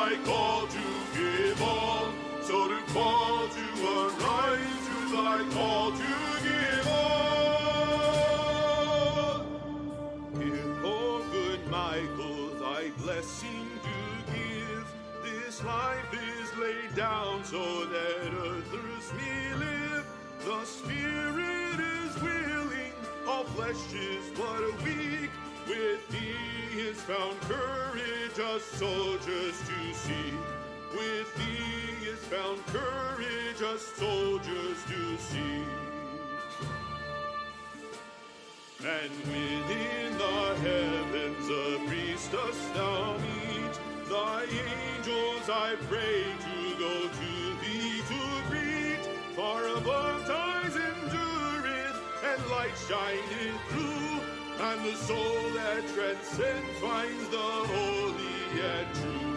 thy call to give all. So to call to arise, to thy call to give all. Give, O good Michael, thy blessing to give. This life is laid down so that others may live. The spirit is willing, all flesh is but weak. With thee is found courage, us soldiers to seek. With thee is found courage, us soldiers to seek. And within the heavens a priest dost thou meet. Thy angels I pray to go to thee to greet. Far above times endureth, and light shineth through. And the soul that transcends finds the holy and true.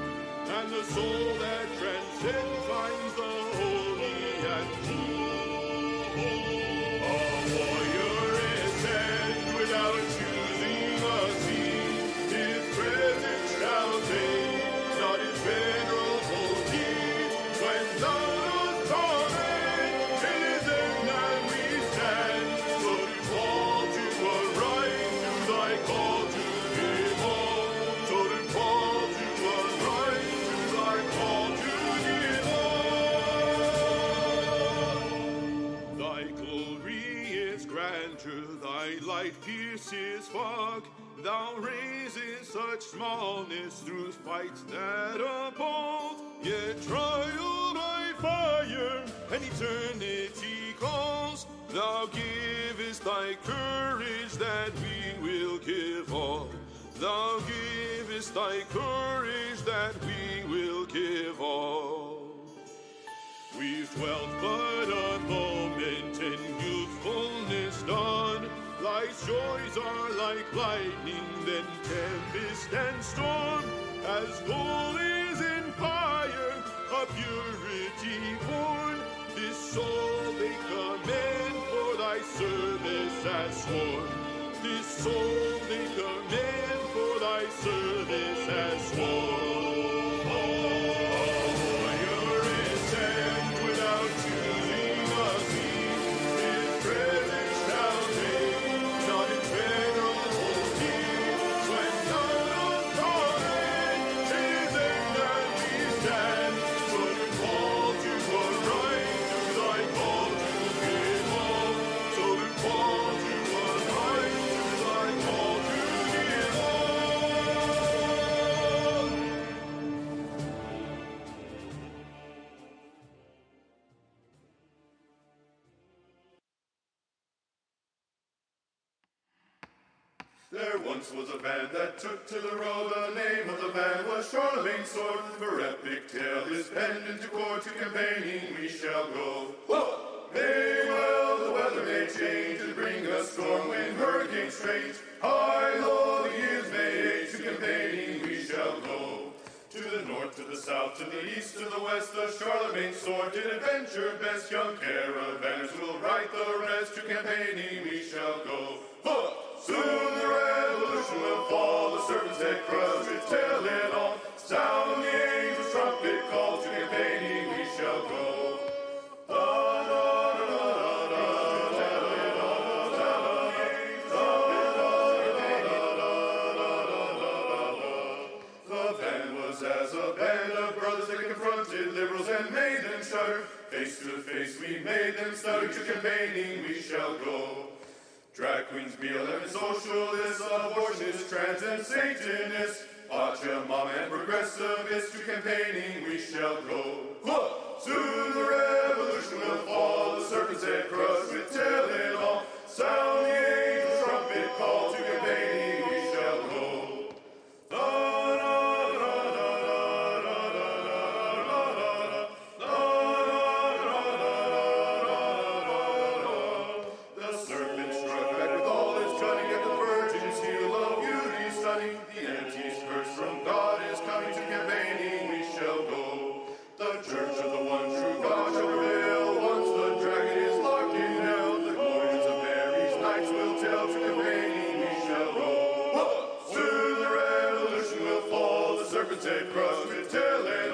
And the soul that transcends finds the holy and true. A warrior is sent without choosing a seat. His presence shall take, not his venerable deeds. When thou dost torment, it is then that we stand. So to call to arise, to thy call to give all. So to call to arise, to thy call to give all. Thy glory is grandeur, thy light pierces fog. Thou raisest such smallness through fights that appalled. Yet trial by fire and eternity calls. Thou givest thy courage that we will give all. Thou givest thy courage that we will give all. We've dwelt but a moment in youthfulness done. Life's joys are like lightning, then tempest and storm. As gold is in fire, a purity born. This soul they commend for thy service as sworn. This soul they commend for thy service as sworn. A warrior is sent without choosing a seat. His presence shall take, not his venerable deeds. When thou dost torment, it is then that we stand. So to call to arise, to thy call to give all. So to call to arise, to thy call to give There once was a band that took to the road. The name of the band was Charlemagne's Sword. For epic tale is penned into court. To campaigning we shall go. Whoa! May well the weather may change and bring us storm, wind, hurricane straight. High, low, the years may age. To campaigning we shall go. To the north, to the south, to the east, to the west, the Charlemagne's Sword did adventure best. Young caravanners will write the rest. To campaigning we shall go. Whoa! Soon the revolution will fall, the serpent's head crush its tail head on. Sound the angel's trumpet call, to campaigning we shall go. The band was as a band of brothers that confronted liberals and made them shudder. Face to face we made them stutter, to campaigning we shall go. Drag queens, BLM, socialists, abortionists, trans and Satanists, Pachamama and progressivists, to campaigning we shall go. Whoa! Soon the revolution will fall, the serpent's head crushed with tail and all. Sound the angel's trumpet call, to campaigning we shall go. The entity's curse from God is coming, to campaigning we shall go. The church of the one true God shall prevail. Once the dragon is locked in hell, the glories of Mary's knights will tell. To campaigning we shall go. Soon the revolution will fall, the serpent's head crushed with tail and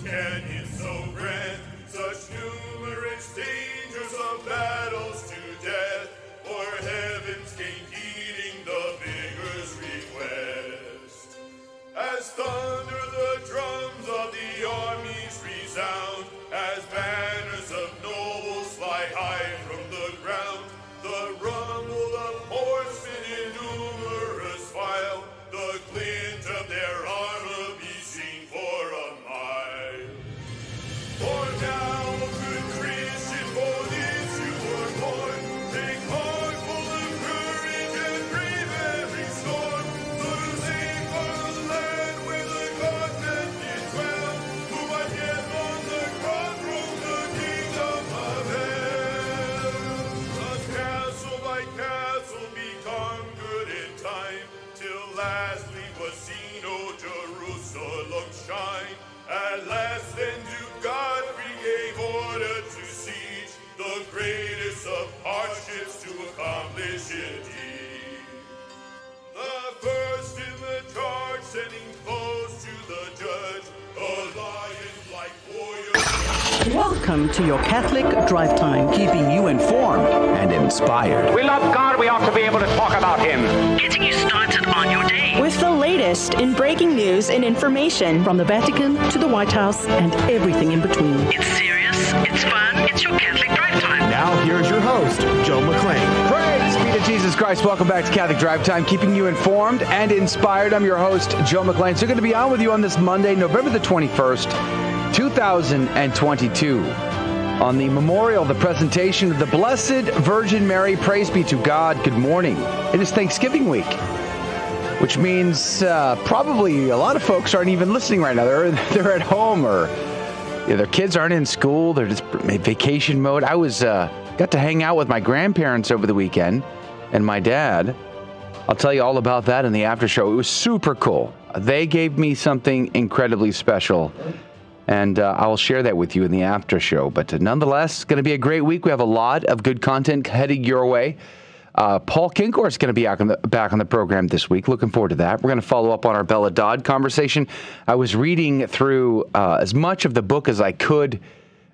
canyon so grand, such numerous dangers of battles to death, for heaven's king heeding the vigor's request. As thunder the drums of the armies resound, as banners of nobles fly high from the ground, the rumble of horsemen in numerous file, the glint of their armor be seen for a mile. For now, good Christian, for this you were born, take heart full of courage and brave every storm, for to save our land where the God-man did dwell, who by death on the cross ruled the kingdom of hell. Thus castle by castle be conquered in time, till lastly was seen, O Jerusalem shine. At last then to Godfrey gave order to siege, the greatest of hardships to accomplish indeed. The first in the charge, sending foes to the judge, a lion-like warrior. Welcome to your Catholic Drive Time, keeping you informed and inspired. We love God, we ought to be able to talk about Him. getting you started on your day. With the latest in breaking news and information. From the Vatican to the White House and everything in between. It's serious, it's fun, it's your Catholic Drive Time. Now here's your host, Joe McClain. Praise be to Jesus Christ. Welcome back to Catholic Drive Time, keeping you informed and inspired. I'm your host, Joe McClain. So going to be on with you on this Monday, November the 21st, 2022. On the memorial, the presentation of the Blessed Virgin Mary. Praise be to God. Good morning. It is Thanksgiving week, which means probably a lot of folks aren't even listening right now. They're at home, or their kids aren't in school. They're just in vacation mode. I was got to hang out with my grandparents over the weekend and my dad. I'll tell you all about that in the after show. It was super cool. They gave me something incredibly special, and I'll share that with you in the after show. But nonetheless, it's going to be a great week. We have a lot of good content heading your way. Paul Kinkor is going to be back on the program this week. Looking forward to that. We're going to follow up on our Bella Dodd conversation. I was reading through as much of the book as I could,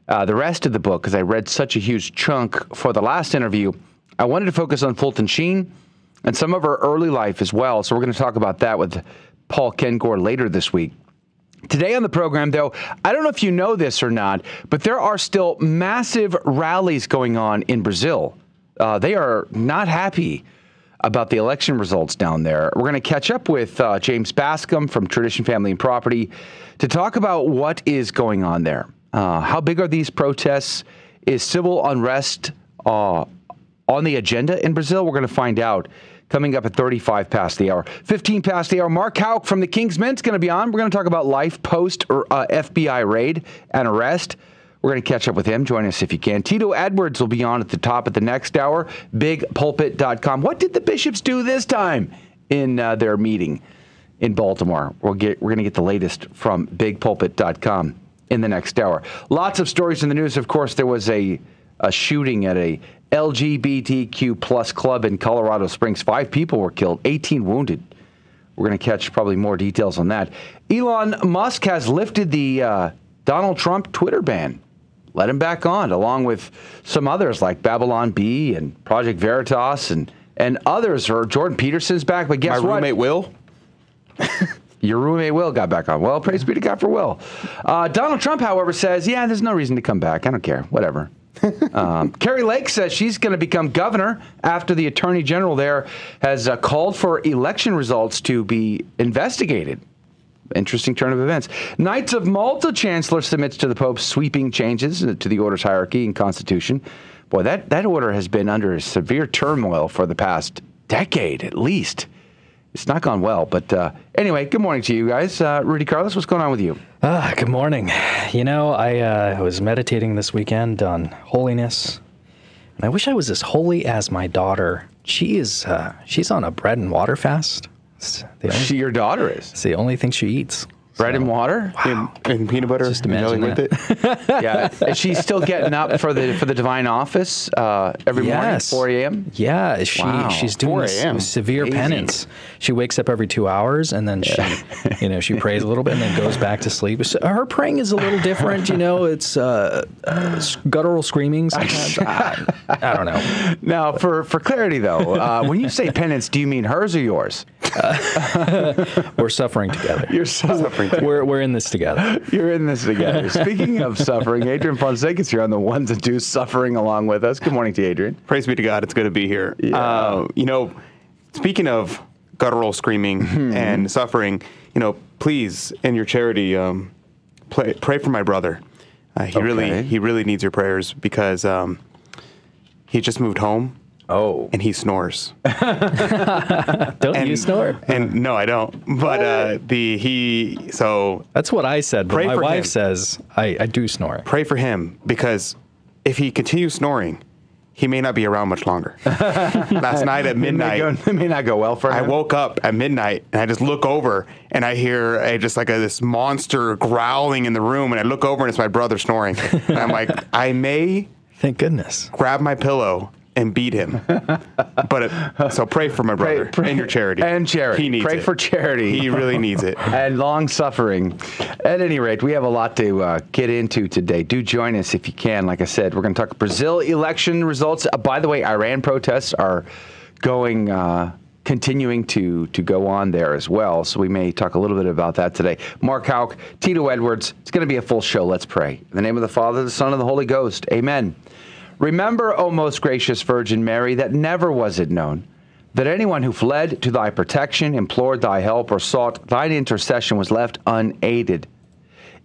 the rest of the book, because I read such a huge chunk for the last interview. I wanted to focus on Fulton Sheen and some of her early life as well. So we're going to talk about that with Paul Kinkor later this week. Today on the program, though, I don't know if you know this or not, but there are still massive rallies going on in Brazil. They are not happy about the election results down there. We're going to catch up with James Bascom from Tradition, Family, and Property to talk about what is going on there. How big are these protests? Is civil unrest on the agenda in Brazil? We're going to find out coming up at 35 past the hour. 15 past the hour, Mark Houck from the King's Mint's going to be on. We're going to talk about life post FBI raid and arrest. We're going to catch up with him. Join us if you can. Tito Edwards will be on at the top of the next hour. BigPulpit.com. What did the bishops do this time in their meeting in Baltimore? We're going to get the latest from BigPulpit.com in the next hour. Lots of stories in the news. Of course, there was a shooting at a LGBTQ plus club in Colorado Springs. 5 people were killed, 18 wounded. We're going to catch probably more details on that. Elon Musk has lifted the Donald Trump Twitter ban. Let him back on, along with some others like Babylon Bee and Project Veritas and others. Or Jordan Peterson's back, but guess what? My roommate Will. Your roommate Will got back on. Well, praise be to God for Will. Donald Trump, however, says, yeah, there's no reason to come back. I don't care. Whatever. Kari Lake says she's going to become governor after the attorney general there has called for election results to be investigated. Interesting turn of events. Knights of Malta chancellor submits to the Pope sweeping changes to the order's hierarchy and constitution. Boy, that order has been under severe turmoil for the past decade at least. It's not gone well, but anyway, good morning to you guys. Rudy Carlos, what's going on with you? Good morning. You know, I was meditating this weekend on holiness, and I wish I was as holy as my daughter. She's on a bread and water fast. Your daughter is? It's the only thing she eats. Bread and water? Wow. And peanut butter. Just imagine with it. Yeah. Is she still getting up for the divine office every morning, 4 a.m.? Yeah. She's doing this severe penance. She wakes up every 2 hours and then she prays a little bit and then goes back to sleep. So her praying is a little different. It's guttural screaming sometimes. I don't know. Now, for clarity, though, when you say penance, do you mean hers or yours? We're suffering together. You're suffering together. We're in this together. You're in this together. Speaking of suffering, Adrian Fonseca's here on the ones and twos, suffering along with us. Good morning to you, Adrian. Praise be to God. It's good to be here. Yeah. Speaking of guttural screaming and suffering, please, in your charity, pray for my brother. He really needs your prayers because he just moved home. Oh. And he snores. Don't you snore? And no, I don't. But that's what I said. But my wife says I do snore. Pray for him because if he continues snoring, he may not be around much longer. Last night at midnight, it may not go well for him. I woke up at midnight and I just look over and I hear this monster growling in the room, and I look over and it's my brother snoring. And I'm like, I may, thank goodness, grab my pillow and beat him. So pray for my brother and your charity. And charity. He needs Pray it. for charity. He really needs it. And long suffering. At any rate, we have a lot to get into today. Do join us if you can. Like I said, we're going to talk Brazil election results. By the way, Iran protests are continuing to go on there as well. So we may talk a little bit about that today. Mark Houck, Tito Edwards. It's going to be a full show. Let's pray. In the name of the Father, the Son, and the Holy Ghost. Amen. Remember, O most gracious Virgin Mary, that never was it known that anyone who fled to thy protection, implored thy help, or sought thine intercession was left unaided.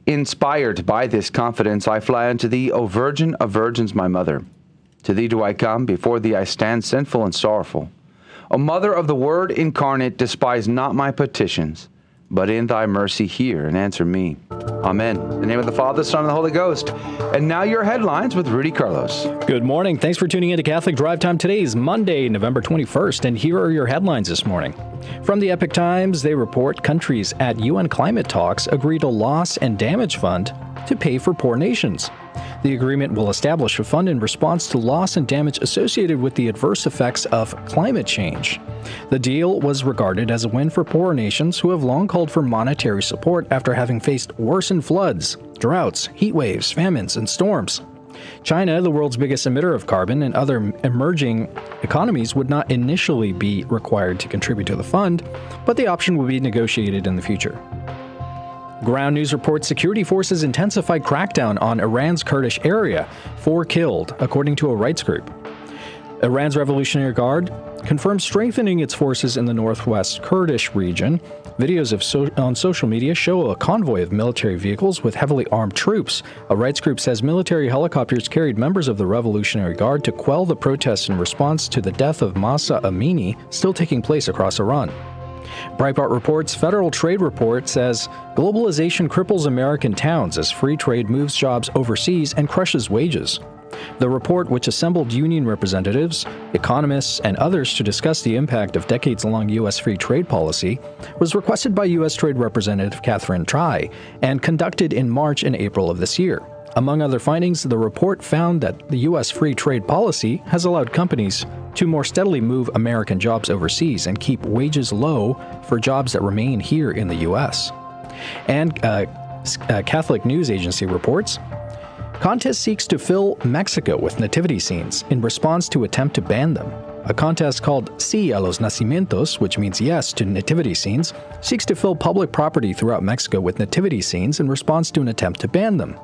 Inspired by this confidence, I fly unto thee, O Virgin of Virgins, my mother. To thee do I come, before thee I stand sinful and sorrowful. O Mother of the Word incarnate, despise not my petitions, but in thy mercy hear and answer me. Amen. In the name of the Father, Son, and the Holy Ghost. And now your headlines with Rudy Carlos. Good morning. Thanks for tuning in to Catholic Drive Time. Today is Monday, November 21st, and here are your headlines this morning. From the Epoch Times, they report countries at UN climate talks agree to loss and damage fund to pay for poor nations. The agreement will establish a fund in response to loss and damage associated with the adverse effects of climate change. The deal was regarded as a win for poor nations who have long called for monetary support after having faced worsened floods, droughts, heat waves, famines, and storms. China, the world's biggest emitter of carbon, and other emerging economies would not initially be required to contribute to the fund, but the option will be negotiated in the future. Ground News reports security forces intensified crackdown on Iran's Kurdish area. 4 killed, according to a rights group. Iran's Revolutionary Guard confirms strengthening its forces in the northwest Kurdish region. Videos on social media show a convoy of military vehicles with heavily armed troops. A rights group says military helicopters carried members of the Revolutionary Guard to quell the protests in response to the death of Mahsa Amini, still taking place across Iran. Breitbart reports Federal Trade Report says globalization cripples American towns as free trade moves jobs overseas and crushes wages. The report, which assembled union representatives, economists, and others to discuss the impact of decades-long U.S. free trade policy, was requested by U.S. Trade Representative Catherine Tai and conducted in March and April of this year. Among other findings, the report found that the U.S. free trade policy has allowed companies to more steadily move American jobs overseas and keep wages low for jobs that remain here in the U.S. And Catholic News Agency reports, contest seeks to fill Mexico with nativity scenes in response to attempt to ban them. A contest called Sí a los Nacimientos, which means yes to nativity scenes, seeks to fill public property throughout Mexico with nativity scenes in response to an attempt to ban them.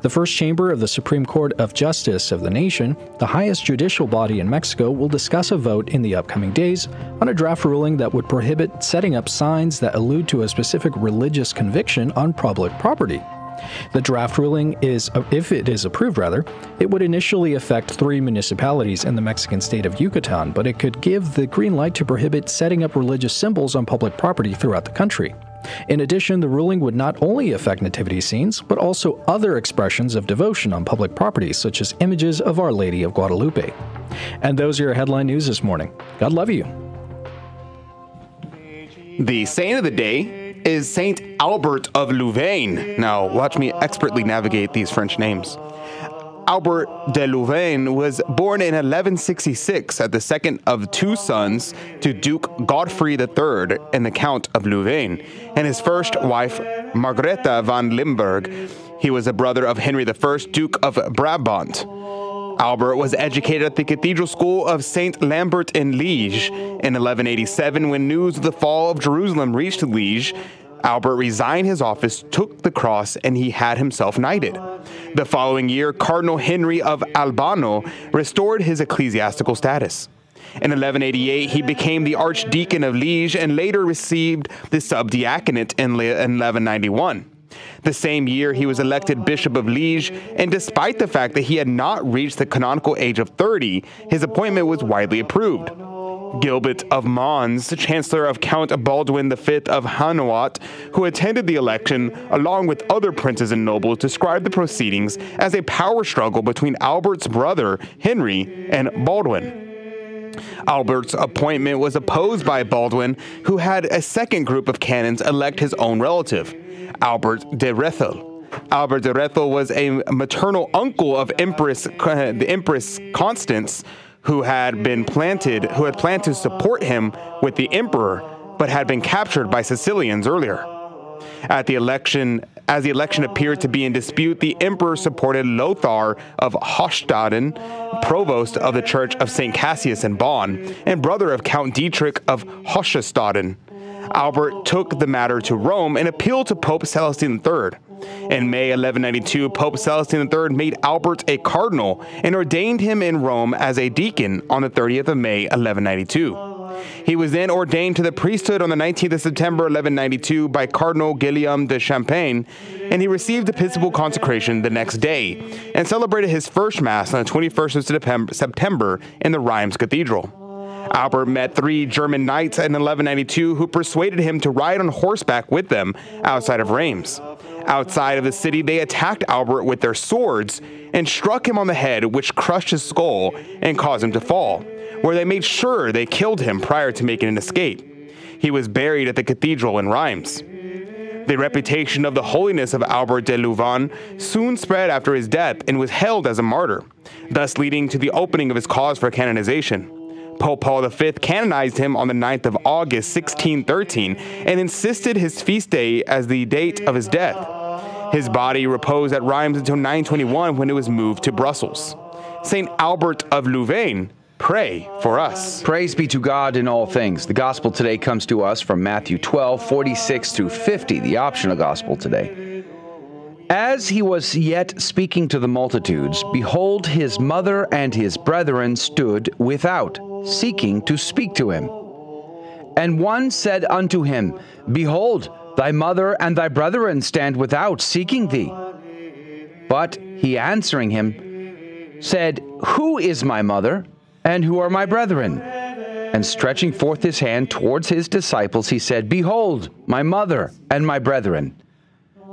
The first chamber of the Supreme Court of Justice of the nation, the highest judicial body in Mexico, will discuss a vote in the upcoming days on a draft ruling that would prohibit setting up signs that allude to a specific religious conviction on public property. The draft ruling is, if it is approved, it would initially affect 3 municipalities in the Mexican state of Yucatan, but it could give the green light to prohibit setting up religious symbols on public property throughout the country. In addition, the ruling would not only affect nativity scenes, but also other expressions of devotion on public property, such as images of Our Lady of Guadalupe. And those are your headline news this morning. God love you. The saint of the day is Saint Albert of Louvain. Now, watch me expertly navigate these French names. Albert de Louvain was born in 1166 as the second of two sons to Duke Godfrey III and the Count of Louvain, and his first wife, Margaretha van Limburg. He was a brother of Henry I, Duke of Brabant. Albert was educated at the Cathedral School of St. Lambert in Liege. In 1187, when news of the fall of Jerusalem reached Liege, Albert resigned his office, took the cross, and he had himself knighted. The following year, Cardinal Henry of Albano restored his ecclesiastical status. In 1188, he became the Archdeacon of Liege and later received the subdiaconate in 1191. The same year, he was elected Bishop of Liege, and despite the fact that he had not reached the canonical age of 30, his appointment was widely approved. Gilbert of Mons, chancellor of Count Baldwin V of Hainaut, who attended the election, along with other princes and nobles, described the proceedings as a power struggle between Albert's brother, Henry, and Baldwin. Albert's appointment was opposed by Baldwin, who had a second group of canons elect his own relative, Albert de Rethel. Albert de Rethel was a maternal uncle of the Empress Constance, who had planned to support him with the emperor, but had been captured by Sicilians earlier. As the election appeared to be in dispute, the emperor supported Lothar of Hochstaden, provost of the Church of St. Cassius in Bonn, and brother of Count Dietrich of Hochstaden. Albert took the matter to Rome and appealed to Pope Celestine III. In May 1192, Pope Celestine III made Albert a cardinal and ordained him in Rome as a deacon on the 30th of May 1192. He was then ordained to the priesthood on the 19th of September 1192 by Cardinal Guillaume de Champagne, and he received episcopal consecration the next day and celebrated his first Mass on the 21st of September in the Reims Cathedral. Albert met 3 German knights in 1192 who persuaded him to ride on horseback with them outside of Reims. Outside of the city, they attacked Albert with their swords and struck him on the head, which crushed his skull and caused him to fall, where they made sure they killed him prior to making an escape. He was buried at the cathedral in Reims. The reputation of the holiness of Albert de Louvain soon spread after his death and was hailed as a martyr, thus leading to the opening of his cause for canonization. Pope Paul V canonized him on the 9th of August, 1613, and insisted his feast day as the date of his death. His body reposed at Reims until 921 when it was moved to Brussels. St. Albert of Louvain, pray for us. Praise be to God in all things. The gospel today comes to us from Matthew 12, 46 through 50, the optional gospel today. As he was yet speaking to the multitudes, behold, his mother and his brethren stood without, seeking to speak to him. And one said unto him, Behold, thy mother and thy brethren stand without, seeking thee. But he answering him, said, Who is my mother, and who are my brethren? And stretching forth his hand towards his disciples, he said, Behold, my mother and my brethren.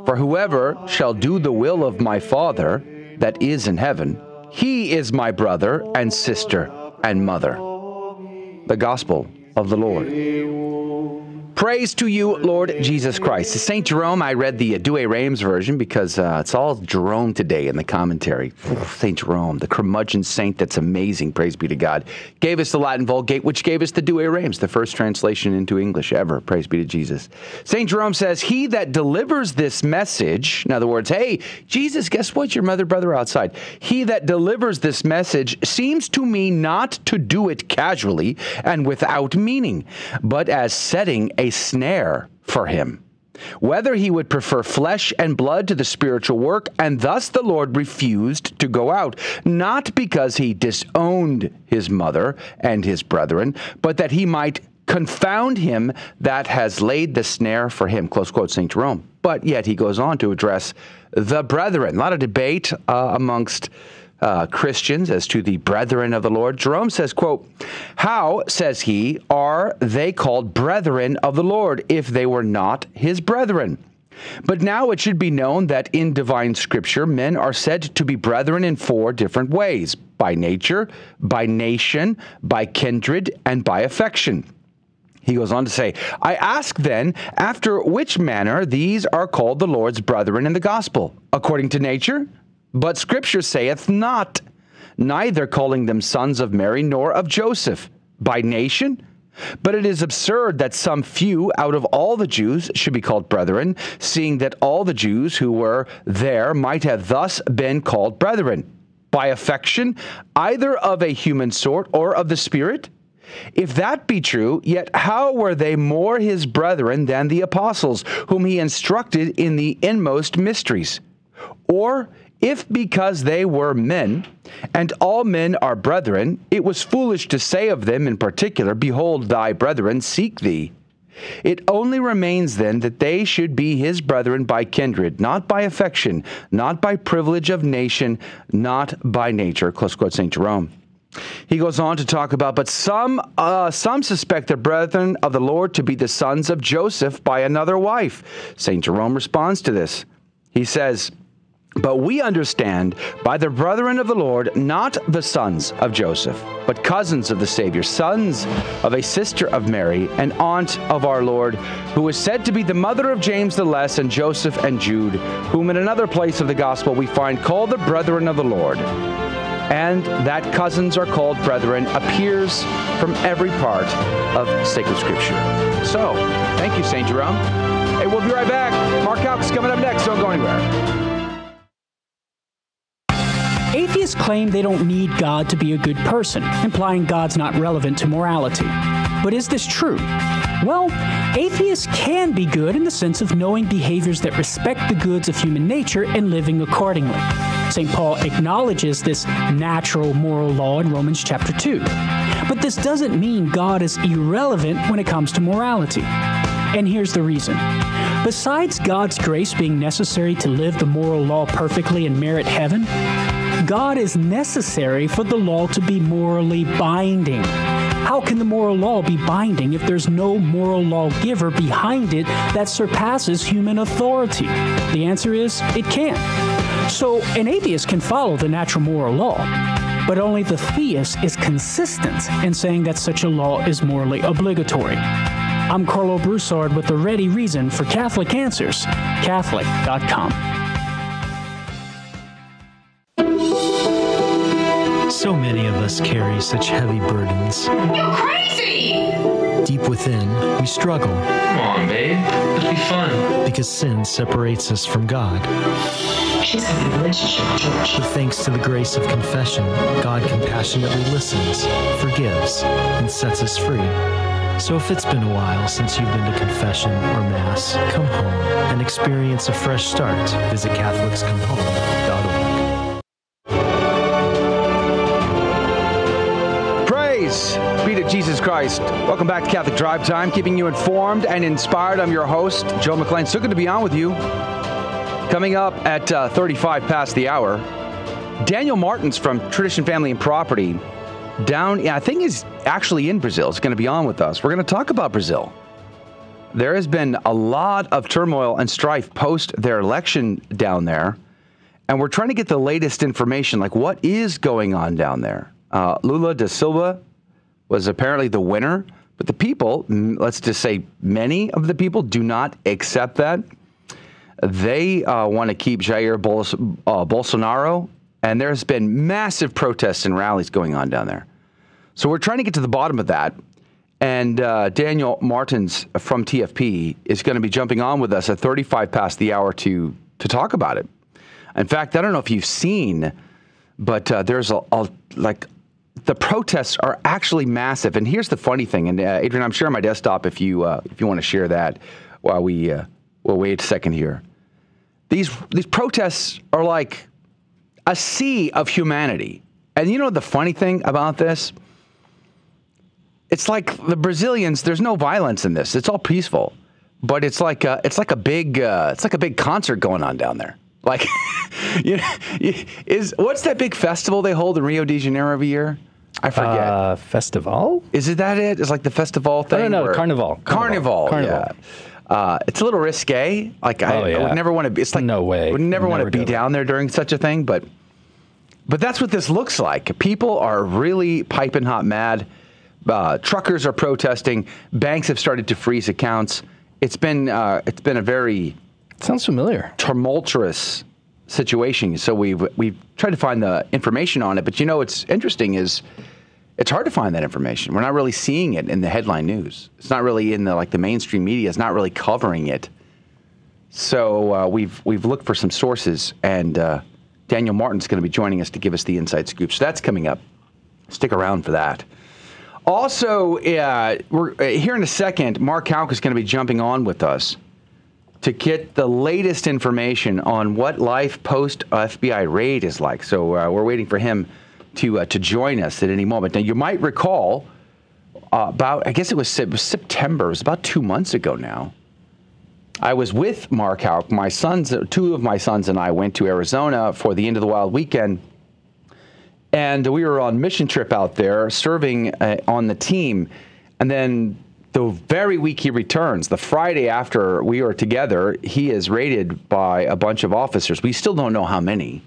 For whoever shall do the will of my Father that is in heaven, he is my brother and sister and mother. The Gospel of the Lord. Praise to you, Lord Jesus Christ. St. Jerome, I read the Douay Rheims version because it's all Jerome today in the commentary. St. Jerome, the curmudgeon saint that's amazing, praise be to God, gave us the Latin Vulgate, which gave us the Douay Rheims, the first translation into English ever. Praise be to Jesus. St. Jerome says, he that delivers this message, in other words, hey, Jesus, guess what? Your mother, brother outside. He that delivers this message seems to me not to do it casually and without meaning, but as setting a snare for him, whether he would prefer flesh and blood to the spiritual work, and thus the Lord refused to go out, not because he disowned his mother and his brethren, but that he might confound him that has laid the snare for him, close quote, St. Jerome. But yet he goes on to address the brethren. A lot of debate amongst Christians as to the brethren of the Lord. Jerome says, quote, how, says he, are they called brethren of the Lord if they were not his brethren? But now it should be known that in divine scripture, men are said to be brethren in 4 different ways: by nature, by nation, by kindred, and by affection. He goes on to say, I ask then, after which manner these are called the Lord's brethren in the gospel? According to nature? But Scripture saith not, neither calling them sons of Mary nor of Joseph. By nation? But it is absurd that some few out of all the Jews should be called brethren, seeing that all the Jews who were there might have thus been called brethren. By affection, either of a human sort or of the Spirit? If that be true, yet how were they more his brethren than the apostles, whom he instructed in the inmost mysteries? Or, if because they were men, and all men are brethren, it was foolish to say of them in particular, Behold, thy brethren seek thee. It only remains then that they should be his brethren by kindred, not by affection, not by privilege of nation, not by nature. Close quote, St. Jerome. He goes on to talk about, but some suspect the brethren of the Lord to be the sons of Joseph by another wife. St. Jerome responds to this. He says, but we understand by the brethren of the Lord, not the sons of Joseph, but cousins of the Savior, sons of a sister of Mary, an aunt of our Lord, who is said to be the mother of James the Less and Joseph and Jude, whom in another place of the gospel we find called the brethren of the Lord. And that cousins are called brethren appears from every part of sacred Scripture. So, thank you, St. Jerome. Hey, we'll be right back. Mark Houck's coming up next. Don't go anywhere. Atheists claim they don't need God to be a good person, implying God's not relevant to morality. But is this true? Well, atheists can be good in the sense of knowing behaviors that respect the goods of human nature and living accordingly. St. Paul acknowledges this natural moral law in Romans chapter 2. But this doesn't mean God is irrelevant when it comes to morality. And here's the reason. Besides God's grace being necessary to live the moral law perfectly and merit heaven, God is necessary for the law to be morally binding. How can the moral law be binding if there's no moral lawgiver behind it that surpasses human authority? The answer is, it can't. So an atheist can follow the natural moral law, but only the theist is consistent in saying that such a law is morally obligatory. I'm Carlo Broussard with the ready reason for Catholic Answers, Catholic.com. So many of us carry such heavy burdens. You're crazy! Deep within, we struggle. Come on, babe. It'll be fun. Because sin separates us from God. She's having a relationship with George. But thanks to the grace of confession, God compassionately listens, forgives, and sets us free. So if it's been a while since you've been to confession or Mass, come home and experience a fresh start. Visit CatholicsComeHome.org. Praise be to Jesus Christ. Welcome back to Catholic Drive Time, keeping you informed and inspired. I'm your host, Joe McLean. So good to be on with you. Coming up at 35 past the hour, Daniel Martins from Tradition, Family, and Property down, I think he's actually in Brazil. Is going to be on with us. We're going to talk about Brazil. There has been a lot of turmoil and strife post their election down there, and we're trying to get the latest information, like what is going on down there. Lula da Silva was apparently the winner, but the people, let's just say many of the people, do not accept that. They want to keep Jair Bolsonaro, and there's been massive protests and rallies going on down there. So we're trying to get to the bottom of that, and Daniel Martins from TFP is going to be jumping on with us at 35 past the hour to talk about it. In fact, I don't know if you've seen, but there's the protests are actually massive. And here's the funny thing, and Adrian, I'm sharing my desktop if you want to share that while we'll wait a second here. These protests are like a sea of humanity. And you know the funny thing about this? It's like the Brazilians, there's no violence in this. It's all peaceful. But it's like a big concert going on down there. Like what's that big festival they hold in Rio de Janeiro every year? I forget. Festival? Is it that it? It's like the festival thing? I don't know. Carnival. Yeah. It's a little risque. Like I would never want to be. It's like no way. I would never want to be down there during such a thing. But that's what this looks like. People are really piping hot mad. Truckers are protesting. Banks have started to freeze accounts. It's been a very sounds familiar tumultuous situation. So we've tried to find the information on it, but what's interesting is it's hard to find that information. We're not really seeing it in the headline news. It's not really in the mainstream media. It's not really covering it. So we've looked for some sources, and Daniel Martin's going to be joining us to give us the inside scoop. So that's coming up. Stick around for that. Also, we're here in a second. Mark Houck is going to be jumping on with us to get the latest information on what life post FBI raid is like. So we're waiting for him to join us at any moment. Now, you might recall I guess it was September. It was about 2 months ago now. I was with Mark Houck. Two of my sons and I went to Arizona for the End of the Wild weekend. And we were on mission trip out there serving on the team. And then the very week he returns, the Friday after we were together, he is raided by a bunch of officers. We still don't know how many.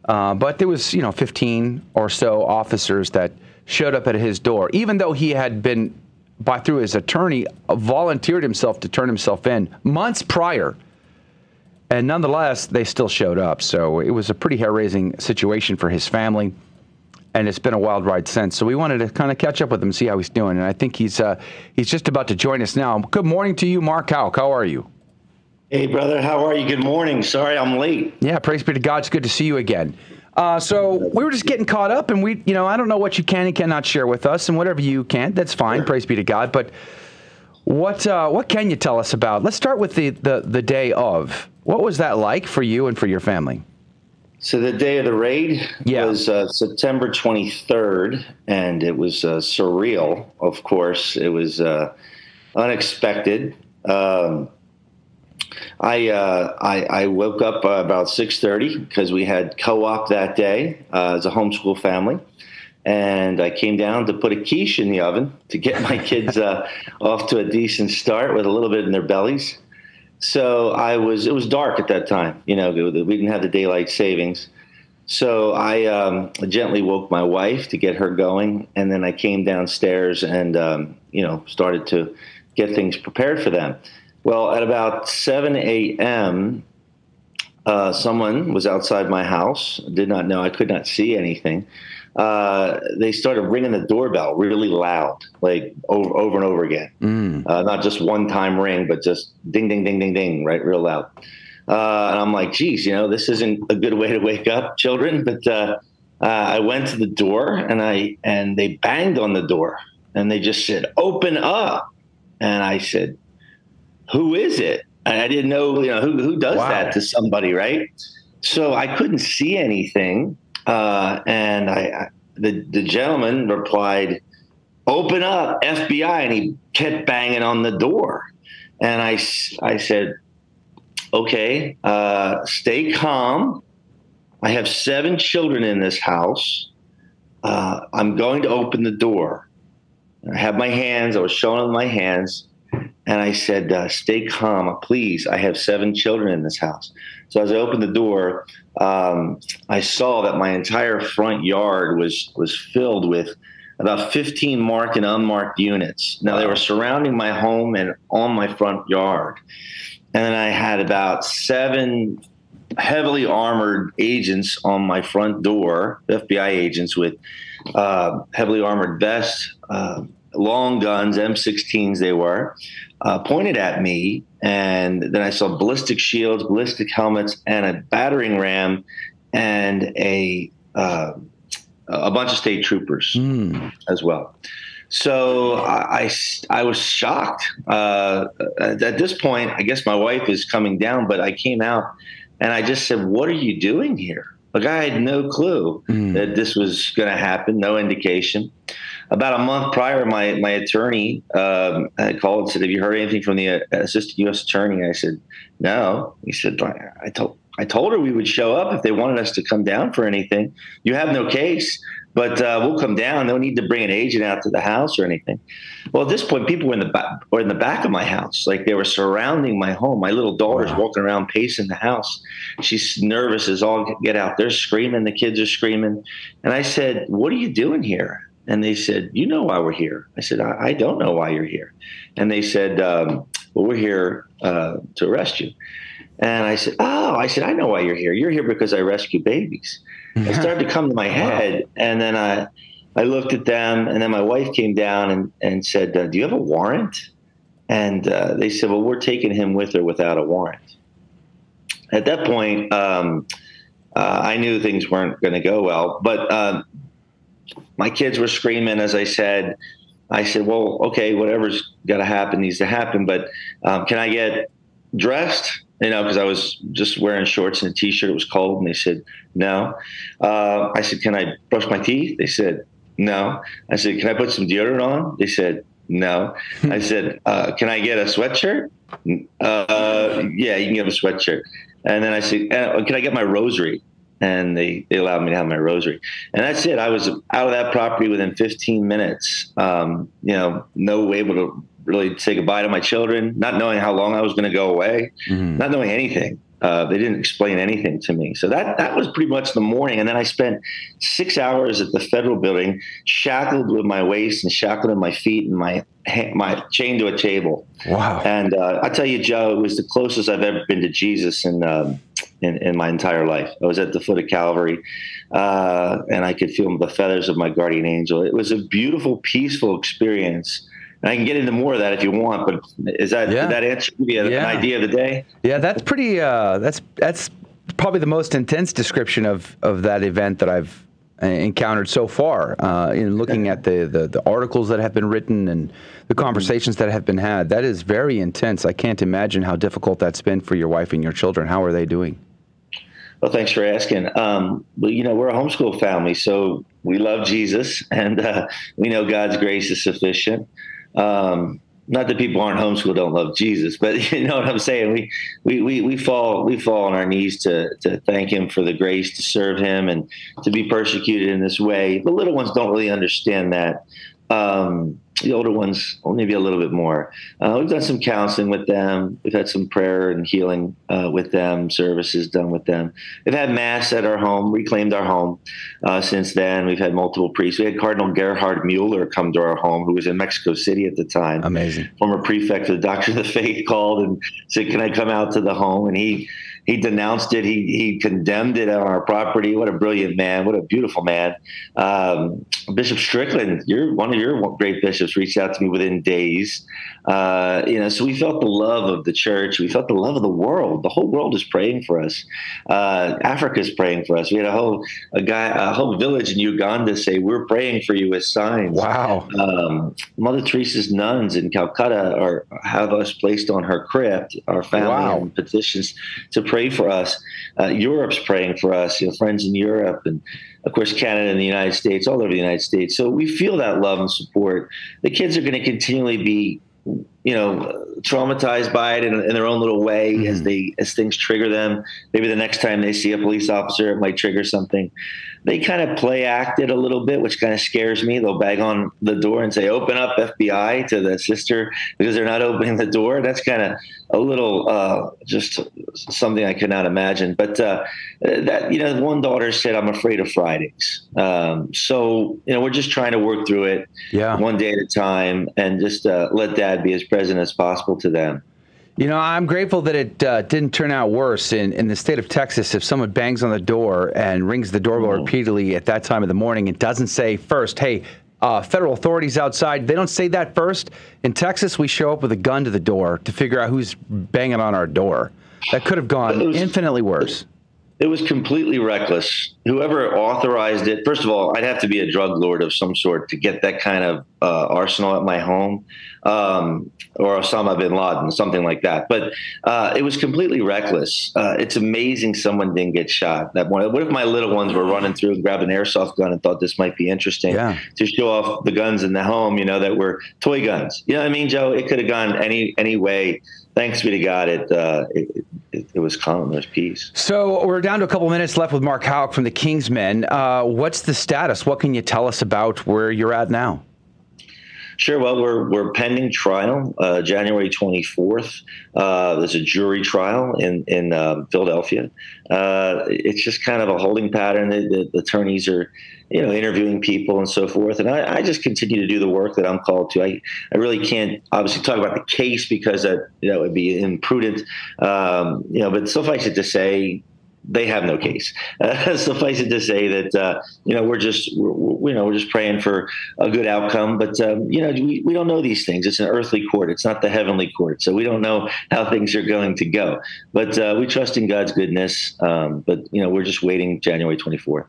But there was, 15 or so officers that showed up at his door, even though he had been, through his attorney, volunteered himself to turn himself in months prior. And nonetheless, they still showed up. So it was a pretty hair-raising situation for his family. And it's been a wild ride since. So we wanted to kind of catch up with him and see how he's doing. And I think he's just about to join us now. Good morning to you, Mark Houck. How are you? Hey, brother. How are you? Good morning. Sorry I'm late. Yeah, praise be to God. It's good to see you again. So we were just getting caught up, and I don't know what you can and cannot share with us, and whatever you can't, that's fine. Sure. Praise be to God. But what can you tell us about? Let's start with the day of. What was that like for you and for your family? So the day of the raid was September 23rd, and it was surreal, of course. It was unexpected. I woke up about 6:30 because we had co-op that day as a homeschool family. And I came down to put a quiche in the oven to get my kids off to a decent start with a little bit in their bellies. So it was dark at that time. We didn't have the daylight savings. So I gently woke my wife to get her going. And then I came downstairs and, started to get things prepared for them. Well, at about 7 a.m., someone was outside my house. Did not know. I could not see anything. They started ringing the doorbell really loud, like over and over again. Not just one-time ring, but just ding, ding, ding, ding, ding, right, real loud. And I'm like, geez, this isn't a good way to wake up children. But I went to the door, and they banged on the door, and they just said, "Open up." And I said, "Who is it?" I didn't know, who does that to somebody, right? So I couldn't see anything. And the gentleman replied, "Open up, FBI." And he kept banging on the door. And I said, "Okay, stay calm. I have 7 children in this house. I'm going to open the door." I had my hands, I was showing them my hands. And I said, "Stay calm, please. I have 7 children in this house." So as I opened the door, I saw that my entire front yard was filled with about 15 marked and unmarked units. Now, they were surrounding my home and on my front yard. And then I had about 7 heavily armored agents on my front door, FBI agents with heavily armored vests, long guns, M16s they were, pointed at me. And then I saw ballistic shields, ballistic helmets, and a battering ram, and a bunch of state troopers as well. So I was shocked. At this point, I guess my wife is coming down, but I came out and I just said, "What are you doing here?" Like, I had no clue that this was going to happen, no indication. About a month prior, my attorney had called and said, "Have you heard anything from the assistant U.S. attorney?" I said, "No." He said, I told her we would show up if they wanted us to come down for anything. You have no case, but we'll come down. No need to bring an agent out to the house or anything. Well, at this point, people were in the back of my house. Like, they were surrounding my home. My little daughter's walking around pacing the house. She's nervous as all get out. They're screaming. The kids are screaming. And I said, "What are you doing here?" And they said, you know why we're here. I said, I don't know why you're here. And they said, well, we're here to arrest you. And I said, I know why you're here. You're here because I rescue babies. It started to come to my head. And then I looked at them, and then my wife came down and said, do you have a warrant? And they said, well, we're taking him with or without a warrant. At that point, I knew things weren't going to go well, but my kids were screaming. As I said, well, okay, whatever's got to happen needs to happen, but can I get dressed? Because I was just wearing shorts and a T-shirt. It was cold, and they said, no. I said, can I brush my teeth? They said, no. I said, can I put some deodorant on? They said, no. I said, can I get a sweatshirt? Yeah, you can get a sweatshirt. And then I said, can I get my rosary? And they allowed me to have my rosary. And that's it. I was out of that property within 15 minutes, no able to really say goodbye to my children, not knowing how long I was going to go away, not knowing anything. They didn't explain anything to me. So that was pretty much the morning. And then I spent 6 hours at the federal building, shackled with my waist and shackled in my feet and my chained to a table. Wow. And I tell you, Joe, it was the closest I've ever been to Jesus in my entire life. I was at the foot of Calvary, and I could feel the feathers of my guardian angel. It was a beautiful, peaceful experience. And I can get into more of that if you want, but did that answer give you an idea of the day? Yeah, that's pretty. That's probably the most intense description of that event that I've encountered so far. In looking at the articles that have been written and the conversations that have been had, that is very intense. I can't imagine how difficult that's been for your wife and your children. How are they doing? Well, thanks for asking. Well, we're a homeschool family, so we love Jesus, and we know God's grace is sufficient. Not that people aren't homeschooled don't love Jesus, but you know what I'm saying. We fall on our knees to thank Him for the grace to serve Him and to be persecuted in this way. The little ones don't really understand that. The older ones, maybe a little bit more. We've done some counseling with them. We've had some prayer and healing with them, services done with them. We've had Mass at our home, reclaimed our home since then. We've had multiple priests. We had Cardinal Gerhard Mueller come to our home, who was in Mexico City at the time. Amazing. Former prefect of the Doctrine of the Faith, called and said, can I come out to the home? And he denounced it. He condemned it on our property. What a brilliant man. What a beautiful man. Bishop Strickland, one of your great bishops, reached out to me within days. So we felt the love of the church. We felt the love of the world. The whole world is praying for us. Africa is praying for us. We had a whole village in Uganda say, we're praying for you as signs. Wow. Mother Teresa's nuns in Calcutta have us placed on her crypt, our family, and petitions to pray for us. Europe's praying for us, friends in Europe, and of course, Canada and the United States, all over the United States. So we feel that love and support. The kids are going to continually be, traumatized by it in their own little way as things trigger them. Maybe the next time they see a police officer, it might trigger something. They kind of play act it a little bit, which kind of scares me. They'll bang on the door and say, open up, FBI, to the sister, because they're not opening the door. That's kind of a little just something I could not imagine. But one daughter said, I'm afraid of Fridays. So we're just trying to work through it one day at a time and just let Dad be as present as possible to them. I'm grateful that it didn't turn out worse. In the state of Texas, if someone bangs on the door and rings the doorbell repeatedly at that time of the morning, it doesn't say first, hey, federal authorities outside. They don't say that first. In Texas, we show up with a gun to the door to figure out who's banging on our door. That could have gone infinitely worse. It was completely reckless. Whoever authorized it, first of all, I'd have to be a drug lord of some sort to get that kind of arsenal at my home, or Osama bin Laden, something like that. But it was completely reckless. It's amazing someone didn't get shot that morning. What if my little ones were running through and grabbed an airsoft gun and thought this might be interesting to show off the guns in the home, that were toy guns? You know what I mean, Joe? It could have gone any way. Thanks be to God, it was calm. There's peace. So we're down to a couple minutes left with Mark Houck from the Kingsmen. What's the status? What can you tell us about where you're at now? Sure. Well, we're pending trial, January 24th. There's a jury trial in Philadelphia. It's just kind of a holding pattern. The attorneys are, interviewing people and so forth. And I just continue to do the work that I'm called to. I really can't obviously talk about the case because that would be imprudent. But suffice it to say, they have no case. Suffice it to say that we're just praying for a good outcome. But we don't know these things. It's an earthly court. It's not the heavenly court. So we don't know how things are going to go. But we trust in God's goodness. But we're just waiting January 24th.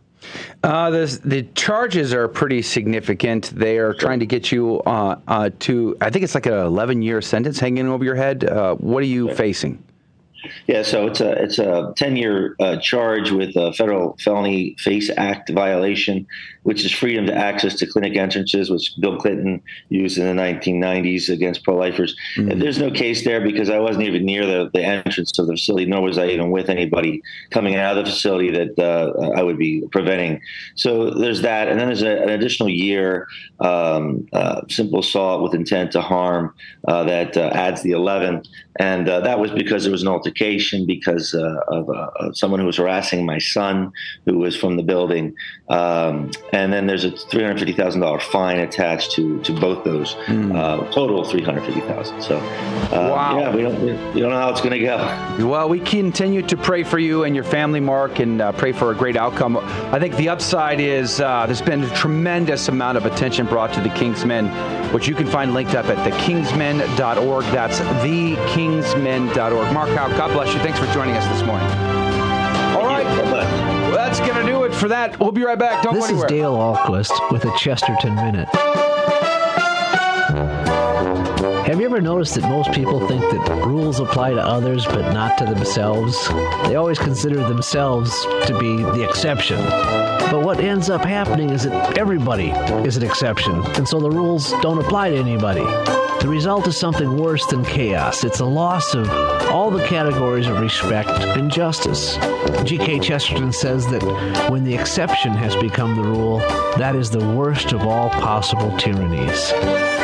The charges are pretty significant. They are trying to get you to, I think it's like an 11-year sentence hanging over your head. What are you facing? Yeah, so it's a 10-year charge with a federal felony FACE Act violation, which is freedom to access to clinic entrances, which Bill Clinton used in the 1990s against pro-lifers. Mm-hmm. And there's no case there because I wasn't even near the entrance to the facility, nor was I even with anybody coming out of the facility that I would be preventing. So there's that. And then there's an additional year, simple assault with intent to harm that adds the 11. And that was because there was an altercation because of someone who was harassing my son, who was from the building. And then there's a $350,000 fine attached to both those, total $350,000. So, wow. Yeah, we don't know how it's going to go. Well, we continue to pray for you and your family, Mark, and pray for a great outcome. I think the upside is there's been a tremendous amount of attention brought to the Kingsmen, which you can find linked up at thekingsmen.org. That's thekingsmen.org. Mark Houck, God bless you. Thanks for joining us this morning. All right. That's going to do it for that. We'll be right back. Don't go anywhere. This is Dale Ahlquist with a Chesterton Minute. Have you ever noticed that most people think that rules apply to others but not to themselves? They always consider themselves to be the exception. But what ends up happening is that everybody is an exception, and so the rules don't apply to anybody. The result is something worse than chaos. It's a loss of all the categories of respect and justice. G.K. Chesterton says that when the exception has become the rule, that is the worst of all possible tyrannies.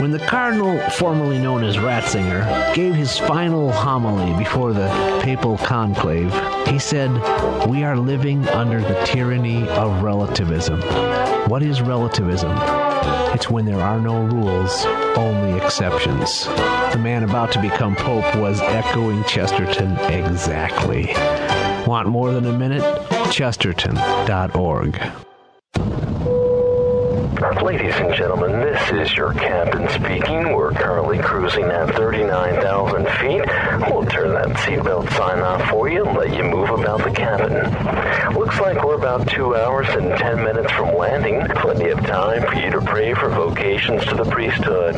When the cardinal, formerly known as Ratzinger, gave his final homily before the papal conclave, he said, "We are living under the tyranny of relativism." What is relativism? It's when there are no rules, only exceptions. The man about to become Pope was echoing Chesterton exactly. Want more than a minute? Chesterton.org. Ladies and gentlemen, this is your captain speaking. We're currently cruising at 39,000 feet. We'll turn that seatbelt sign off for you and let you move about the cabin. Looks like we're about 2 hours and 10 minutes from landing. Plenty of time for you to pray for vocations to the priesthood.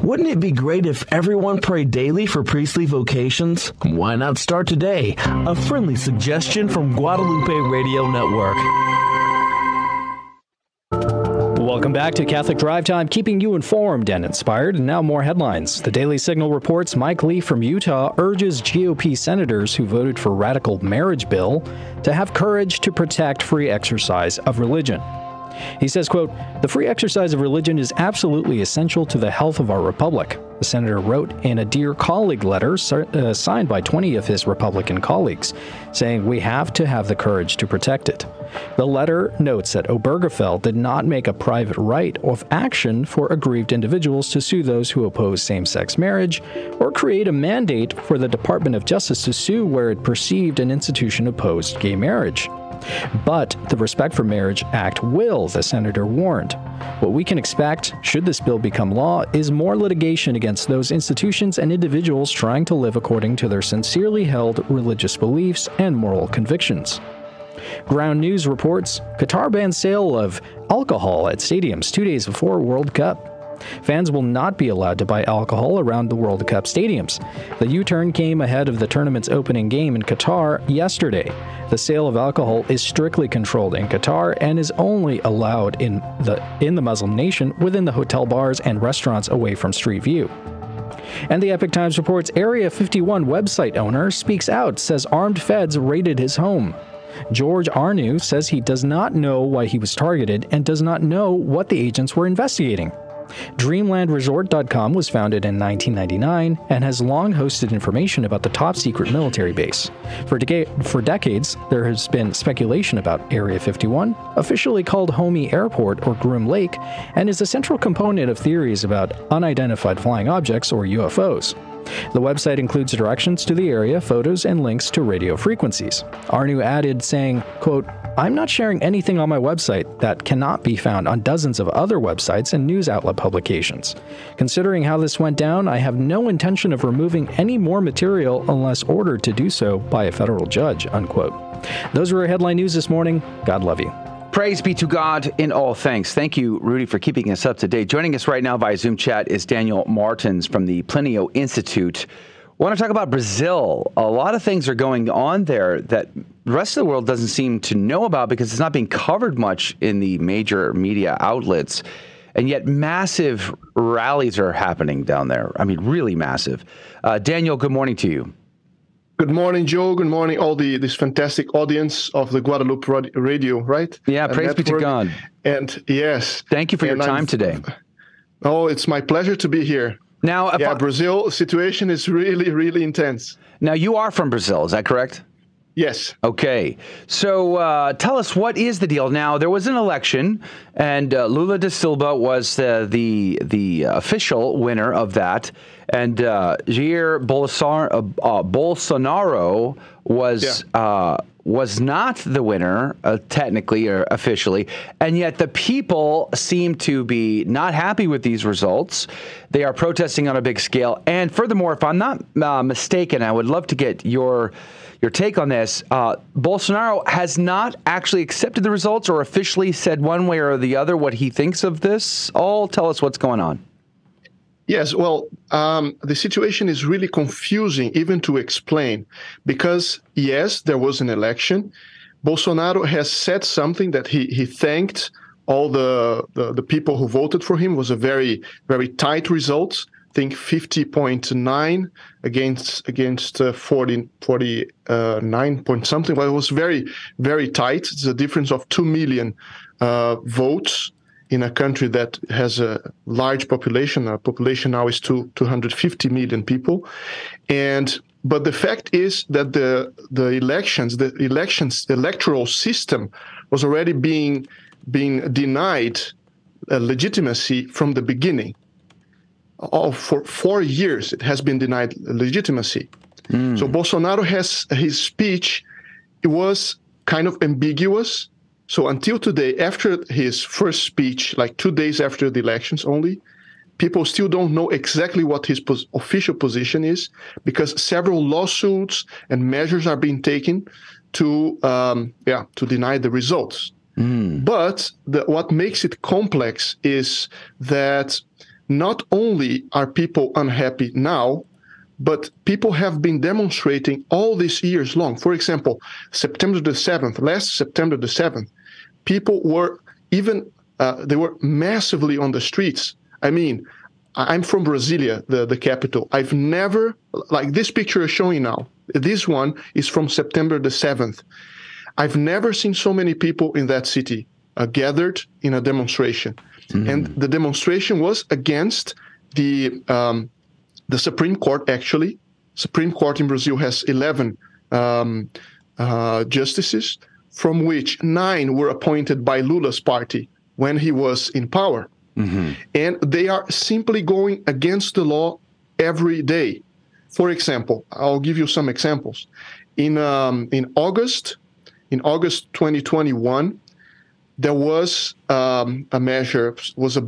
Wouldn't it be great if everyone prayed daily for priestly vocations? Why not start today? A friendly suggestion from Guadalupe Radio Network. Welcome back to Catholic Drive Time, keeping you informed and inspired. And now more headlines. The Daily Signal reports Mike Lee from Utah urges GOP senators who voted for radical marriage bill to have courage to protect free exercise of religion. He says, quote, "The free exercise of religion is absolutely essential to the health of our republic." The senator wrote in a Dear Colleague letter signed by 20 of his Republican colleagues, saying we have to have the courage to protect it. The letter notes that Obergefell did not make a private right of action for aggrieved individuals to sue those who oppose same-sex marriage or create a mandate for the Department of Justice to sue where it perceived an institution opposed gay marriage. But the Respect for Marriage Act will, the senator warned. What we can expect, should this bill become law, is more litigation against those institutions and individuals trying to live according to their sincerely held religious beliefs and moral convictions. Ground News reports Qatar bans sale of alcohol at stadiums 2 days before World Cup. Fans will not be allowed to buy alcohol around the World Cup stadiums. The U-turn came ahead of the tournament's opening game in Qatar yesterday. The sale of alcohol is strictly controlled in Qatar and is only allowed in the Muslim nation within the hotel bars and restaurants away from street view. And the Epoch Times reports Area 51 website owner speaks out, says armed feds raided his home. George Arnu says he does not know why he was targeted and does not know what the agents were investigating. DreamlandResort.com was founded in 1999 and has long hosted information about the top-secret military base. For decades, there has been speculation about Area 51, officially called Homey Airport or Groom Lake, and is a central component of theories about unidentified flying objects or UFOs. The website includes directions to the area, photos, and links to radio frequencies. Arnu added, saying, quote, "I'm not sharing anything on my website that cannot be found on dozens of other websites and news outlet publications. Considering how this went down, I have no intention of removing any more material unless ordered to do so by a federal judge," unquote. Those were our headline news this morning. God love you. Praise be to God in all things. Thank you, Rudy, for keeping us up to date. Joining us right now via Zoom chat is Daniel Martins from the Plinio Institute. I want to talk about Brazil. A lot of things are going on there that the rest of the world doesn't seem to know about because it's not being covered much in the major media outlets. And yet massive rallies are happening down there. I mean, really massive. Daniel, good morning to you. Good morning, Joe. Good morning, all this fantastic audience of the Guadalupe Radio, right? Yeah, praise be to God. And yes. Thank you for your time today. Oh, it's my pleasure to be here. Now, Brazil situation is really, really intense. Now, you are from Brazil, is that correct? Yes. Okay. So tell us, what is the deal? Now, there was an election, and Lula da Silva was the official winner of that, and Jair Bolsonaro was not the winner, technically or officially, and yet the people seem to be not happy with these results. They are protesting on a big scale, and furthermore, if I'm not mistaken, I would love to get your take on this. Bolsonaro has not actually accepted the results or officially said one way or the other what he thinks of this. Tell us what's going on. Yes, well, the situation is really confusing even to explain because, yes, there was an election. Bolsonaro has said something that he thanked all the people who voted for him. It was a very, very tight result. I think 50.9 against 49 point something. Well, it was very, very tight. It's a difference of 2 million votes in a country that has a large population. Our population now is 250 million people. But the fact is that the electoral system was already being denied legitimacy from the beginning. For 4 years, it has been denied legitimacy. So Bolsonaro his speech, it was kind of ambiguous. So until today, after his first speech, like 2 days after the elections only, people still don't know exactly what his official position is because several lawsuits and measures are being taken to deny the results. But what makes it complex is that not only are people unhappy now, but people have been demonstrating all these years long. For example, last September the 7th, people were they were massively on the streets. I mean, I'm from Brasilia, the capital. I've never, like this picture is showing now, this one is from September the 7th. I've never seen so many people in that city gathered in a demonstration. And the demonstration was against the Supreme Court, actually. Supreme Court in Brazil has 11 justices, from which 9 were appointed by Lula's party when he was in power. And they are simply going against the law every day. For example, I'll give you some examples. In August 2021, there was a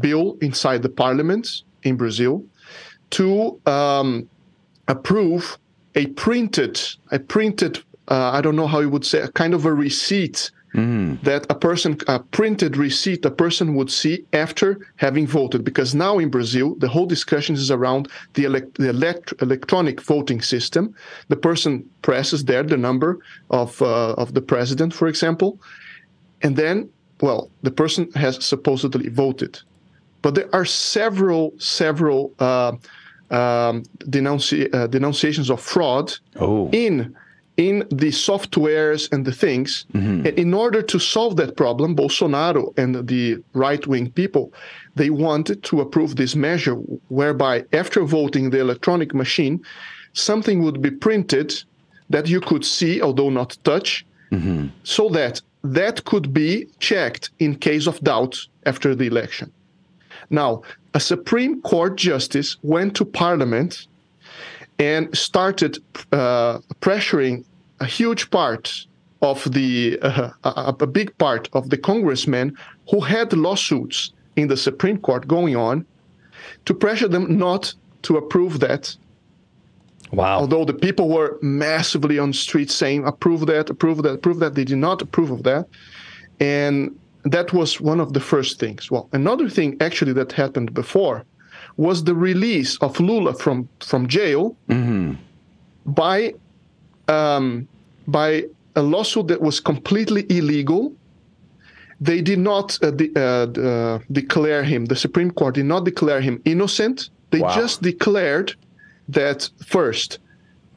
bill inside the parliament in Brazil to approve a printed, I don't know how you would say, a kind of a receipt that a printed receipt a person would see after having voted. Because now in Brazil, the whole discussion is around the electronic voting system. The person presses there the number of the president, for example, and then, well, the person has supposedly voted. But there are several denunciations of fraud in in the softwares and the things. And in order to solve that problem, Bolsonaro and the right-wing people, they wanted to approve this measure whereby after voting the electronic machine, something would be printed that you could see, although not touch, so that could be checked in case of doubt after the election. Now, a Supreme Court justice went to Parliament and started pressuring a huge part of the, a big part of the congressmen who had lawsuits in the Supreme Court going on to pressure them not to approve that. Wow. Although the people were massively on the streets saying, approve that, approve that, approve that, they did not approve of that. And that was one of the first things. Well, another thing actually that happened before was the release of Lula from jail by a lawsuit that was completely illegal. They did not declare him, the Supreme Court did not declare him innocent. They just declared that first,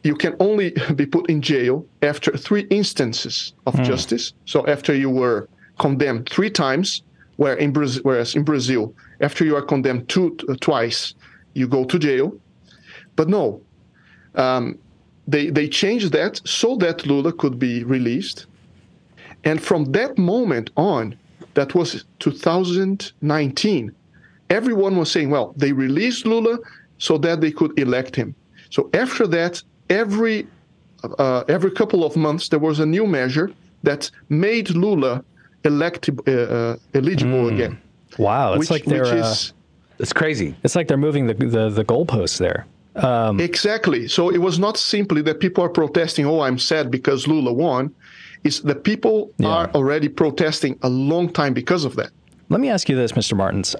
you can only be put in jail after 3 instances of justice. So after you were condemned 3 times, whereas in Brazil, after you are condemned twice, you go to jail. But no, they changed that so that Lula could be released. And from that moment on, that was 2019, everyone was saying, well, they released Lula so that they could elect him. So after that, every couple of months, there was a new measure that made Lula eligible again. Wow, it's like they're it's crazy. It's like they're moving the goalposts there. Exactly. So it was not simply that people are protesting, oh, I'm sad because Lula won. It's the people are already protesting a long time because of that. Let me ask you this, Mr. Martins.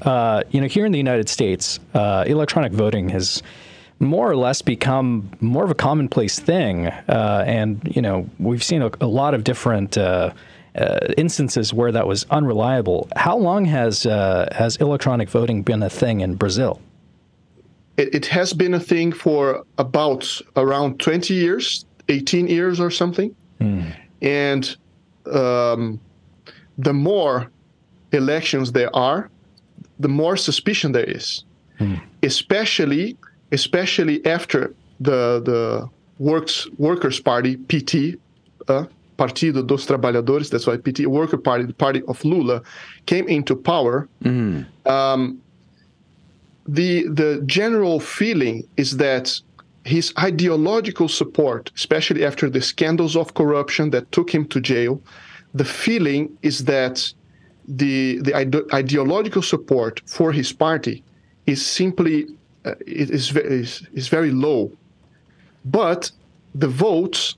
Here in the United States, electronic voting has more or less become more of a commonplace thing. And we've seen a lot of different instances where that was unreliable. How long has electronic voting been a thing in Brazil? It has been a thing for around 20 years, 18 years or something. And the more elections there are, the more suspicion there is, especially after the Workers' Party, PT, Partido dos Trabalhadores, that's why PT, Worker Party, the party of Lula, came into power. The general feeling is that his ideological support, especially after the scandals of corruption that took him to jail, the feeling is that the ideological support for his party is simply is very low. But the votes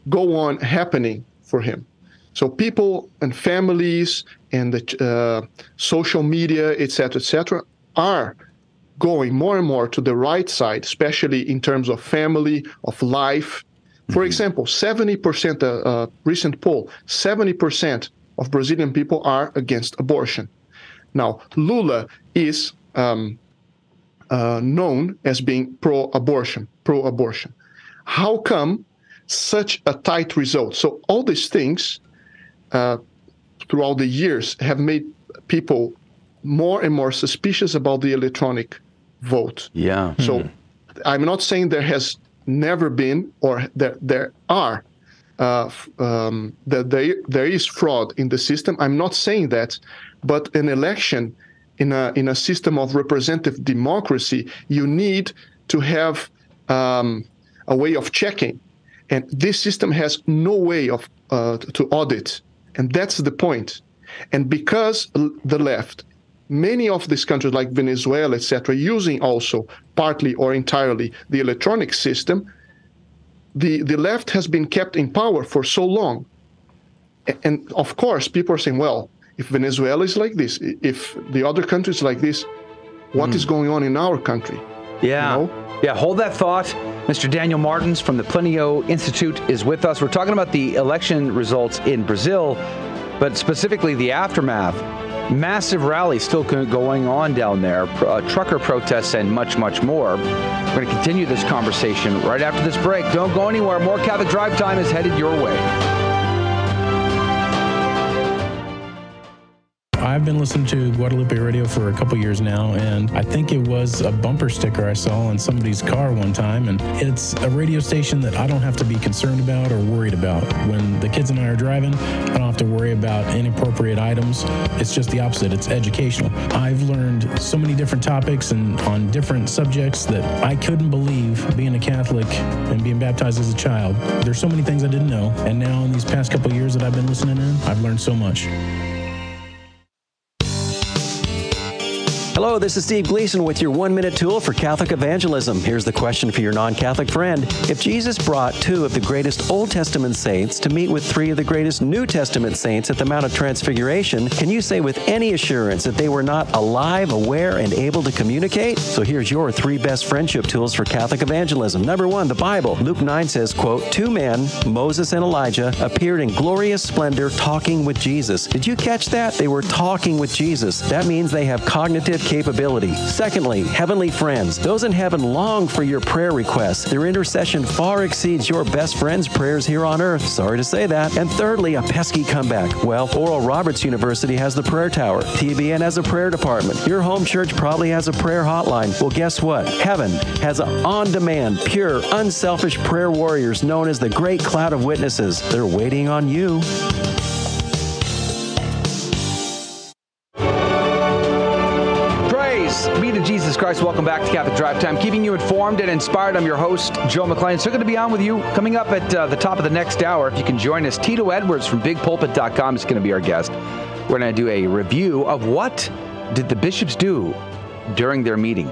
go on happening for him. So people and families and the social media, etc., are going more and more to the right side, especially in terms of family, of life. For example, 70%, recent poll, 70% of Brazilian people are against abortion. Now, Lula is known as being pro-abortion. How come such a tight result? So all these things throughout the years have made people more and more suspicious about the electronic vote. So I'm not saying there has never been or that there are that there is fraud in the system. I'm not saying that, but an election in a system of representative democracy, you need to have a way of checking, and this system has no way of to audit, and that's the point. And because the left, many of these countries like Venezuela, etc., using also partly or entirely the electronic system, the left has been kept in power for so long. And of course, people are saying, well, if Venezuela is like this, if the other countries like this, what is going on in our country? Yeah, hold that thought. Mr. Daniel Martins from the Plinio Institute is with us. We're talking about the election results in Brazil, but specifically the aftermath Massive rallies still going on down there, trucker protests and much, much more. We're going to continue this conversation right after this break. Don't go anywhere. More Catholic Drive Time is headed your way. I've been listening to Guadalupe Radio for a couple years now, and I think it was a bumper sticker I saw in somebody's car one time, and it's a radio station that I don't have to be concerned about or worried about. When the kids and I are driving, I don't have to worry about inappropriate items. It's just the opposite. It's educational. I've learned so many different topics and on different subjects that I couldn't believe being a Catholic and being baptized as a child. There's so many things I didn't know, and now in these past couple of years that I've been listening in, I've learned so much. Hello, this is Steve Gleason with your 1-minute tool for Catholic evangelism. Here's the question for your non-Catholic friend. If Jesus brought 2 of the greatest Old Testament saints to meet with 3 of the greatest New Testament saints at the Mount of Transfiguration, can you say with any assurance that they were not alive, aware, and able to communicate? So here's your 3 best friendship tools for Catholic evangelism. Number 1, the Bible. Luke 9 says, quote, 2 men, Moses and Elijah, appeared in glorious splendor talking with Jesus. Did you catch that? They were talking with Jesus. That means they have cognitive capability. Secondly, heavenly friends. Those in heaven long for your prayer requests. Their intercession far exceeds your best friend's prayers here on earth. Sorry to say that. And thirdly, a pesky comeback. Well, Oral Roberts University has the prayer tower. TBN has a prayer department. Your home church probably has a prayer hotline. Well, guess what? Heaven has on-demand, pure, unselfish prayer warriors known as the Great Cloud of Witnesses. They're waiting on you. Be to Jesus Christ. Welcome back to Catholic Drive Time, keeping you informed and inspired. I'm your host, Joe McLean. So going to be on with you coming up at the top of the next hour. If you can join us, Tito Edwards from bigpulpit.com is going to be our guest. We're going to do a review of what did the bishops do during their meeting.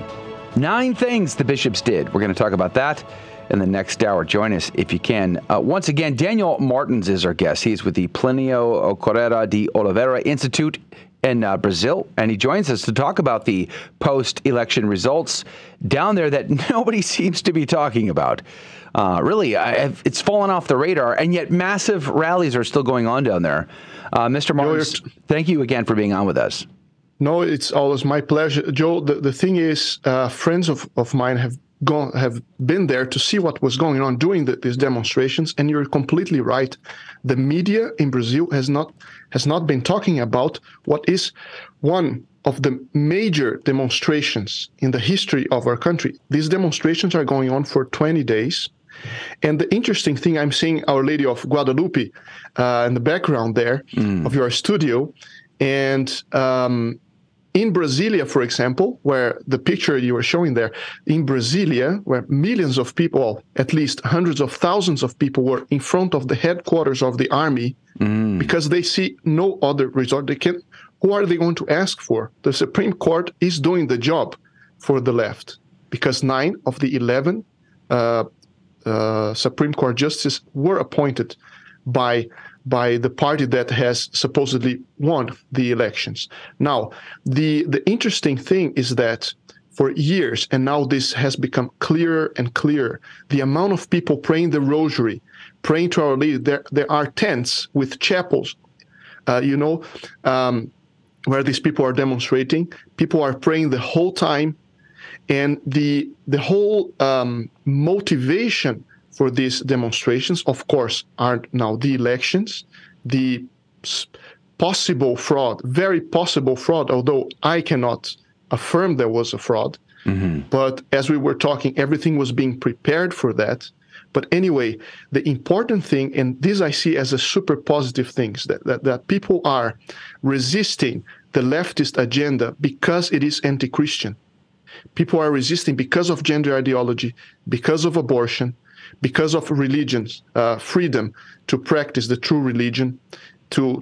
9 things the bishops did. We're going to talk about that in the next hour. Join us if you can. Once again, Daniel Martins is our guest. He's with the Plinio Correia de Oliveira Institute in Brazil, and he joins us to talk about the post-election results down there that nobody seems to be talking about. Really, it's fallen off the radar, and yet massive rallies are still going on down there. Mr. Martins, thank you again for being on with us. No, it's always my pleasure. Joe, the thing is, friends of mine have been there to see what was going on during these demonstrations, and you're completely right. The media in Brazil has not been talking about what is one of the major demonstrations in the history of our country. These demonstrations are going on for 20 days. And the interesting thing, I'm seeing Our Lady of Guadalupe in the background there of your studio. And in Brasilia, for example, where the picture you were showing there, in Brasilia, where millions of people, at least hundreds of thousands of people were in front of the headquarters of the army because they see no other resort. Who are they going to ask for? The Supreme Court is doing the job for the left because 9 of the 11 Supreme Court justices were appointed by the party that has supposedly won the elections. Now, the interesting thing is that for years, and now this has become clearer and clearer, the amount of people praying the rosary, praying to Our Lady, there are tents with chapels, where these people are demonstrating. People are praying the whole time, and the whole motivation for these demonstrations, of course, are now the elections, the possible fraud, very possible fraud, although I cannot affirm there was a fraud. But as we were talking, everything was being prepared for that. But anyway, the important thing, and this I see as a super positive thing, that people are resisting the leftist agenda because it is anti-Christian. People are resisting because of gender ideology, because of abortion, because of religions, freedom to practice the true religion, to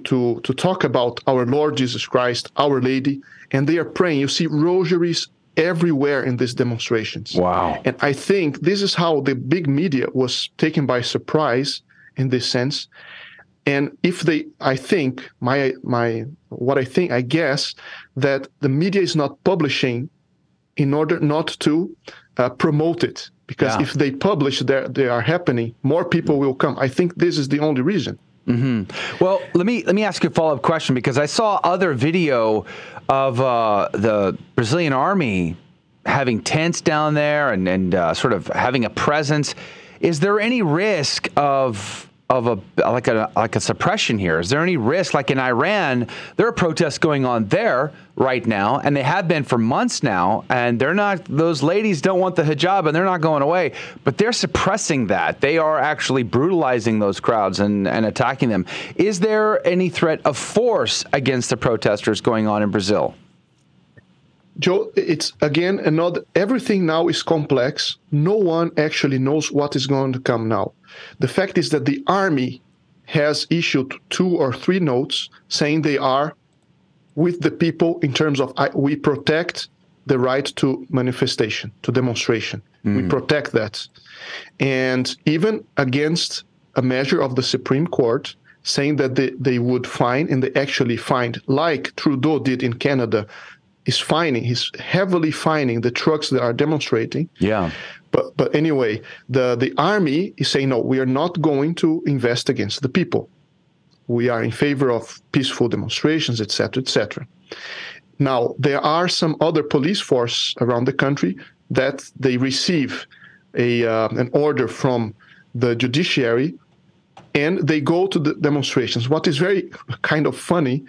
talk about our Lord Jesus Christ, Our Lady, and they are praying. You see rosaries everywhere in these demonstrations. Wow. And I think this is how the big media was taken by surprise in this sense. And if I guess that the media is not publishing in order not to promote it. Because if they publish they are happening, more people will come. I think this is the only reason. Mm-hmm. Well, let me ask you a follow-up question, because I saw other video of the Brazilian army having tents down there and sort of having a presence. Is there any risk of a suppression here? Is there any risk, like in Iran, there are protests going on there right now, and they have been for months now, and those ladies don't want the hijab, and they're not going away, but they're suppressing that. They are actually brutalizing those crowds and attacking them. Is there any threat of force against the protesters going on in Brazil? Joe, it's again everything now is complex. No one actually knows what is going to come now. The fact is that the army has issued 2 or 3 notes saying they are with the people in terms of we protect the right to manifestation, to demonstration. We protect that. And even against a measure of the Supreme Court saying that they would fine, and they actually fined, like Trudeau did in Canada, he's heavily fining the trucks that are demonstrating. Yeah. But anyway, the army is saying, no, we are not going to invest against the people. We are in favor of peaceful demonstrations, etc., etc. Now, there are some other police force around the country that they receive an order from the judiciary, and they go to the demonstrations. What is very kind of funny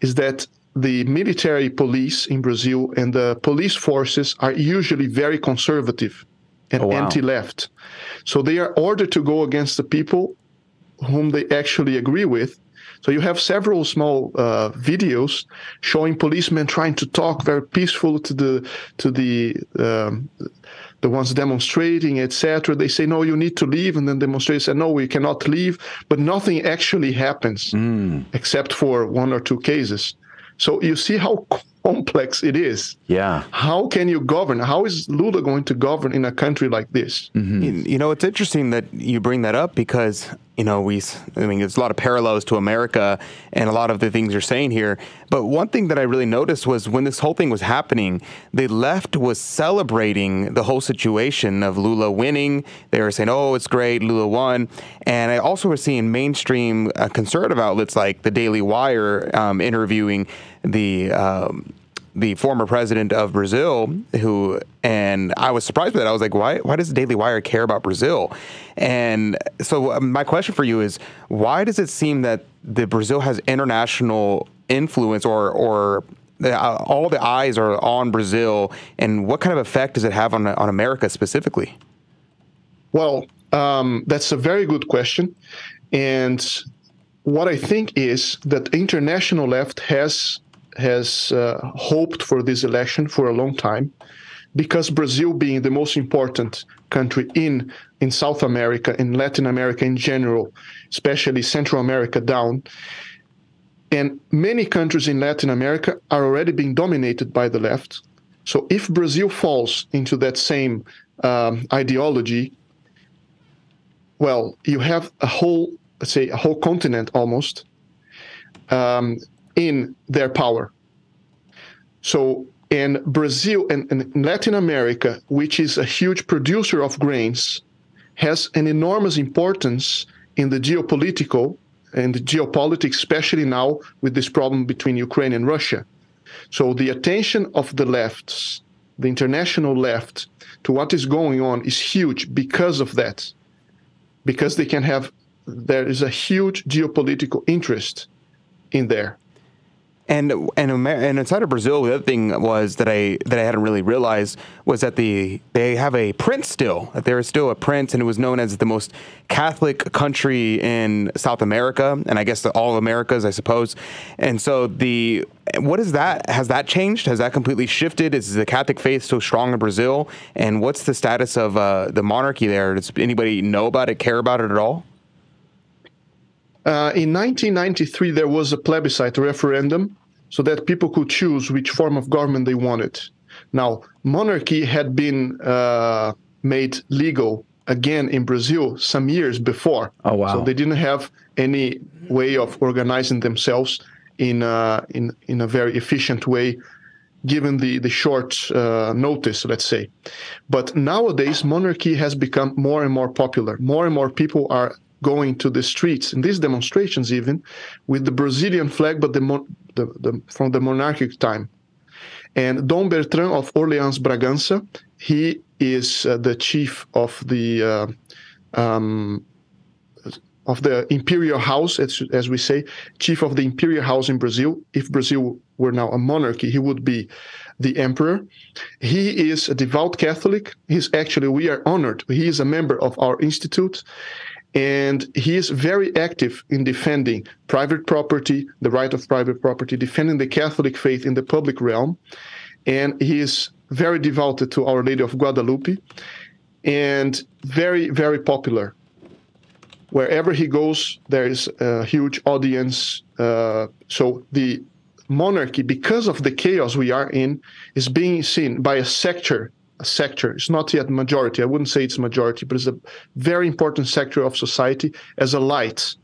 is that the military police in Brazil and the police forces are usually very conservative and anti-left. So they are ordered to go against the people whom they actually agree with. So you have several small videos showing policemen trying to talk very peaceful to the ones demonstrating, etc. They say, no, you need to leave. And then demonstrators say, no, we cannot leave. But nothing actually happens except for 1 or 2 cases. So you see how complex it is. Yeah. How can you govern? How is Lula going to govern in a country like this? You know, it's interesting that you bring that up because, you know, there's a lot of parallels to America and a lot of the things you're saying here. But one thing that I really noticed was when this whole thing was happening, the left was celebrating the whole situation of Lula winning. They were saying, oh, it's great, Lula won. And I also was seeing mainstream conservative outlets like the Daily Wire interviewing the former president of Brazil, and I was surprised by that. I was like, why does the Daily Wire care about Brazil? And so my question for you is, why does it seem that Brazil has international influence or all the eyes are on Brazil, and what kind of effect does it have on America specifically? Well, that's a very good question. And what I think is that the international left has hoped for this election for a long time, because Brazil being the most important country in South America, in Latin America in general, especially Central America down, and many countries in Latin America are already being dominated by the left. So if Brazil falls into that same ideology, well, you have a whole continent almost in their power. So, and Brazil and Latin America, which is a huge producer of grains, has an enormous importance in the geopolitical and the geopolitics, especially now with this problem between Ukraine and Russia. So the attention of the lefts, the international left, to what is going on is huge because of that. Because there is a huge geopolitical interest in there. And inside of Brazil, the other thing was that I hadn't really realized was that they have a prince still. That there is still a prince, and it was known as the most Catholic country in South America, and I guess all of Americas, I suppose. And so what is that? Has that changed? Has that completely shifted? Is the Catholic faith still strong in Brazil? And what's the status of the monarchy there? Does anybody know about it, care about it at all? In 1993, there was a plebiscite, a referendum, so that people could choose which form of government they wanted. Now, monarchy had been made legal again in Brazil some years before. Oh, wow. So they didn't have any way of organizing themselves in a very efficient way, given the short notice, let's say. But nowadays, monarchy has become more and more popular. More and more people are going to the streets, in these demonstrations even, with the Brazilian flag, but from the monarchic time. And Dom Bertrand of Orleans Bragança, he is the chief of the imperial house, as we say, chief of the imperial house in Brazil. If Brazil were now a monarchy, he would be the emperor. He is a devout Catholic. We are honored. He is a member of our institute, and he is very active in defending private property, the right of private property, defending the Catholic faith in the public realm. And he is very devoted to Our Lady of Guadalupe, and very, very popular. Wherever he goes, there is a huge audience. So the monarchy, because of the chaos we are in, is being seen by a sector. It's not yet majority. I wouldn't say it's majority, but it's a very important sector of society as a light.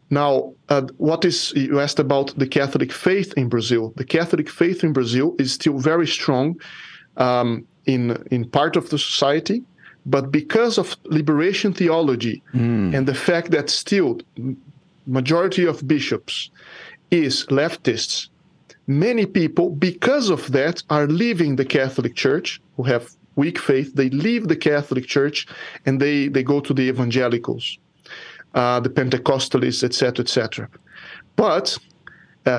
Now, you asked about the Catholic faith in Brazil. The Catholic faith in Brazil is still very strong in part of the society, but because of liberation theology and the fact that still majority of bishops is leftists, many people, because of that, are leaving the Catholic Church, who have weak faith. They leave the Catholic Church and they go to the evangelicals, the Pentecostalists, etc., etc. But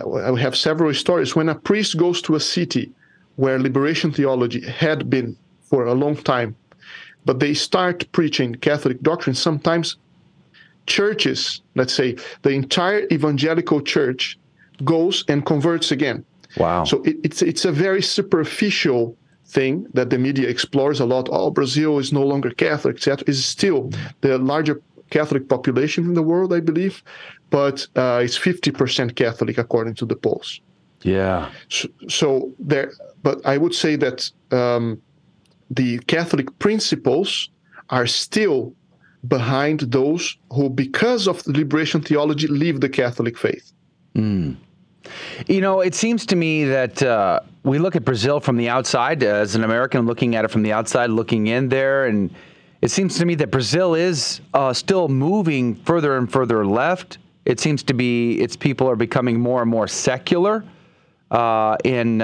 we have several stories. When a priest goes to a city where liberation theology had been for a long time, but they start preaching Catholic doctrine, sometimes churches, let's say the entire evangelical church, goes and converts again. Wow. So it's a very superficial thing that the media explores a lot. Oh, Brazil is no longer Catholic, etc. It's still the larger Catholic population in the world, I believe, but it's 50% Catholic according to the polls. Yeah. But I would say that the Catholic principles are still behind those who, because of the liberation theology, leave the Catholic faith. It seems to me that we look at Brazil from the outside, as an American looking at it from the outside, looking in there, and it seems to me that Brazil is still moving further and further left. It seems to be its people are becoming more and more secular in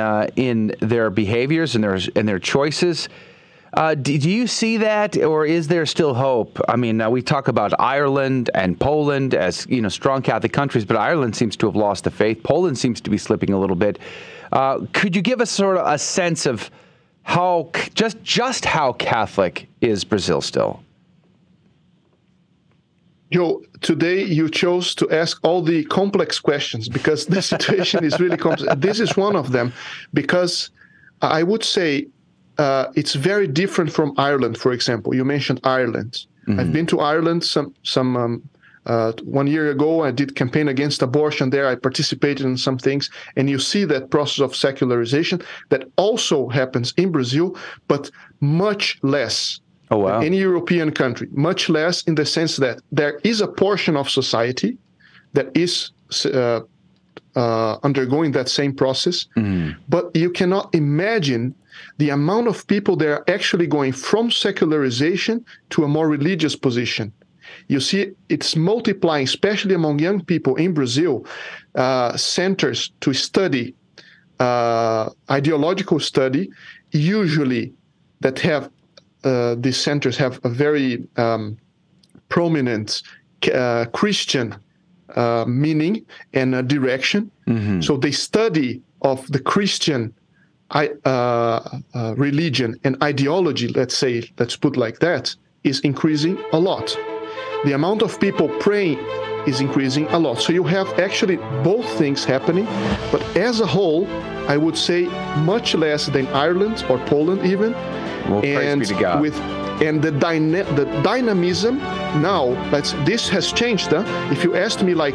their behaviors and their choices. Do you see that, or is there still hope? I mean, we talk about Ireland and Poland as strong Catholic countries, but Ireland seems to have lost the faith. Poland seems to be slipping a little bit. Could you give us sort of a sense of how just how Catholic is Brazil still? Joe, today you chose to ask all the complex questions because the situation is really complex. This is one of them, because I would say it's very different from Ireland, for example. You mentioned Ireland. Mm-hmm. I've been to Ireland some 1 year ago. I did campaign against abortion there. I participated in some things. And you see that process of secularization that also happens in Brazil, but much less. Oh, wow. Any European country, much less in the sense that there is a portion of society that is undergoing that same process. Mm-hmm. But you cannot imagine the amount of people that are actually going from secularization to a more religious position. You see it's multiplying, especially among young people in Brazil, centers to study, ideological study, usually that have these centers have a very prominent Christian meaning and direction. Mm-hmm. So the study of the Christian religion and ideology, let's put like that, is increasing a lot. The amount of people praying is increasing a lot. So you have actually both things happening, but as a whole, I would say much less than Ireland or Poland even. Well, praise be to God. The dynamism now, this has changed. If you asked me like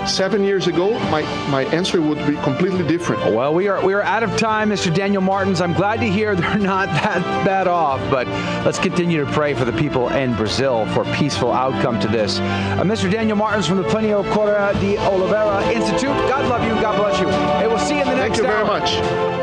7 years ago, my answer would be completely different. Well, we are out of time, Mr. Daniel Martins. I'm glad to hear they're not that bad off, but let's continue to pray for the people in Brazil for a peaceful outcome to this. Mr. Daniel Martins from the Plínio Correa de Oliveira Institute. God love you. God bless you. Hey, we'll see you in the next hour. Thank you very much.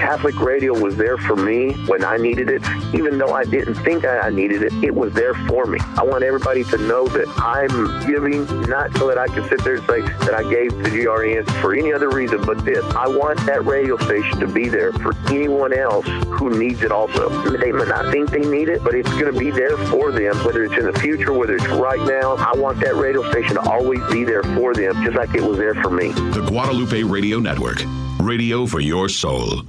Catholic radio was there for me when I needed it. Even though I didn't think I needed it, it was there for me. I want everybody to know that I'm giving, not so that I can sit there and say that I gave to GRN for any other reason but this. I want that radio station to be there for anyone else who needs it also. They may not think they need it, but it's going to be there for them, whether it's in the future, whether it's right now. I want that radio station to always be there for them, just like it was there for me. The Guadalupe Radio Network. Radio for your soul.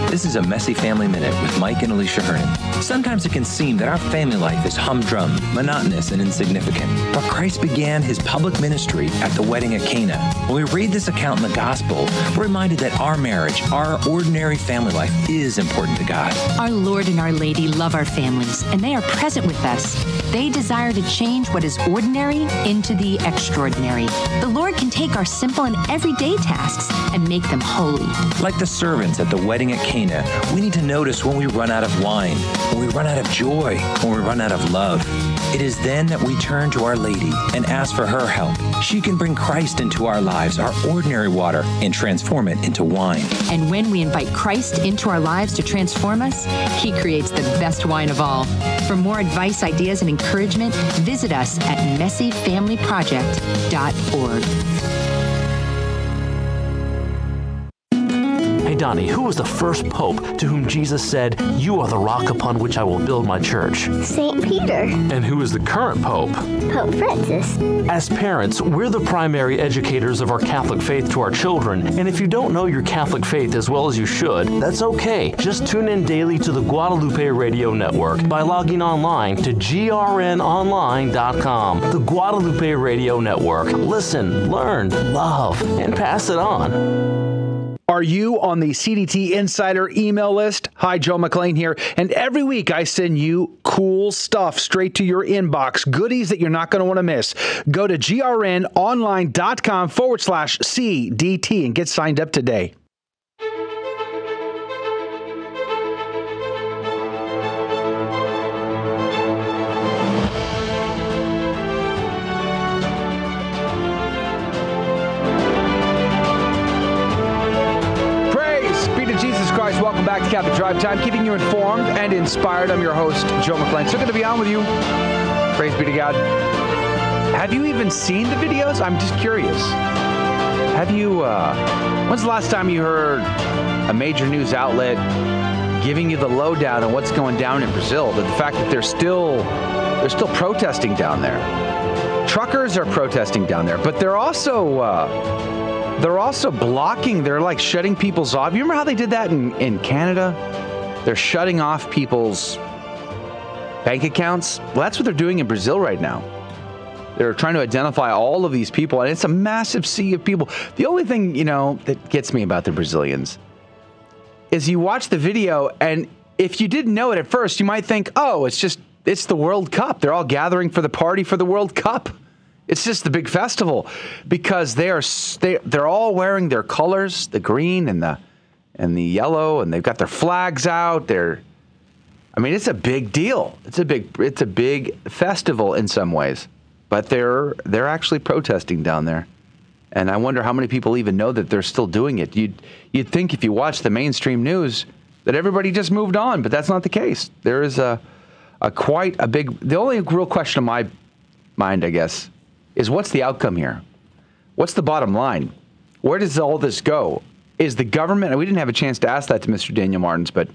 This is a Messy Family Minute with Mike and Alicia Hernon. Sometimes it can seem that our family life is humdrum, monotonous, and insignificant. But Christ began his public ministry at the wedding at Cana. When we read this account in the gospel, we're reminded that our marriage, our ordinary family life, is important to God. Our Lord and Our Lady love our families, and they are present with us. They desire to change what is ordinary into the extraordinary. The Lord can take our simple and everyday tasks and make them holy. Like the servants at the wedding at Cana, we need to notice when we run out of wine, when we run out of joy, when we run out of love. It is then that we turn to Our Lady and ask for her help. She can bring Christ into our lives, our ordinary water, and transform it into wine. And when we invite Christ into our lives to transform us, he creates the best wine of all. For more advice, ideas, and encouragement, visit us at messyfamilyproject.org. Donnie, who was the first pope to whom Jesus said, "You are the rock upon which I will build my church"? St. Peter. And who is the current pope? Pope Francis. As parents, we're the primary educators of our Catholic faith to our children. And if you don't know your Catholic faith as well as you should, that's okay. Just tune in daily to the Guadalupe Radio Network by logging online to grnonline.com. The Guadalupe Radio Network. Listen, learn, love, and pass it on. Are you on the CDT Insider email list? Hi, Joe McClain here. And every week I send you cool stuff straight to your inbox, goodies that you're not going to want to miss. Go to grnonline.com/CDT and get signed up today. Welcome back to Catholic Drive Time, keeping you informed and inspired. I'm your host, Joe McClain. So good to be on with you. Praise be to God. Have you even seen the videos? I'm just curious. Have you, when's the last time you heard a major news outlet giving you the lowdown on what's going down in Brazil? The fact that they're still protesting down there. Truckers are protesting down there, but they're also blocking, they're like shutting people's off. You remember how they did that in Canada? They're shutting off people's bank accounts. Well, that's what they're doing in Brazil right now. They're trying to identify all of these people, and it's a massive sea of people. The only thing, that gets me about the Brazilians is you watch the video, and if you didn't know it at first, you might think, oh, it's the World Cup. They're all gathering for the party for the World Cup. It's just the big festival because they're all wearing their colors, the green and the yellow, and they've got their flags out. It's a big deal. It's a big festival in some ways, but they're actually protesting down there, and I wonder how many people even know that they're still doing it. You'd think if you watch the mainstream news that everybody just moved on, but that's not the case. There is quite a big. The only real question in my mind, I guess, is what's the outcome here? What's the bottom line? Where does all this go? Is the government, and we didn't have a chance to ask that to Mr. Daniel Martins, but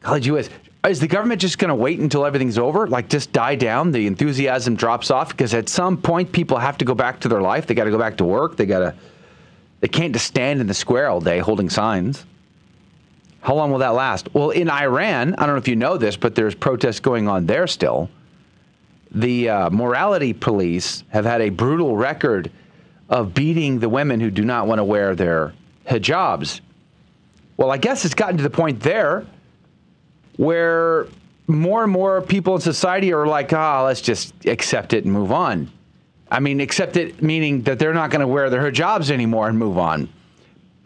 college US, is the government just going to wait until everything's over? Like just die down, the enthusiasm drops off? Because at some point people have to go back to their life. They got to go back to work. They can't just stand in the square all day holding signs. How long will that last? Well, in Iran, I don't know if you know this, but there's protests going on there still. The morality police have had a brutal record of beating the women who do not want to wear their hijabs. Well, I guess it's gotten to the point there where more and more people in society are like, let's just accept it and move on. Accept it meaning that they're not going to wear their hijabs anymore and move on.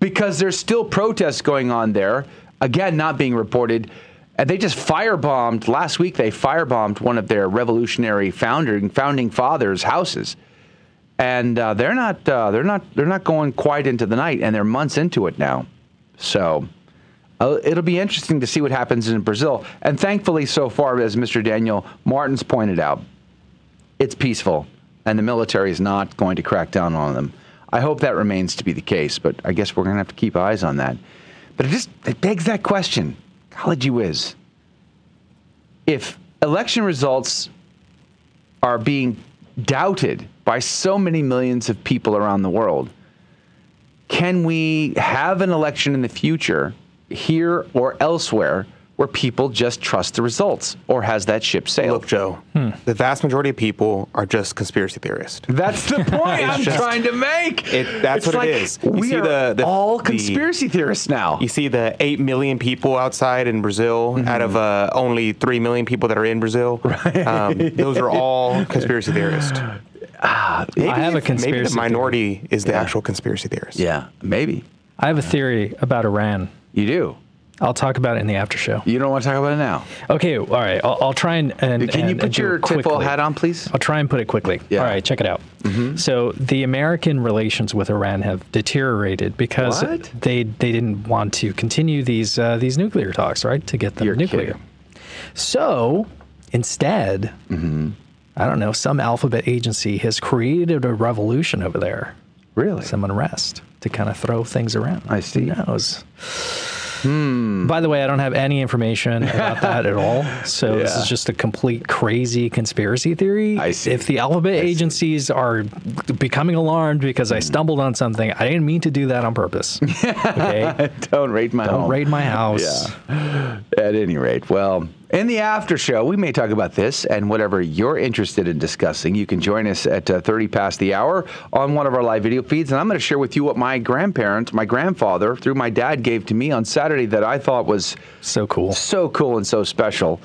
Because there's still protests going on there, again, not being reported. And they just firebombed, last week they firebombed one of their revolutionary founding fathers' houses. and they're not going quite into the night, and they're months into it now. So it'll be interesting to see what happens in Brazil. And thankfully, so far, as Mr. Daniel Martins pointed out, it's peaceful, and the military is not going to crack down on them. I hope that remains to be the case, but I guess we're going to have to keep eyes on that. But it begs that question, golly gee whiz. If election results are being doubted by so many millions of people around the world, can we have an election in the future, here or elsewhere, where people just trust the results? Or has that ship sailed? Look, Joe, the vast majority of people are just conspiracy theorists. That's the point I'm trying to make. That's what it is. We are all conspiracy theorists now. You see the 8 million people outside in Brazil out of only 3 million people that are in Brazil. Right. Those are all conspiracy theorists. I have a conspiracy Maybe the minority is the actual conspiracy theorist. Yeah, maybe. I have a theory about Iran. You do? I'll talk about it in the after show. You don't want to talk about it now? Okay, all right. I'll try and Can you put your tinfoil hat on, please? I'll try and put it quickly. Yeah. All right, check it out. So the American relations with Iran have deteriorated because they didn't want to continue these nuclear talks, right? To get them nuclear. Kidding. So instead, I don't know, some alphabet agency has created a revolution over there. Really? Some unrest to kind of throw things around. I see. Who knows? By the way, I don't have any information about that at all. So this is just a complete crazy conspiracy theory. I see. If the alphabet agencies are becoming alarmed because I stumbled on something, I didn't mean to do that on purpose. Okay? Don't raid my home. Don't raid my house. Yeah. At any rate, well, in the after show, we may talk about this and whatever you're interested in discussing. You can join us at 30 past the hour on one of our live video feeds. And I'm going to share with you what my grandfather, through my dad, gave to me on Saturday that I thought was so cool and so special.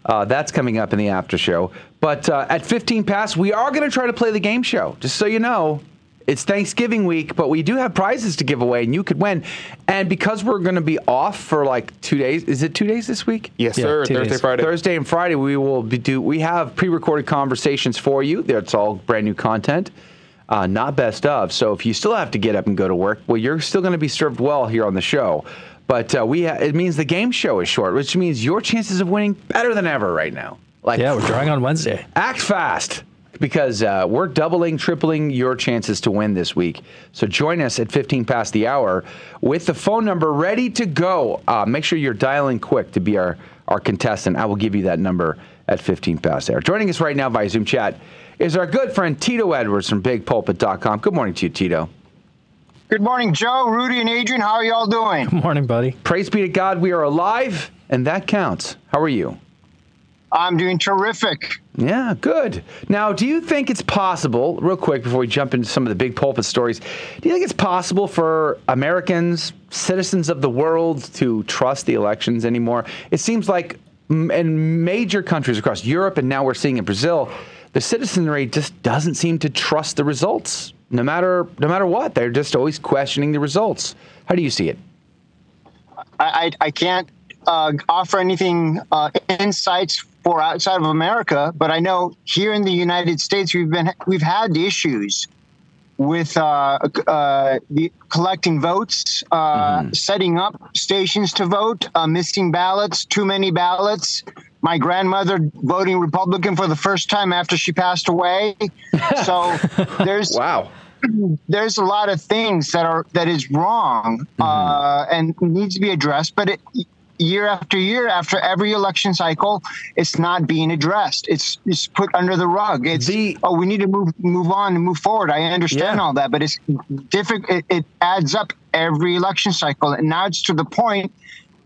That's coming up in the after show. But at 15 past, we are going to try to play the game show, just so you know. It's Thanksgiving week, but we do have prizes to give away, and you could win. And because we're going to be off for like 2 days, is it 2 days this week? Yes, sir. Thursday, Friday. Thursday and Friday, we have pre-recorded conversations for you. That's all brand new content, not best of. So if you still have to get up and go to work, well, you're still going to be served well here on the show. But it means the game show is short, which means your chances of winning better than ever right now. We're drawing on Wednesday. Act fast. Because we're doubling, tripling your chances to win this week. So join us at 15 past the hour with the phone number ready to go. Make sure you're dialing quick to be our contestant. I will give you that number at 15 past the hour. Joining us right now via Zoom chat is our good friend Tito Edwards from BigPulpit.com. Good morning to you, Tito. Good morning, Joe, Rudy, and Adrian. How are y'all doing? Good morning, buddy. Praise be to God, we are alive, and that counts. How are you? I'm doing terrific. Yeah, good. Now, do you think it's possible, real quick before we jump into some of the big pulpit stories, do you think it's possible for Americans, citizens of the world, to trust the elections anymore? It seems like in major countries across Europe, and now we're seeing in Brazil, the citizenry just doesn't seem to trust the results. No matter what, they're just always questioning the results. How do you see it? I can't offer anything insights for outside of America, but I know here in the United States we've had issues with collecting votes, setting up stations to vote, missing ballots, too many ballots. My grandmother voting Republican for the first time after she passed away. So there's there's a lot of things that is wrong and needs to be addressed, but year after year, after every election cycle, it's not being addressed. It's put under the rug. We need to move on and move forward. I understand all that, but it's difficult. It adds up every election cycle, and now it's to the point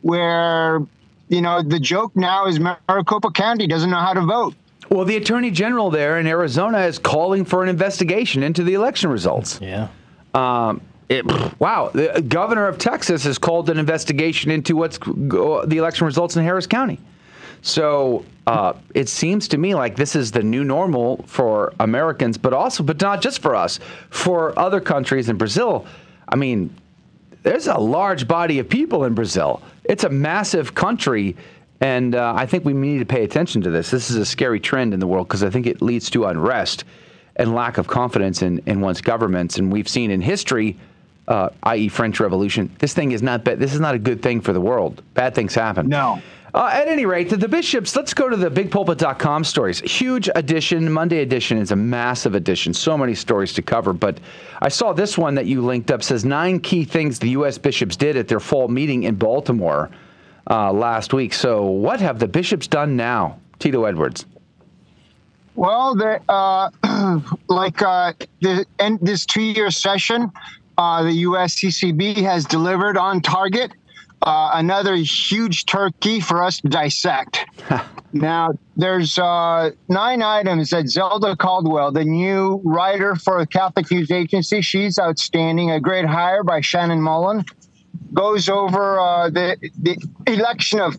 where the joke now is Maricopa County doesn't know how to vote. Well, the Attorney General there in Arizona is calling for an investigation into the election results. Yeah. The governor of Texas has called an investigation into the election results in Harris County. So it seems to me like this is the new normal for Americans, but not just for us, for other countries in Brazil. I mean, there's a large body of people in Brazil. It's a massive country, and I think we need to pay attention to this. This is a scary trend in the world because I think it leads to unrest. and lack of confidence in one's governments. And we've seen in history, i.e. French Revolution, this is not a good thing for the world. Bad things happen. No. At any rate, the bishops, let's go to the bigpulpit.com stories. Huge edition. Monday edition is a massive edition. So many stories to cover. But I saw this one that you linked up, says 9 key things the U.S. bishops did at their fall meeting in Baltimore last week. So what have the bishops done now? Tito Edwards. Well, this 2-year session, the USCCB has delivered on target. Another huge turkey for us to dissect. Now, there's 9 items that Zelda Caldwell, the new writer for the Catholic News Agency, she's outstanding, a great hire by Shannon Mullen, goes over the election of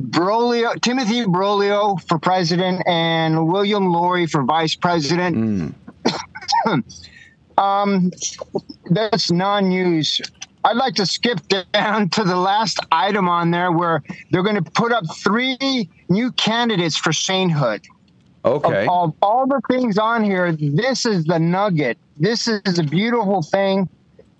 Timothy Broglio for president and William Laurie for vice president. That's non-news. I'd like to skip down to the last item on there where they're going to put up 3 new candidates for sainthood. Okay. Of all the things on here, this is the nugget. This is a beautiful thing.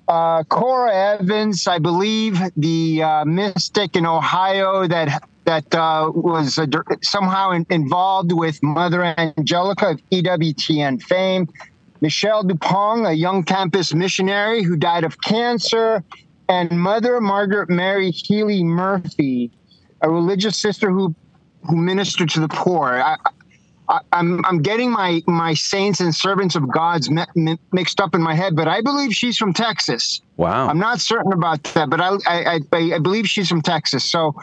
Cora Evans, I believe, the mystic in Ohio that was somehow involved with Mother Angelica of EWTN fame. Michelle Dupont, a young campus missionary who died of cancer, and Mother Margaret Mary Healy Murphy, a religious sister who ministered to the poor. I'm getting my saints and servants of God's mixed up in my head, but I believe she's from Texas. Wow. I'm not certain about that, but I believe she's from Texas. So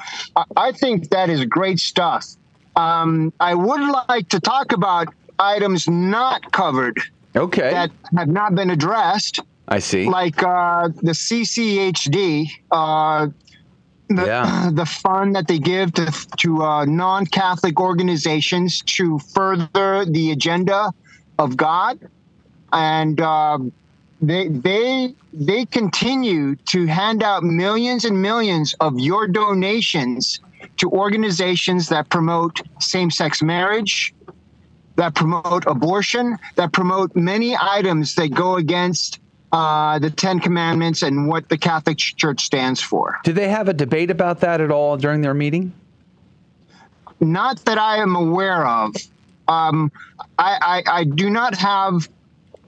I think that is great stuff. I would like to talk about items not covered. Okay. That have not been addressed. I see. Like the CCHD, the fund that they give to non-Catholic organizations to further the agenda of God, and they continue to hand out millions and millions of your donations to organizations that promote same-sex marriage, that promote abortion, that promote many items that go against the 10 Commandments and what the Catholic Church stands for. Did they have a debate about that at all during their meeting? Not that I am aware of. I do not have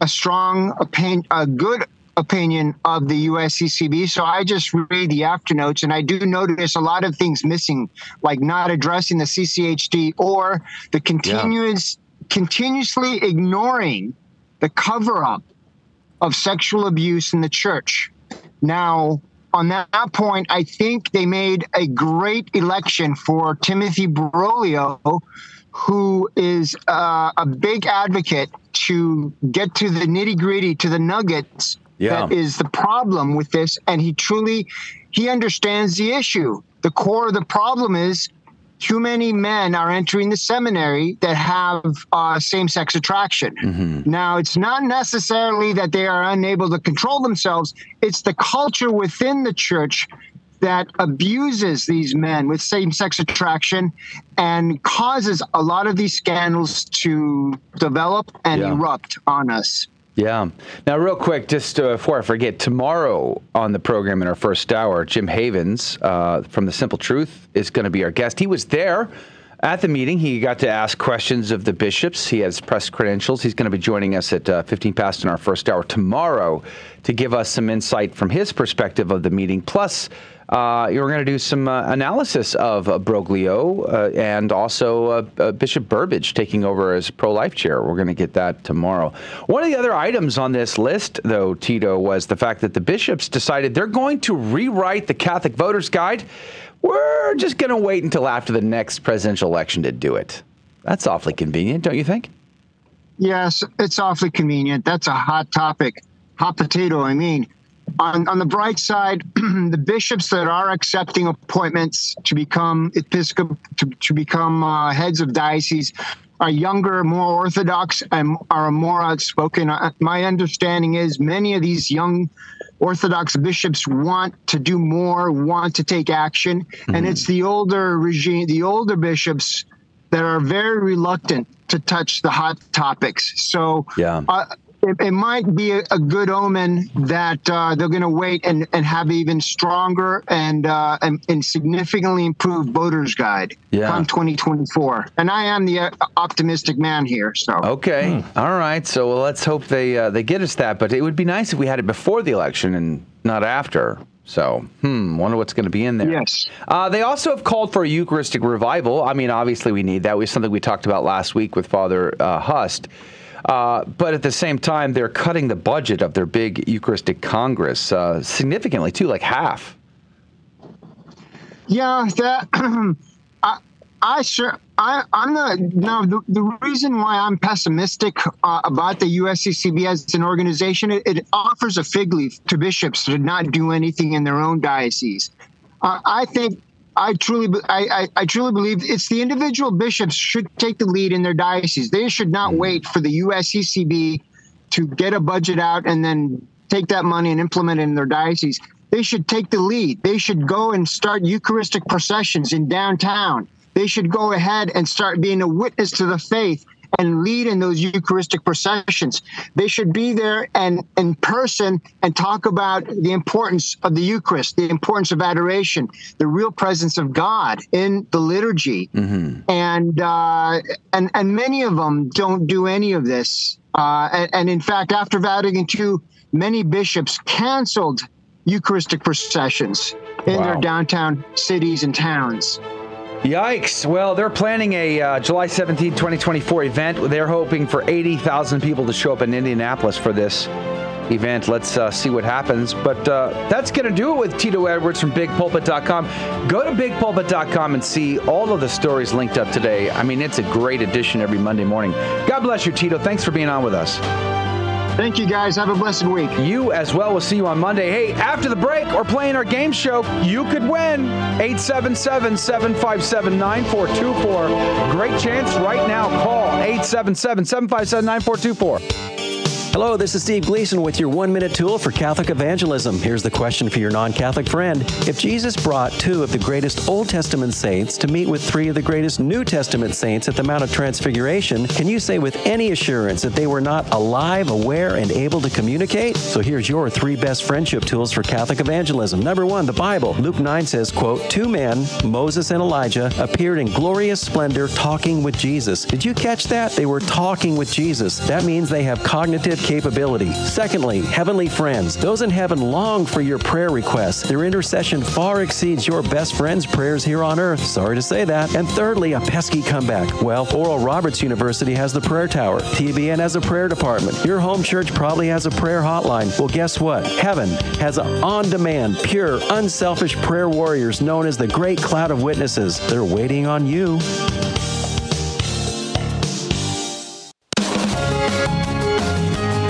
a strong opinion, a good opinion of the USCCB, so I just read the afternotes, and I do notice a lot of things missing, like not addressing the CCHD or the continuously ignoring the cover-up of sexual abuse in the church. Now, on that point, I think they made a great election for Timothy Broglio, who is a big advocate to get to the nitty-gritty, to the nuggets that is the problem with this, and he understands the issue. The core of the problem is too many men are entering the seminary that have same-sex attraction. Mm-hmm. Now, it's not necessarily that they are unable to control themselves. It's the culture within the church that abuses these men with same-sex attraction and causes a lot of these scandals to develop and erupt on us. Yeah. Now, real quick, just before I forget, tomorrow on the program in our first hour, Jim Havens from The Simple Truth is going to be our guest. He was there at the meeting. He got to ask questions of the bishops. He has press credentials. He's going to be joining us at 15 past in our first hour tomorrow to give us some insight from his perspective of the meeting. Plus, you're going to do some analysis of Broglio and also Bishop Burbidge taking over as pro-life chair. We're going to get that tomorrow. One of the other items on this list, though, Tito, was the fact that the bishops decided they're going to rewrite the Catholic Voters Guide. We're just going to wait until after the next presidential election to do it. That's awfully convenient, don't you think? Yes, it's awfully convenient. That's a hot topic. Hot potato, I mean. On the bright side, the bishops that are accepting appointments to become to become heads of diocese are younger, more orthodox, and are more outspoken. My understanding is many of these young Orthodox bishops want to do more, want to take action, and it's the older regime, the older bishops that are very reluctant to touch the hot topics. So it might be a good omen that they're going to wait and have even stronger and significantly improved voters guide come 2024. And I am the optimistic man here. So okay, all right. So let's hope they get us that. But it would be nice if we had it before the election and not after. So, wonder what's going to be in there. Yes. They also have called for a Eucharistic revival. I mean, obviously we need that. It was something we talked about last week with Father Hust. But at the same time, they're cutting the budget of their big Eucharistic Congress significantly, too, like half. Yeah, that the reason why I'm pessimistic about the USCCB as an organization, it offers a fig leaf to bishops to not do anything in their own diocese. I truly believe it's the individual bishops should take the lead in their diocese. They should not wait for the USCCB to get a budget out and then take that money and implement it in their diocese. They should take the lead. They should go and start Eucharistic processions in downtown. They should go ahead and start being a witness to the faith and lead in those Eucharistic processions. They should be there and in person and talk about the importance of the Eucharist, the importance of adoration, the real presence of God in the liturgy. And many of them don't do any of this. And in fact, after Vatican II, many bishops canceled Eucharistic processions in their downtown cities and towns. Yikes. Well, they're planning a July 17, 2024 event. They're hoping for 80,000 people to show up in Indianapolis for this event. Let's see what happens. But that's going to do it with Tito Edwards from BigPulpit.com. Go to BigPulpit.com and see all of the stories linked up today. I mean, it's a great edition every Monday morning. God bless you, Tito. Thanks for being on with us. Thank you, guys. Have a blessed week. You as well. We'll see you on Monday. Hey, after the break, we're playing our game show. You could win. 877-757-9424. Great chance right now. Call 877-757-9424. Hello, this is Steve Gleason with your 1-minute tool for Catholic evangelism. Here's the question for your non-Catholic friend. If Jesus brought 2 of the greatest Old Testament saints to meet with 3 of the greatest New Testament saints at the Mount of Transfiguration, can you say with any assurance that they were not alive, aware, and able to communicate? So here's your 3 best friendship tools for Catholic evangelism. Number 1, the Bible. Luke 9 says, quote, 2 men, Moses and Elijah, appeared in glorious splendor talking with Jesus. Did you catch that? They were talking with Jesus. That means they have cognitive capability. Secondly, heavenly friends. Those in heaven long for your prayer requests. Their intercession far exceeds your best friend's prayers here on earth. Sorry to say that. And thirdly, a pesky comeback. Well, Oral Roberts University has the prayer tower. TBN has a prayer department. Your home church probably has a prayer hotline. Well, guess what? Heaven has on-demand, pure, unselfish prayer warriors known as the Great Cloud of Witnesses. They're waiting on you.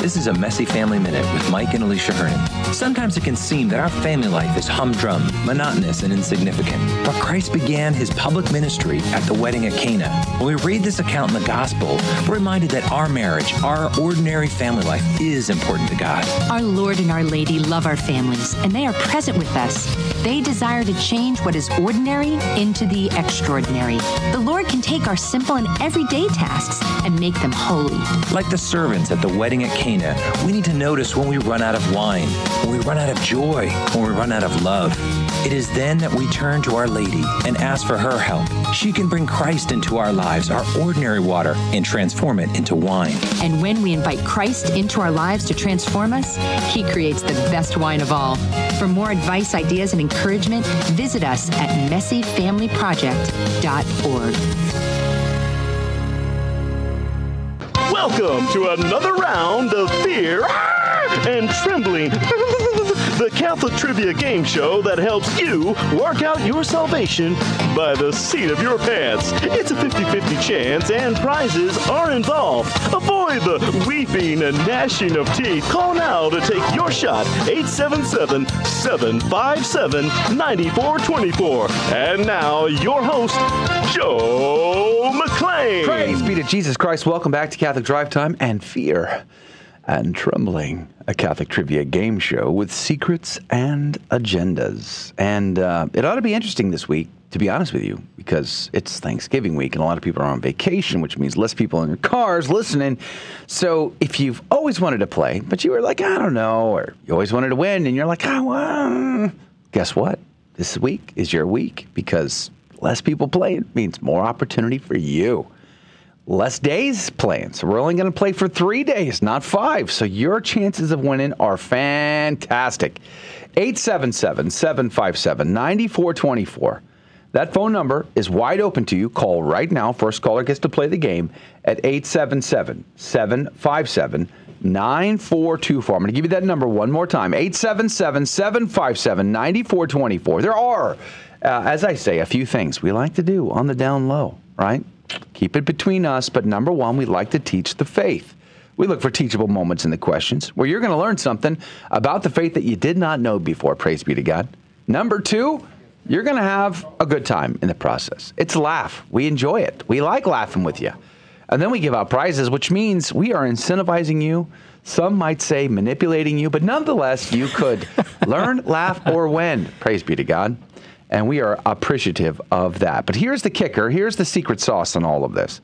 This is a Messy Family Minute with Mike and Alicia Hernon. Sometimes it can seem that our family life is humdrum, monotonous, and insignificant. But Christ began his public ministry at the wedding at Cana. When we read this account in the gospel, we're reminded that our marriage, our ordinary family life, is important to God. Our Lord and Our Lady love our families, and they are present with us. They desire to change what is ordinary into the extraordinary. The Lord can take our simple and everyday tasks and make them holy. Like the servants at the wedding at Cana, we need to notice when we run out of wine, when we run out of joy, when we run out of love. It is then that we turn to Our Lady and ask for her help. She can bring Christ into our lives, our ordinary water, and transform it into wine. And when we invite Christ into our lives to transform us, he creates the best wine of all. For more advice, ideas, and encouragement, visit us at messyfamilyproject.org. Welcome to another round of Fear and Trembling, the Catholic trivia game show that helps you work out your salvation by the seat of your pants. It's a 50-50 chance and prizes are involved. Avoid the weeping and gnashing of teeth. Call now to take your shot, 877-757-9424. And now, your host, Joe McClain. Praise be to Jesus Christ. Welcome back to Catholic Drive Time and Fear and Trembling, a Catholic trivia game show with secrets and agendas. And it ought to be interesting this week to be honest with you, because it's Thanksgiving week and a lot of people are on vacation, which means less people in your cars listening. So if you've always wanted to play, but you were like, I don't know, or you always wanted to win, and you're like, well, guess what? This week is your week, because less people playing means more opportunity for you. Less days playing. So we're only going to play for 3 days, not 5. So your chances of winning are fantastic. 877-757-9424. That phone number is wide open to you. Call right now. First caller gets to play the game at 877-757-9424. I'm going to give you that number one more time. 877-757-9424. There are, as I say, a few things we like to do on the down low, right? Keep it between us, but number one, we like to teach the faith. We look for teachable moments in the questions where you're going to learn something about the faith that you did not know before. Praise be to God. Number two, you're going to have a good time in the process. It's a laugh. We enjoy it. We like laughing with you. And then we give out prizes, which means we are incentivizing you. Some might say manipulating you, but nonetheless, you could learn, laugh, or win. Praise be to God. And we are appreciative of that. But here's the kicker. Here's the secret sauce on all of this.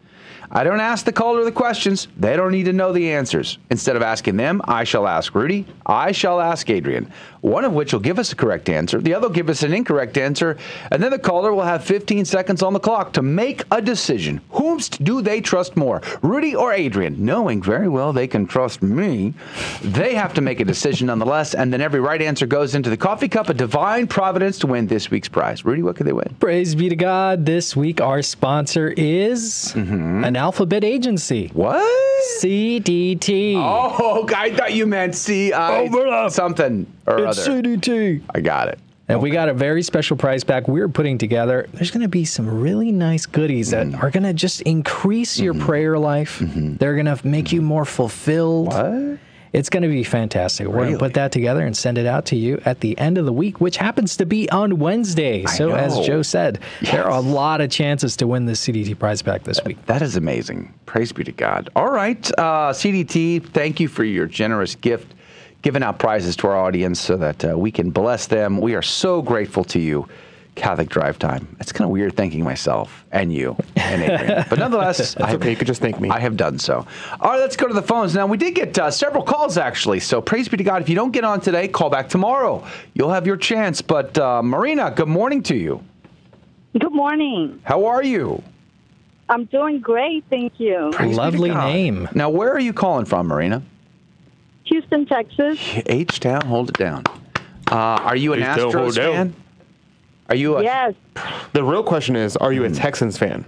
I don't ask the caller the questions. They don't need to know the answers. Instead of asking them, I shall ask Rudy. I shall ask Adrian. One of which will give us a correct answer. The other will give us an incorrect answer. And then the caller will have 15 seconds on the clock to make a decision. Whomst do they trust more, Rudy or Adrian? Knowing very well they can trust me, they have to make a decision nonetheless. And then every right answer goes into the coffee cup of divine providence to win this week's prize. Rudy, what could they win? Praise be to God. This week our sponsor is an alphabet agency. What? CDT. Oh, I thought you meant something or it's other. CDT. I got it. And we got a very special prize pack we're putting together. There's going to be some really nice goodies that are going to just increase your prayer life. They're going to make you more fulfilled. What? It's going to be fantastic. We're going to put that together and send it out to you at the end of the week, which happens to be on Wednesday. So as Joe said, there are a lot of chances to win this CDT prize pack this week. That is amazing. Praise be to God. All right, CDT, thank you for your generous gift, giving out prizes to our audience so that we can bless them. We are so grateful to you, Catholic Drive Time. It's kind of weird thanking myself and you and Adrian. But nonetheless, okay, you could just thank me. I have done so. All right, let's go to the phones. Now, we did get several calls, actually. So praise be to God. If you don't get on today, call back tomorrow. You'll have your chance. But Marina, good morning to you. Good morning. How are you? I'm doing great, thank you. Lovely name. Now, where are you calling from, Marina? Houston, Texas. H-Town, hold it down. Are you an Astros fan? Are you Yes. The real question is, are you a Texans fan?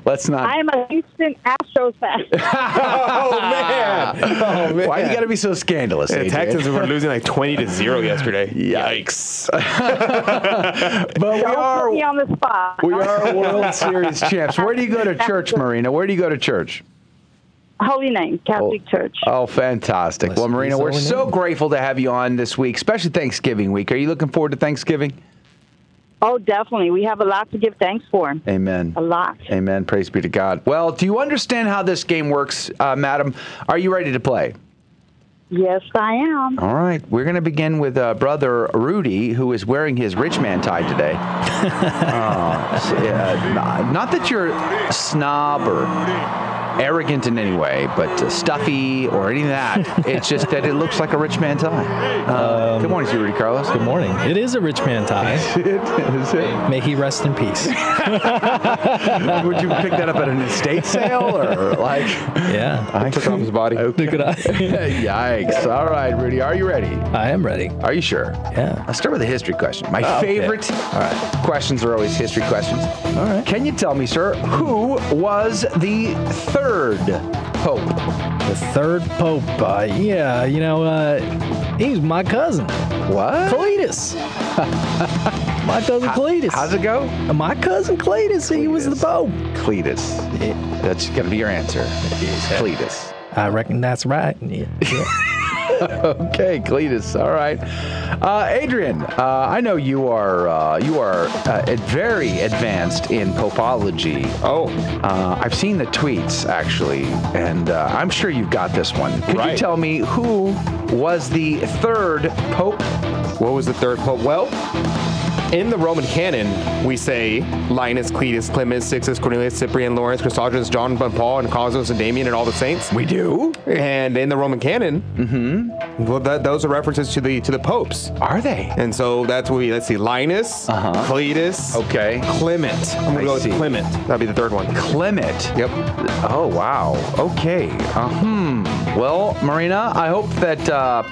Let's not. I am a Houston Astros fan. Oh, man. Why you got to be so scandalous, The Adrian? Texans were losing like 20-0 yesterday. Yikes. But Don't put me on the spot. we are World Series champs. Where do you go to church, Marina? Where do you go to church? Holy Name Catholic Church. Oh, fantastic. Well, Marina, we're so grateful to have you on this week, especially Thanksgiving week. Are you looking forward to Thanksgiving? Oh, definitely. We have a lot to give thanks for. Amen. A lot. Amen. Praise be to God. Well, do you understand how this game works, madam? Are you ready to play? Yes, I am. All right. We're going to begin with Brother Rudy, who is wearing his rich man tie today. Not that you're a snob or arrogant in any way, but stuffy or any of that. It's just that it looks like a rich man tie. Good morning to you, Rudy Carlos. Good morning. It is a rich man tie. It is. May he rest in peace. Would you pick that up at an estate sale or like? Yeah. I took off his body. Look at us. Yikes. All right, Rudy, are you ready? I am ready. Are you sure? Yeah. Let's start with a history question. My favorite questions are always history questions. All right. Can you tell me, sir, who was the third pope? The third pope? He's my cousin. What? Cletus. My cousin Cletus. How's it go? My cousin Cletus. He was the pope. Cletus. That's going to be your answer. Cletus. I reckon that's right. Yeah. Okay, Cletus. All right. Adrian, I know you are very advanced in popology. Oh. I've seen the tweets, actually, and I'm sure you've got this one. Could you tell me who was the third pope? What was the third pope? Well, in the Roman canon, we say Linus, Cletus, Clement, Sixtus, Cornelius, Cyprian, Lawrence, Chrysostom, John, Paul, and Cosmos, and Damien, and all the saints. We do. And in the Roman canon, well, those are references to the popes. Are they? And so that's what let's see, Linus, Cletus, Clement. I'm going to go with Clement. That'd be the third one. Clement. Yep. Oh, wow. Okay. Well, Marina, I hope that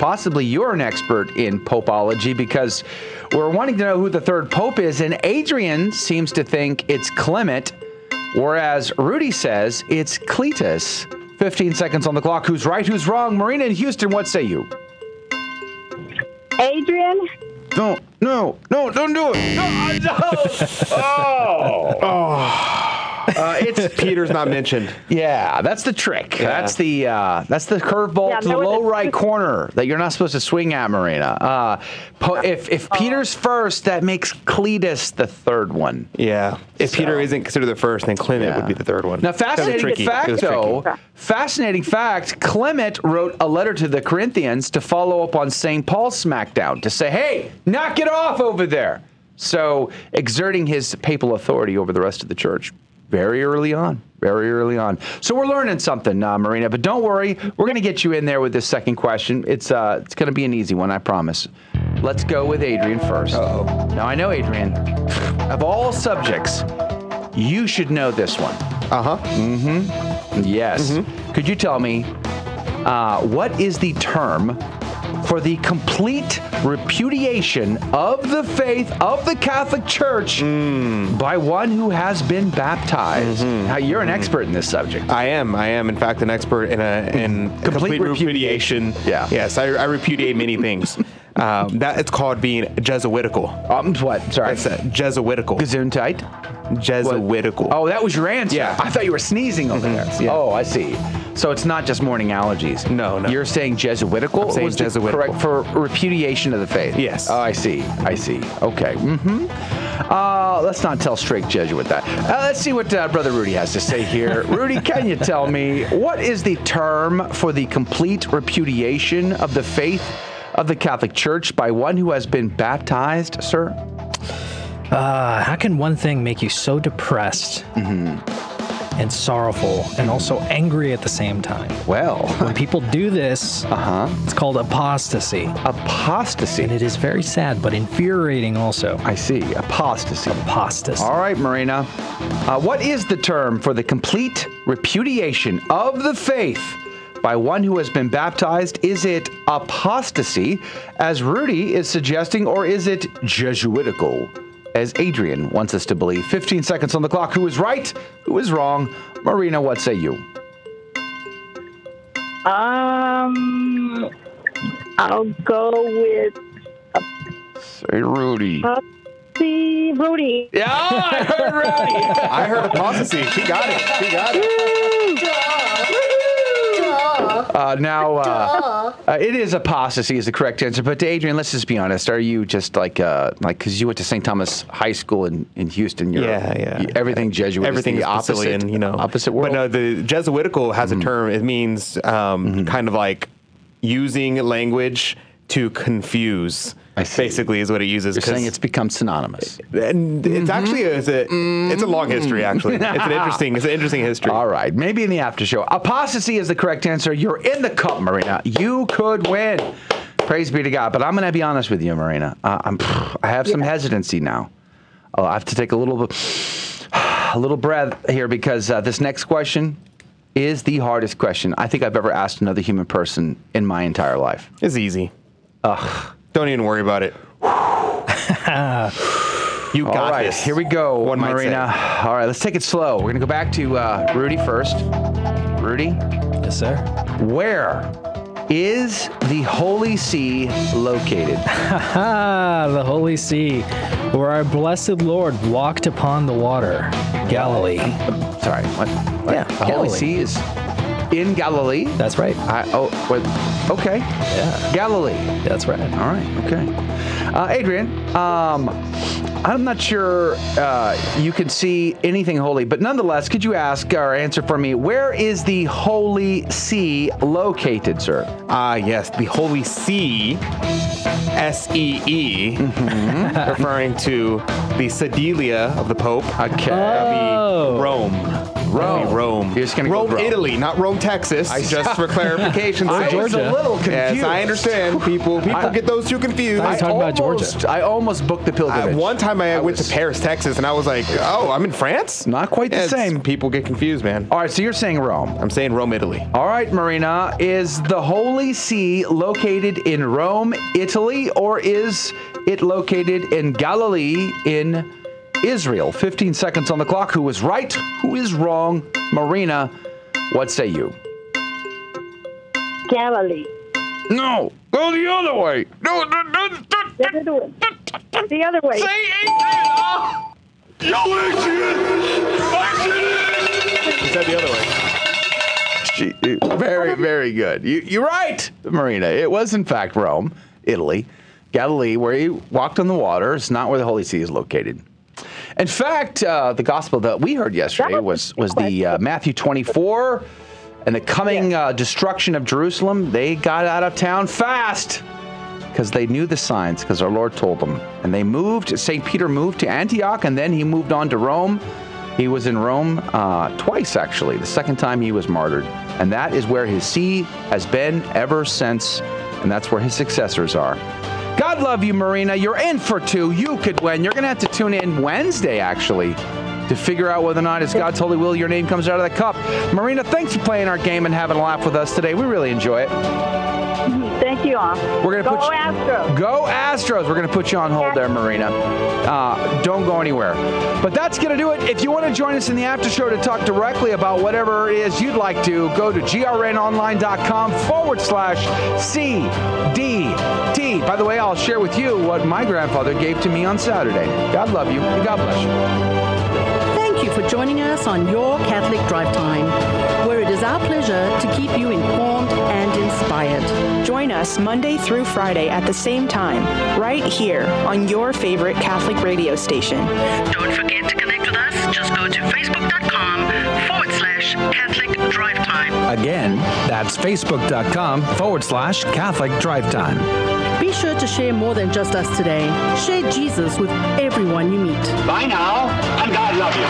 possibly you're an expert in popology, because we're wanting to know who the third pope is, and Adrian seems to think it's Clement, whereas Rudy says it's Cletus. 15 seconds on the clock. Who's right? Who's wrong? Marina in Houston, what say you? Adrian? No, don't do it. It's Peter's not mentioned. Yeah, that's the trick. Yeah. That's the curveball to the low right corner that you're not supposed to swing at, Marina. If Peter's first, that makes Cletus the third one. Yeah. If Peter isn't considered the first, then Clement would be the third one. Now, fascinating fact, though. Fascinating fact, Clement wrote a letter to the Corinthians to follow up on St. Paul's smackdown, to say, hey, knock it off over there. So exerting his papal authority over the rest of the church. Very early on. So we're learning something, Marina. But don't worry, we're going to get you in there with this second question. It's going to be an easy one, I promise. Let's go with Adrian first. Uh-oh. Now, I know, Adrian, of all subjects, you should know this one. Yes. Could you tell me what is the term for the complete repudiation of the faith of the Catholic Church by one who has been baptized? Now, you're an expert in this subject. I am, in fact, an expert in complete repudiation. Yeah. Yes, I repudiate many things. That it's called being Jesuitical. What? Sorry. It's Jesuitical. Gesundheit? Jesuitical. Oh, that was your answer. Yeah. I thought you were sneezing over there. Yeah. Oh, I see. So it's not just morning allergies. No. You're saying Jesuitical? I'm saying Jesuitical. Correct, for repudiation of the faith. Yes. Oh, I see. Okay. Let's not tell straight Jesuit that. Let's see what Brother Rudy has to say here. Rudy, can you tell me what is the term for the complete repudiation of the faith of the Catholic Church by one who has been baptized, sir? How can one thing make you so depressed and sorrowful and also angry at the same time? Well, when people do this, it's called apostasy. Apostasy. And it is very sad, but infuriating also. I see. Apostasy. Apostasy. All right, Marina. What is the term for the complete repudiation of the faith by one who has been baptized? Is it apostasy, as Rudy is suggesting, or is it Jesuitical, as Adrian wants us to believe? 15 seconds on the clock. Who is right? Who is wrong? Marina, what say you? I'll go with... Say Rudy. Rudy. Yeah, I heard Rudy. I heard apostasy. She got it. It is apostasy is the correct answer. But to Adrian, let's just be honest. Are you just like because you went to St. Thomas High School in Houston? Everything Jesuit. Everything is the opposite, opposite world. But no, the Jesuitical has a term. It means kind of like using language to confuse. Basically, is what it uses. You're saying it's become synonymous. And it's actually it's a long history. Actually, it's an interesting history. All right, maybe in the after show. Apostasy is the correct answer. You're in the cup, Marina. You could win. Praise be to God. But I'm going to be honest with you, Marina. I have some hesitancy now. I have to take a little breath here, because this next question is the hardest question I think I've ever asked another human person in my entire life. It's easy. Don't even worry about it. You got this. Here we go, Marina. All right, let's take it slow. We're going to go back to Rudy first. Rudy? Yes, sir. Where is the Holy See located? The Holy See, where our blessed Lord walked upon the water. Galilee. Sorry, what? Yeah, the Holy See is in Galilee? That's right. Okay. Yeah. Galilee. That's right. All right. Okay. Adrian, I'm not sure you can see anything holy, but nonetheless, could you ask or answer for me, where is the Holy See located, sir? Yes, the Holy See, S-E-E, referring to the sedilia of the Pope. Okay. That'd be Rome. Rome. You're just going to go Rome, Italy, not Rome, Texas. Just for clarification. I was a little confused. Yes, I understand. People get those two confused. I talking about Georgia. I almost booked the pilgrimage. One time I went to Paris, Texas, and I was like, oh, I'm in France? Not quite the same. People get confused, man. All right, so you're saying Rome. I'm saying Rome, Italy. All right, Marina. Is the Holy See located in Rome, Italy, or is it located in Galilee in Israel? 15 seconds on the clock. Who is right? Who is wrong? Marina, what say you? Galilee. No, go the other way. No, the other way. Say Adrian. Yo, Adrian! He said the other way. Very, very good. You're right, Marina. It was, in fact, Rome, Italy, Galilee, where he walked on the water. It's not where the Holy See is located. In fact, the gospel that we heard yesterday was the Matthew 24 and the coming destruction of Jerusalem. They got out of town fast because they knew the signs, because our Lord told them. And they moved. St. Peter moved to Antioch, and then he moved on to Rome. He was in Rome twice, actually. The second time he was martyred. And that is where his see has been ever since, and that's where his successors are. God love you, Marina. You're in for two. You could win. You're going to have to tune in Wednesday, actually, to figure out whether or not it's God's holy will your name comes out of the cup. Marina, thanks for playing our game and having a laugh with us today. We really enjoy it. Thank you all. We're gonna Go Astros. Go Astros. We're going to put you on hold there, Marina. Don't go anywhere. But that's going to do it. If you want to join us in the after show to talk directly about whatever it is you'd like to, go to grnonline.com/CDT. By the way, I'll share with you what my grandfather gave to me on Saturday. God love you. God bless you. Thank you for joining us on Your Catholic Drive Time, where it is our pleasure to keep you informed and inspired. Join us Monday through Friday at the same time, right here on your favorite Catholic radio station. Don't forget to connect with us. Just go to facebook.com/Catholic Drive Time. Again, that's facebook.com/Catholic Drive Time. Be sure to share more than just us today. Share Jesus with everyone you meet. Bye now, and God love you.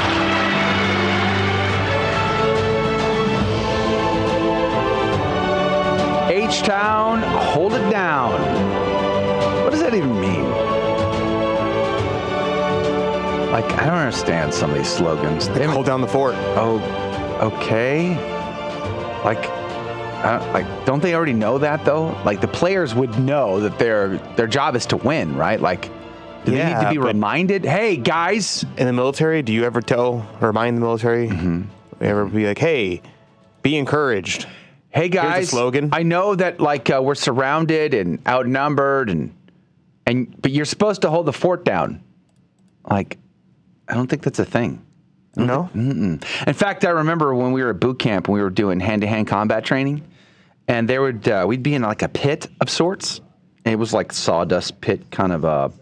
H-Town, hold it down. What does that even mean? Like, I don't understand some of these slogans. They hold down the fort. Oh, okay. Like, don't they already know that, though? Like, the players would know that their job is to win, right? Like, do they need to be reminded? Hey, guys. In the military, do you ever remind the military? Mm-hmm. Ever be like, hey, be encouraged. Hey, guys. Here's the slogan. I know that, like, we're surrounded and outnumbered, but you're supposed to hold the fort down. Like, I don't think that's a thing. No? In fact, I remember when we were at boot camp and we were doing hand-to-hand combat training, and we'd be in like a pit of sorts. And it was like sawdust pit kind of a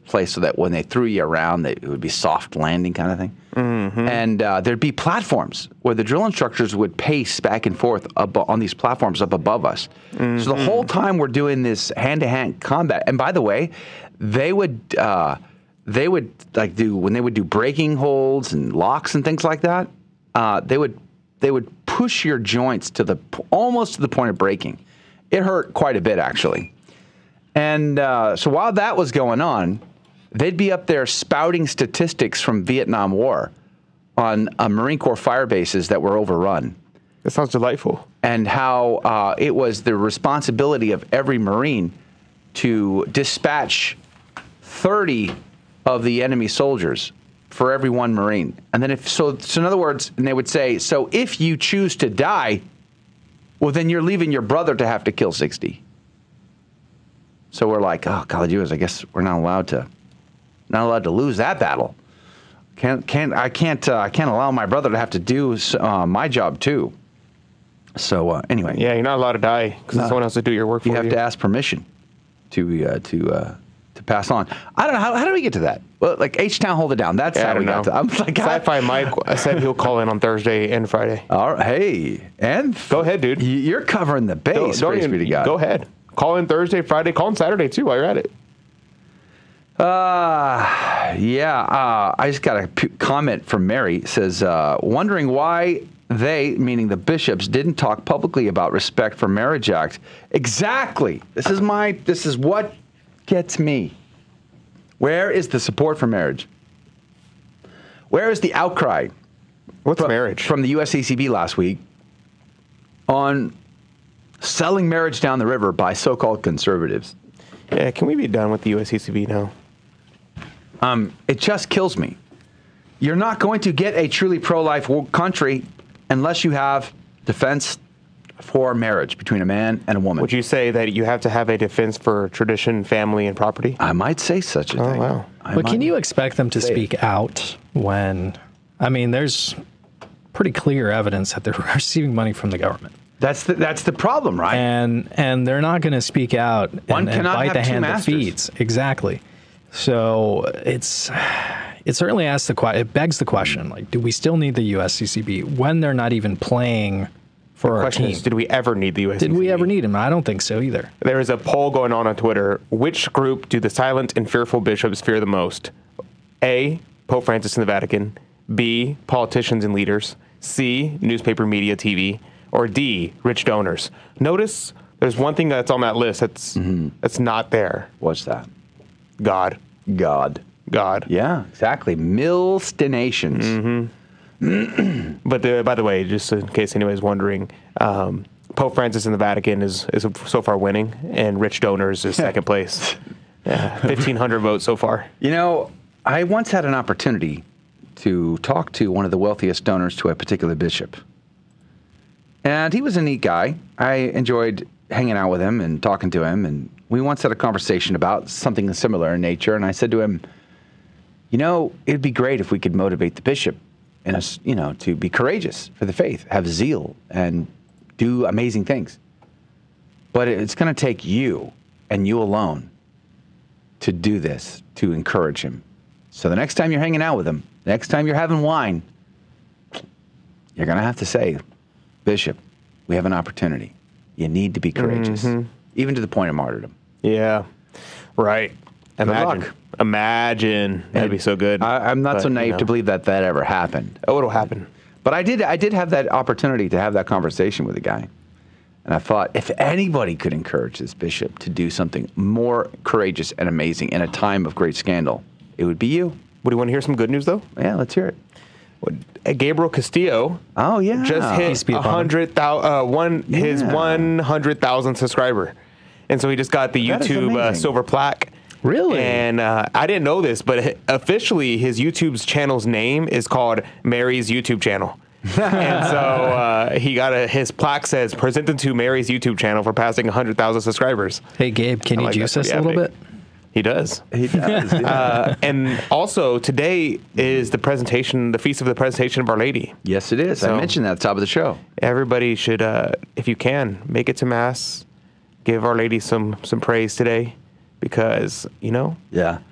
place so that when they threw you around, it would be soft landing kind of thing. Mm-hmm. And there'd be platforms where the drill instructors would pace back and forth on these platforms up above us. Mm-hmm. So the whole time we're doing this hand-to-hand combat. And by the way, they would like when they would do breaking holds and locks and things like that, they would push your joints to almost to the point of breaking. It hurt quite a bit, actually. And so while that was going on, they'd be up there spouting statistics from Vietnam War on Marine Corps fire bases that were overrun. That sounds delightful. And how it was the responsibility of every Marine to dispatch 30 of the enemy soldiers for every one Marine. And then so in other words, and they would say, so if you choose to die, well, then you're leaving your brother to have to kill 60. So we're like, oh, College U.S., I guess we're not allowed to lose that battle. I can't allow my brother to have to do my job too. So anyway. Yeah, you're not allowed to die because someone else to do your work for you. You have to ask permission to pass on. I don't know. How do we get to that? Well, like H-Town, hold it down. That's how we got to. I'm like, Sci-Fi Mike said he'll call in on Thursday and Friday. All right. Hey, and go ahead, dude. You're covering the base. Praise be to God. Go ahead. Call in Thursday, Friday. Call in Saturday too while you're at it. I just got a comment from Mary. It says, wondering why they, meaning the bishops, didn't talk publicly about Respect for Marriage Act. Exactly. This is what gets me. Where is the support for marriage? Where is the outcry? What's marriage? From the USCCB last week on selling marriage down the river by so-called conservatives. Yeah, can we be done with the USCCB now? It just kills me. You're not going to get a truly pro-life country unless you have defense for marriage between a man and a woman. Would you say that you have to have a defense for tradition, family, and property? I might say such a thing. Wow. But can you expect them to speak out when, I mean, there's pretty clear evidence that they're receiving money from the government. That's the problem, right? And they're not going to speak out and bite the hand that feeds. Exactly. So it certainly asks it begs the question, like, do we still need the USCCB when they're not even playing for our team? Did we ever need the USCCB? Did we ever need them? I don't think so either. There is a poll going on Twitter. Which group do the silent and fearful bishops fear the most? A, Pope Francis and the Vatican. B, politicians and leaders. C, newspaper, media, TV. Or D, rich donors. Notice there's one thing that's on that list that's not there. What's that? God. Yeah, exactly. Milstinations. But by the way, just in case anybody's wondering, Pope Francis and the Vatican is so far winning, and rich donors is second place. 1,500 votes so far. You know, I once had an opportunity to talk to one of the wealthiest donors to a particular bishop. And he was a neat guy. I enjoyed hanging out with him and talking to him, and we once had a conversation about something similar in nature, and I said to him, you know, it'd be great if we could motivate the bishop and us, you know, to be courageous for the faith, have zeal, and do amazing things. But it's going to take you and you alone to do this, to encourage him. So the next time you're hanging out with him, next time you're having wine, you're going to have to say, Bishop, we have an opportunity. You need to be courageous, even to the point of martyrdom. Yeah, right. Imagine. That'd be so good. I'm not so naive to believe that ever happened. Oh, it'll happen. But I did have that opportunity to have that conversation with a guy. And I thought, if anybody could encourage this bishop to do something more courageous and amazing in a time of great scandal, it would be you. Would you want to hear some good news, though? Yeah, let's hear it. Gabriel Castillo just hit his 100,000 subscriber. And so he just got the YouTube silver plaque. Really? And I didn't know this, but officially his YouTube's channel's name is called Mary's YouTube channel. And so he got his plaque says, presented to Mary's YouTube channel for passing 100,000 subscribers. Hey, Gabe, can you juice us a little bit? He does. He does. Yeah. And also, today is the feast of the presentation of Our Lady. Yes, it is. So I mentioned that at the top of the show. Everybody should, if you can, make it to Mass. Give Our Lady some praise today. Because, you know,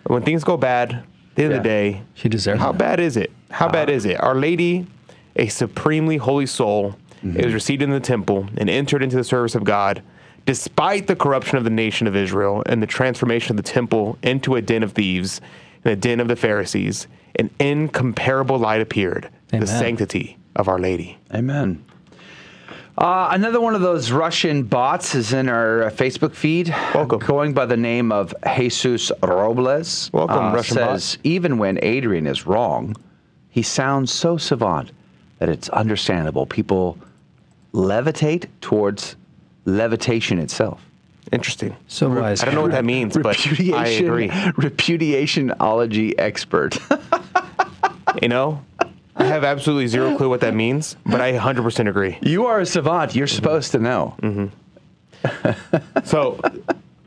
when things go bad, at the end of the day, she deserves How bad is it? How bad is it? Our Lady, a supremely holy soul, is received in the temple and entered into the service of God. Despite the corruption of the nation of Israel and the transformation of the temple into a den of thieves and a den of the Pharisees, an incomparable light appeared, the sanctity of Our Lady. Amen. Another one of those Russian bots is in our Facebook feed. Welcome. Going by the name of Jesus Robles. Welcome, Russian says, even when Adrian is wrong, he sounds so savant that it's understandable. People levitate towards levitation itself. Interesting. So wise. I don't know what that means, but I agree. Repudiationology expert. You know, I have absolutely zero clue what that means, but I 100% agree. You are a savant. You're supposed to know. So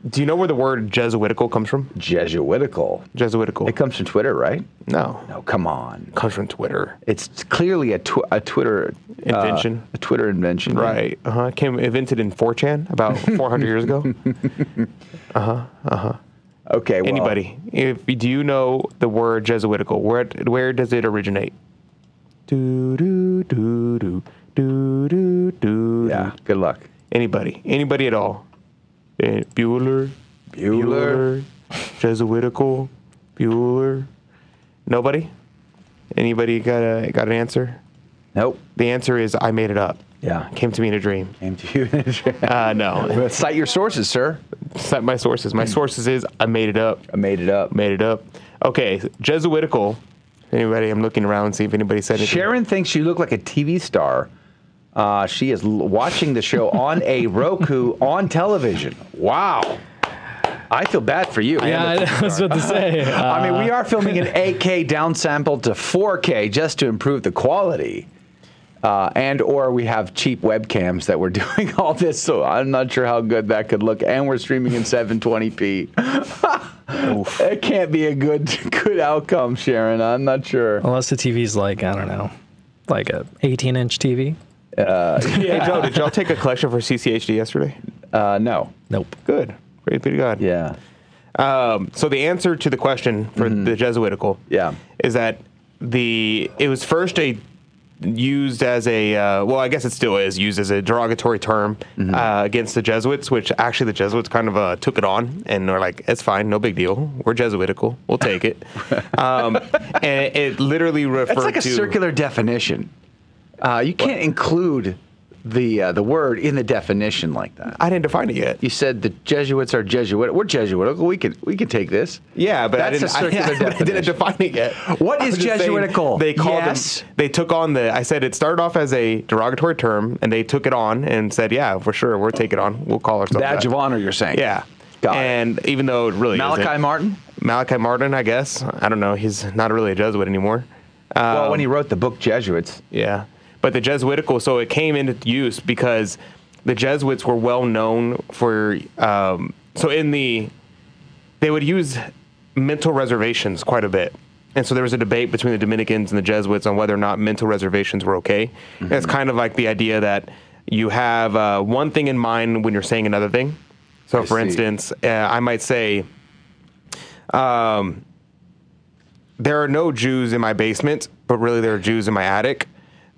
Do you know where the word Jesuitical comes from? Jesuitical. It comes from Twitter, right? No. No, come on. It comes from Twitter. It's clearly a Twitter invention. A Twitter invention. Right. Invented in 4chan about 400 years ago. Okay. Well, anybody? Do you know the word Jesuitical? Where does it originate? Do do do do do do do. Yeah. Good luck. Anybody at all? Bueller. Jesuitical. Bueller. Nobody? Anybody got an answer? Nope. The answer is I made it up. Yeah. Came to me in a dream. Came to you in a dream. No. Cite your sources, sir. Cite my sources. My sources is I made it up. Made it up. Okay. Jesuitical. Anybody? I'm looking around and see if anybody said anything. Sharon thinks you look like a TV star. She is watching the show on a Roku on television. Wow. I feel bad for you. Yeah, I was about to say. I mean, we are filming an 8K downsampled to 4K just to improve the quality. Or we have cheap webcams that we're doing all this, so I'm not sure how good that could look. And we're streaming in 720p. It can't be a good outcome, Sharon. I'm not sure. Unless the TV's like, I don't know, like a 18-inch TV. Hey, Joe, did y'all take a collection for CCHD yesterday? No. Nope. Good. Pretty good. Yeah. So the answer to the question for the Jesuitical is that it was first used as I guess it still is used as a derogatory term against the Jesuits, which actually the Jesuits kind of took it on and were like, it's fine, no big deal. We're Jesuitical. We'll take it. And it literally referred to... That's like a circular definition. You can't include the word in the definition like that. I didn't define it yet. You said the Jesuits are Jesuit. We're Jesuitical. We can take this. Yeah, but that's a circular definition. I didn't define it yet. What is Jesuitical? They called them. They took on I said it started off as a derogatory term, and they took it on and said, yeah, for sure, we'll take it on. We'll call ourselves badge of honor. You're saying? Yeah. And even though it really Malachi Martin, I guess. I don't know. He's not really a Jesuit anymore. Well, when he wrote the book Jesuits. Yeah. But the Jesuitical, so it came into use because the Jesuits were well known for, they would use mental reservations quite a bit. And so there was a debate between the Dominicans and the Jesuits on whether or not mental reservations were okay. And it's kind of like the idea that you have one thing in mind when you're saying another thing. So for instance, I might say, there are no Jews in my basement, but really there are Jews in my attic.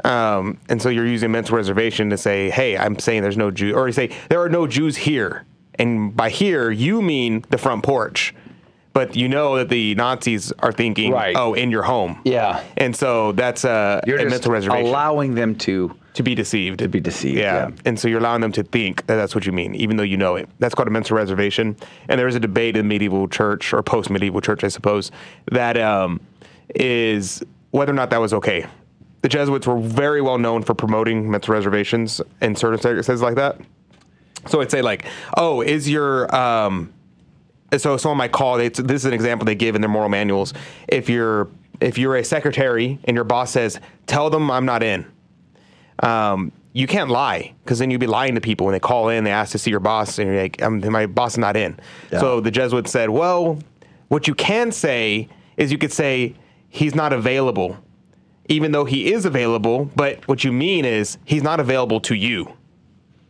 And so you're using mental reservation to say, hey, I'm saying there's no Jew, or you say there are no Jews here. And by here, you mean the front porch. But you know that the Nazis are thinking, in your home. Yeah. And so that's a mental reservation. Allowing them to be deceived. To be deceived, yeah. And so you're allowing them to think that that's what you mean, even though you know it. That's called a mental reservation. And there is a debate in medieval church, or post-medieval church, I suppose, that is whether or not that was okay. The Jesuits were very well known for promoting mental reservations in certain circumstances like that. So it'd say like, oh, is your... So someone might call, this is an example they give in their moral manuals. If you're a secretary and your boss says, tell them I'm not in, you can't lie, because then you'd be lying to people when they call in, they ask to see your boss, and you're like, my boss is not in. Yeah. So the Jesuits said, well, what you can say is you could say he's not available, even though he is available, but what you mean is he's not available to you.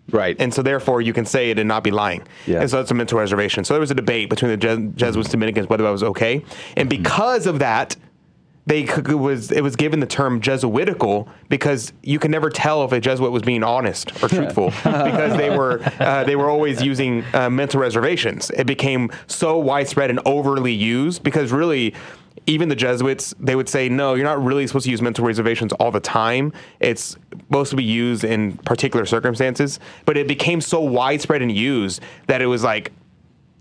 Right. And so therefore you can say it and not be lying. Yeah. And so that's a mental reservation. So there was a debate between the Jesuits and Dominicans whether that was okay. And because of that, it was given the term Jesuitical, because you can never tell if a Jesuit was being honest or truthful because they were always using mental reservations. It became so widespread and overly used because really, even the Jesuits, they would say, no, you're not really supposed to use mental reservations all the time. It's supposed to be used in particular circumstances. But it became so widespread and used that it was like,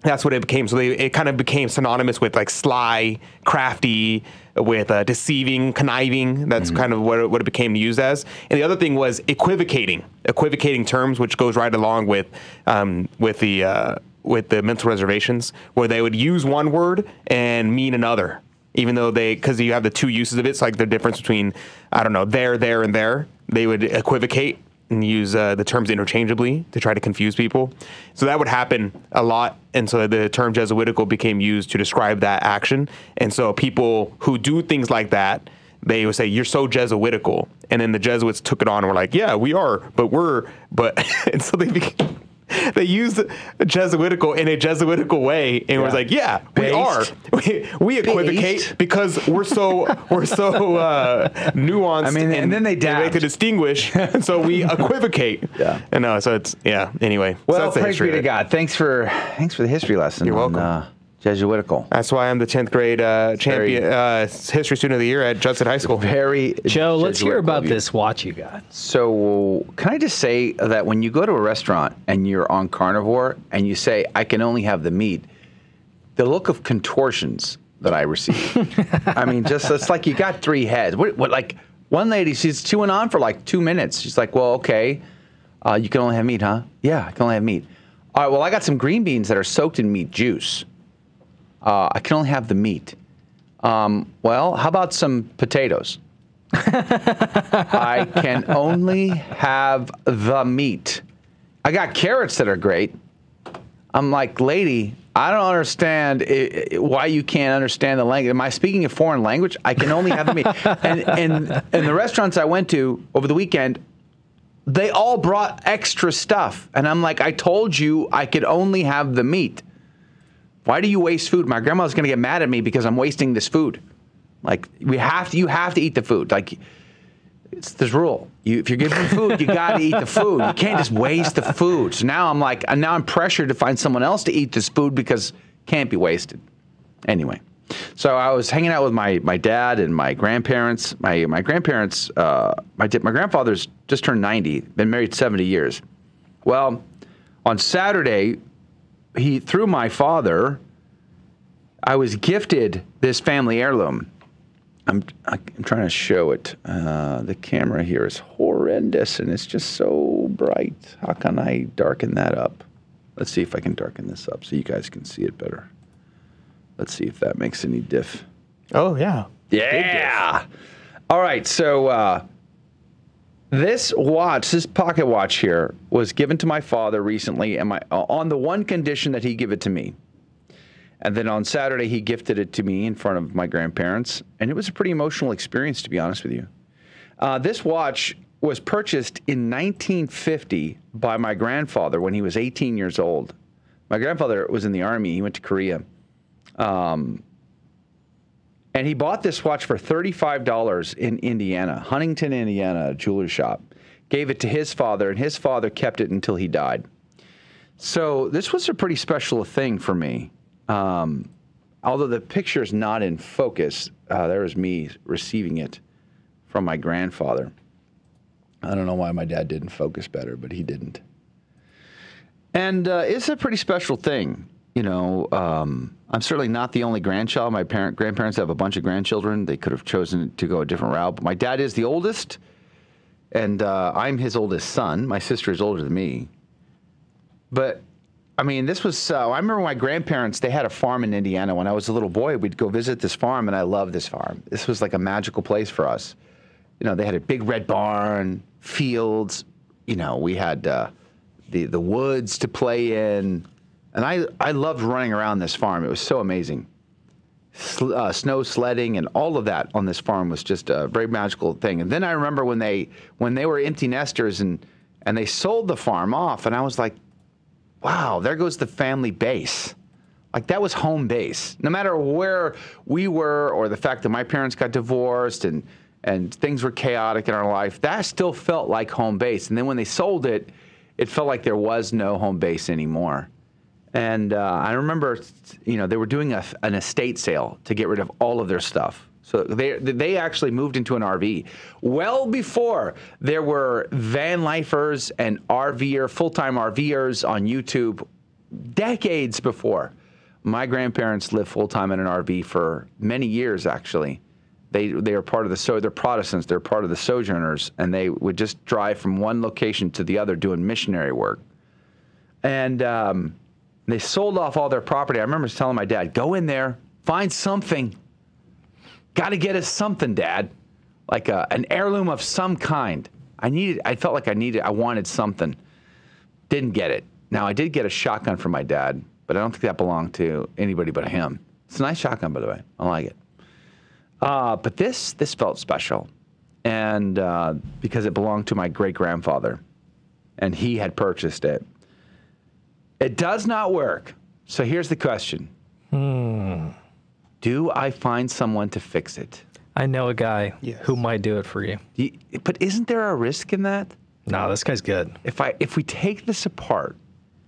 that's what it became. So it kind of became synonymous with like sly, crafty, with deceiving, conniving. That's kind of what it became used as. And the other thing was equivocating terms, which goes right along with the mental reservations, where they would use one word and mean another. Even though because you have the two uses of it, it's like the difference between, I don't know, there, and there. They would equivocate and use the terms interchangeably to try to confuse people. So that would happen a lot. And so the term Jesuitical became used to describe that action. And so people who do things like that, they would say, you're so Jesuitical. And then the Jesuits took it on and were like, yeah, we are, but and so they used Jesuitical in a Jesuitical way, and was like, "Yeah, we are. We equivocate because we're so nuanced." I mean, and then they make to distinguish, so we equivocate. Yeah, and so it's Anyway, well, so praise be to God. Thanks for the history lesson. You're welcome. Jesuitical. That's why I'm the 10th grade champion history student of the year at Judson High School. Joe, let's hear about this watch you got. So can I just say that when you go to a restaurant and you're on carnivore and you say, I can only have the meat, the look of contortions that I receive. I mean, just it's like you got three heads. What like one lady, she's chewing on for like 2 minutes. She's like, well, okay, you can only have meat, huh? Yeah, I can only have meat. All right, well, I got some green beans that are soaked in meat juice. I can only have the meat. Well, how about some potatoes? I can only have the meat. I got carrots that are great. I'm like, lady, I don't understand why you can't understand the language. Am I speaking a foreign language? I can only have the meat. And the restaurants I went to over the weekend, they all brought extra stuff. And I'm like, I told you I could only have the meat. Why do you waste food? My grandma's going to get mad at me because I'm wasting this food. Like, you have to eat the food. Like, it's this rule. If you're giving food, you got to eat the food. You can't just waste the food. So now I'm pressured to find someone else to eat this food because it can't be wasted. Anyway, so I was hanging out with my dad and my grandparents. My grandparents, my grandfather's just turned 90, been married 70 years. Well, on Saturday, through my father, I was gifted this family heirloom. I'm trying to show it. The camera here is horrendous, and it's just so bright. How can I darken that up? Let's see if I can darken this up so you guys can see it better. Let's see if that makes any diff. Oh, yeah. Yeah. All right, so this pocket watch here, was given to my father recently, and on the one condition that he give it to me. And then on Saturday, he gifted it to me in front of my grandparents, and it was a pretty emotional experience, to be honest with you. This watch was purchased in 1950 by my grandfather when he was 18 years old. My grandfather was in the Army. He went to Korea. And he bought this watch for $35 in Indiana, Huntington, Indiana, a jeweler shop. Gave it to his father, and his father kept it until he died. So this was a pretty special thing for me. Although the picture is not in focus, there was me receiving it from my grandfather. I don't know why my dad didn't focus better, but he didn't. And it's a pretty special thing. You know, I'm certainly not the only grandchild. My grandparents have a bunch of grandchildren. They could have chosen to go a different route. But my dad is the oldest, and I'm his oldest son. My sister is older than me. But, I mean, this was, I remember my grandparents, they had a farm in Indiana. When I was a little boy, we'd go visit this farm, and I loved this farm. This was like a magical place for us. You know, they had a big red barn, fields. You know, we had the woods to play in. And I loved running around this farm. It was so amazing. Snow sledding and all of that on this farm was just a very magical thing. And then I remember when they were empty nesters and they sold the farm off, and I was like, wow, there goes the family base. Like, that was home base. No matter where we were, or the fact that my parents got divorced and things were chaotic in our life, that still felt like home base. And then when they sold it, it felt like there was no home base anymore. And I remember, you know, they were doing an estate sale to get rid of all of their stuff. So they actually moved into an RV. Well before there were van lifers and full-time RVers on YouTube, decades before. My grandparents lived full-time in an RV for many years, actually. They are part of they're Protestants, they're part of the Sojourners, and they would just drive from one location to the other doing missionary work. And they sold off all their property. I remember telling my dad, go in there, find something. Got to get us something, Dad. Like an heirloom of some kind. I felt like I wanted something. Didn't get it. Now, I did get a shotgun from my dad, but I don't think that belonged to anybody but him. It's a nice shotgun, by the way. I like it. But this felt special, and because it belonged to my great-grandfather, and he had purchased it. It does not work. So here's the question. Do I find someone to fix it? I know a guy who might do it for you. But isn't there a risk in that? No, this guy's good. If we take this apart.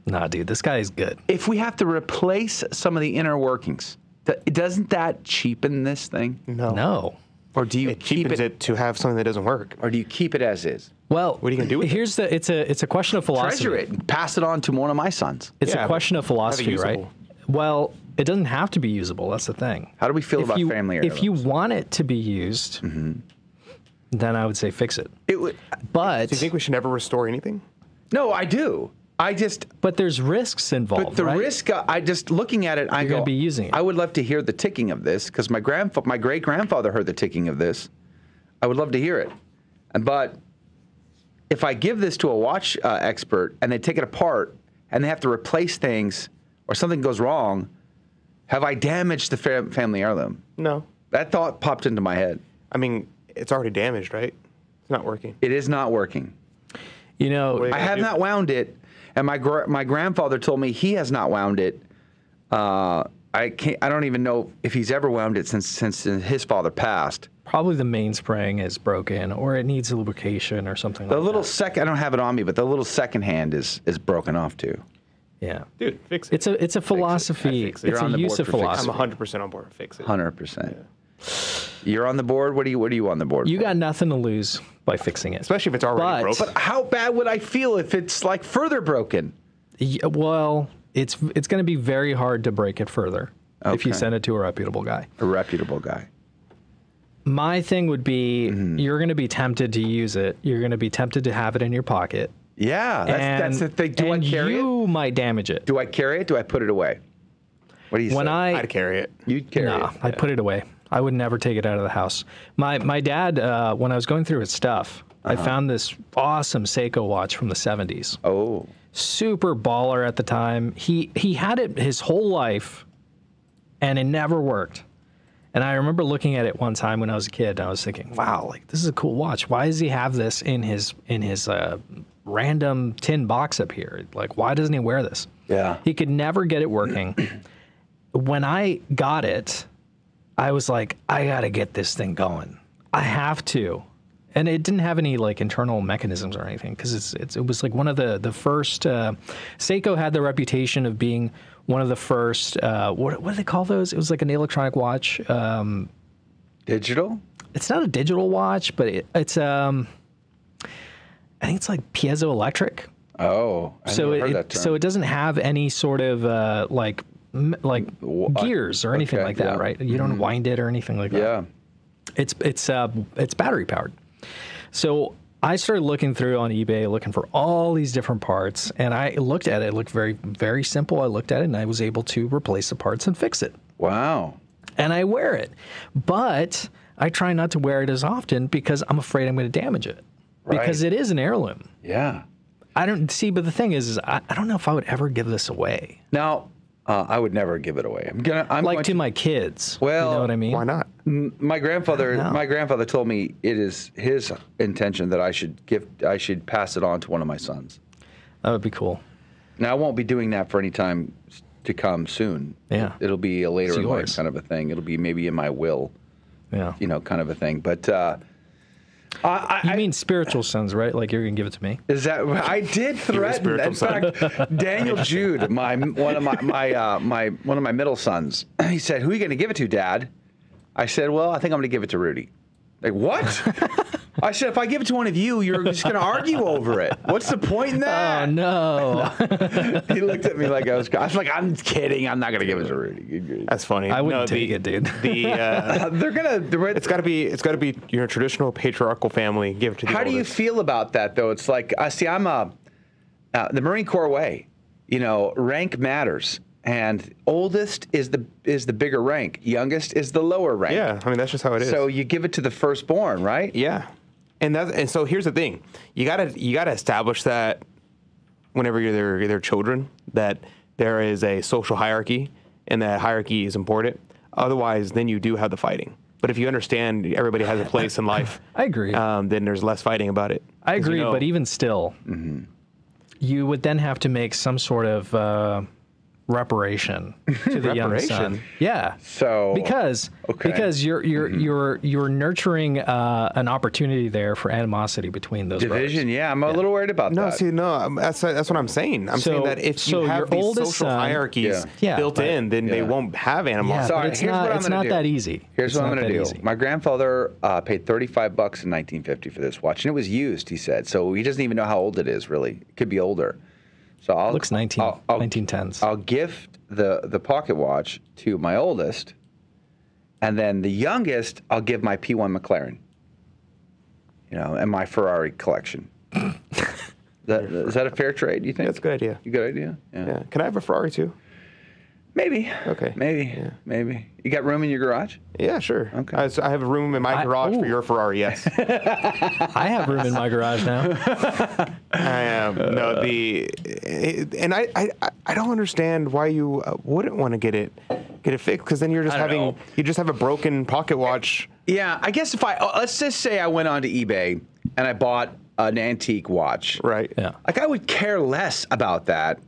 Nah, dude, this guy is good. If we have to replace some of the inner workings, doesn't that cheapen this thing? No. Or do you keep it to have something that doesn't work? Or do you keep it as is? Well, what are you going to do with it? It's a question of philosophy. Treasure it and pass it on to one of my sons. It's a question of philosophy, right? Well, it doesn't have to be usable. That's the thing. How do we feel about family heirlooms? If you want it to be used, then I would say fix it. But do you think we should never restore anything? No, I do. But there's risks involved. But the risk, looking at it, You're going to be using it. I would love to hear the ticking of this because my great-grandfather heard the ticking of this. I would love to hear it. But if I give this to a watch expert and they take it apart and they have to replace things or something goes wrong, have I damaged the family heirloom? No. That thought popped into my head. I mean, it's already damaged, right? It's not working. It is not working. You know, I have not wound it, and my grandfather told me he has not wound it. I don't even know if he's ever wound it since his father passed. Probably the mainspring is broken, or it needs a lubrication or something like that. The little I don't have it on me, but the little second hand is broken off too. Yeah, dude, fix it. It's a philosophy. It's a use of philosophy. I'm 100% on board. Fix it. 100%. You're on the board. What are you on the board? You got nothing to lose by fixing it, especially if it's already broken. But how bad would I feel if it's like further broken? Well, it's going to be very hard to break it further if you send it to a reputable guy. A reputable guy. My thing would be you're going to be tempted to use it. You're going to be tempted to have it in your pocket. Yeah, that's the thing. Do I carry it? You might damage it. Do I carry it? Do I put it away? What do you say? I'd carry it. You'd carry it. I'd put it away. I would never take it out of the house. My dad, when I was going through his stuff, I found this awesome Seiko watch from the 70s. Oh. Super baller at the time. He had it his whole life, and it never worked. And I remember looking at it one time when I was a kid, and I was thinking, wow, like this is a cool watch. Why does he have this in his random tin box up here? Like, why doesn't he wear this? Yeah. He could never get it working. When I got it, I was like, I got to get this thing going. I have to. And it didn't have any like internal mechanisms or anything because it was like one of the first. Seiko had the reputation of being one of the first. What do they call those? It was like an electronic watch. Digital? It's not a digital watch, but it's. I think it's like piezoelectric. Oh, I never heard that term. So it doesn't have any sort of like gears or anything like that, right? You don't wind it or anything like that. Yeah. It's battery powered. So I started looking through on eBay, looking for all these different parts, and I looked at it. It looked very, very simple. I looked at it, and I was able to replace the parts and fix it. Wow. And I wear it. But I try not to wear it as often because I'm afraid I'm going to damage it. Right. Because it is an heirloom. Yeah. I don't see, but the thing is I don't know if I would ever give this away. Now, I would never give it away. I'm going to my kids. Well, you know what I mean? Why not? My grandfather told me it is his intention that I should pass it on to one of my sons. That would be cool. Now I won't be doing that for any time to come soon. Yeah. It'll be a later in life kind of a thing. It'll be maybe in my will. Yeah. Kind of a thing. But you mean spiritual sons, right? Like you're gonna give it to me? Is that I did threaten? In fact, Daniel Jude, one of my middle sons, he said, "Who are you gonna give it to, Dad?" I said, "Well, I think I'm gonna give it to Rudy." Like, what? I said, if I give it to one of you, you're just going to argue over it. What's the point in that? Oh, no. He looked at me like I was like, I'm kidding. I'm not going to give it to Rudy. That's funny. I wouldn't take it, dude. They're going to... It's got to be your traditional patriarchal family. Give it to the How oldest. do you feel about that, though? It's like, I'm the Marine Corps way. Rank matters. And oldest is the bigger rank. Youngest is the lower rank. Yeah, I mean, that's just how it is. So you give it to the firstborn, right? Yeah. And so here's the thing: you gotta establish that whenever you're their children, that there is a social hierarchy, and that hierarchy is important. Otherwise, then you do have the fighting. But if you understand everybody has a place in life, I agree. Then there's less fighting about it. I agree, but even still, you would then have to make some sort of reparation to the young son. Yeah. So because you're nurturing an opportunity there for animosity between those division. brothers. Yeah, I'm a little worried about that. That's what I'm saying. I'm saying that if you have these social hierarchies built in, then they won't have animosity. Yeah, but it's not that easy. Here's what I'm going to do. My grandfather paid $35 in 1950 for this watch, and it was used, he said. So he doesn't even know how old it is, really. It could be older. So it looks 1910s. I'll gift the pocket watch to my oldest, and then the youngest I'll give my P1 McLaren. And my Ferrari collection. Is that a fair trade, you think? That's a good idea. You good idea? Yeah. Can I have a Ferrari too? Maybe. Okay. Maybe. You got room in your garage? Yeah, sure. Okay. I have a room in my garage for your Ferrari, yes. I have room in my garage now. I don't understand why you wouldn't want to get it fixed, because then you just have a broken pocket watch. Yeah, I guess let's just say I went onto eBay and I bought an antique watch. Right. Yeah. Like, I would care less about that.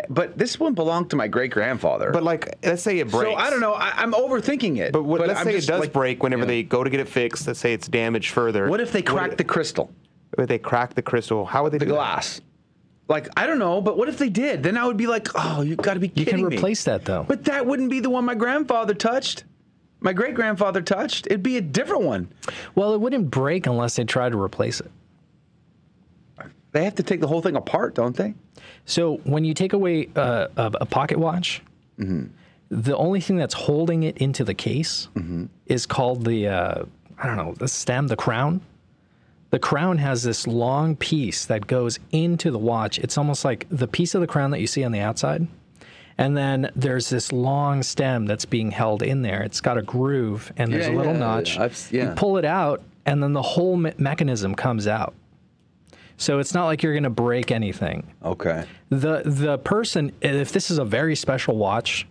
But this one belonged to my great-grandfather. But, let's say it breaks. So, I don't know. I'm overthinking it. But let's say it does break whenever they go to get it fixed. Let's say it's damaged further. What if they crack the crystal? If they crack the crystal, how would they do the glass? I don't know. But what if they did? Then I would be like, oh, you've got to be kidding me. You can replace that, though. But that wouldn't be the one my grandfather touched. My great-grandfather touched. It'd be a different one. Well, it wouldn't break unless they tried to replace it. They have to take the whole thing apart, don't they? So when you take away a pocket watch, the only thing that's holding it into the case is called the stem, the crown. The crown has this long piece that goes into the watch. It's almost like the piece of the crown that you see on the outside. And then there's this long stem that's being held in there. It's got a groove, and there's a little notch. You pull it out, and then the whole mechanism comes out. So it's not like you're going to break anything. Okay. The person, if this is a very special watch,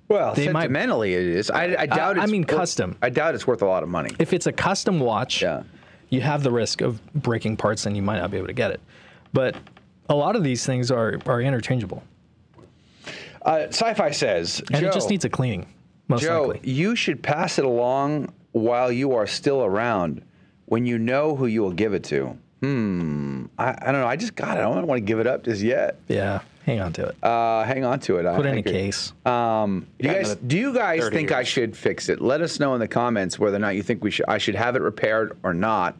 well, sentimentally it is. I doubt. Custom. I doubt it's worth a lot of money. If it's a custom watch, you have the risk of breaking parts, and you might not be able to get it. But a lot of these things are interchangeable. Sci-Fi says, and it just needs a cleaning. Most likely. You should pass it along while you are still around, when you know who you will give it to. I don't know. I don't want to give it up just yet. Yeah, hang on to it. Hang on to it. Put it in a case. Do you guys think I should fix it? Let us know in the comments whether or not you think I should have it repaired or not.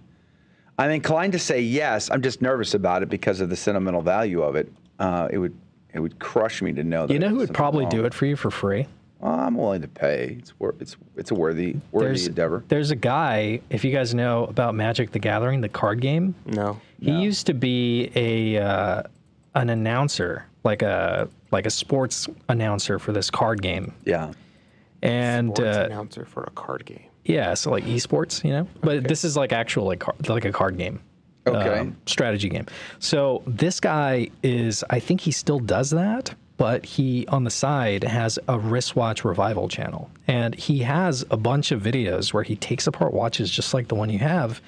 I'm inclined to say yes. I'm just nervous about it because of the sentimental value of it. It would crush me to know that. You know who would probably do it for you for free? I'm willing to pay. It's a worthy endeavor. There's a guy, if you guys know about Magic the Gathering, the card game. No. He used to be an announcer, like a sports announcer for this card game. Yeah. And sports announcer for a card game. Yeah, so like esports, But this is like actual like a card game. Okay. Strategy game. So this guy I think he still does that. But he, on the side, has a wristwatch revival channel. And he has a bunch of videos where he takes apart watches just like the one you have.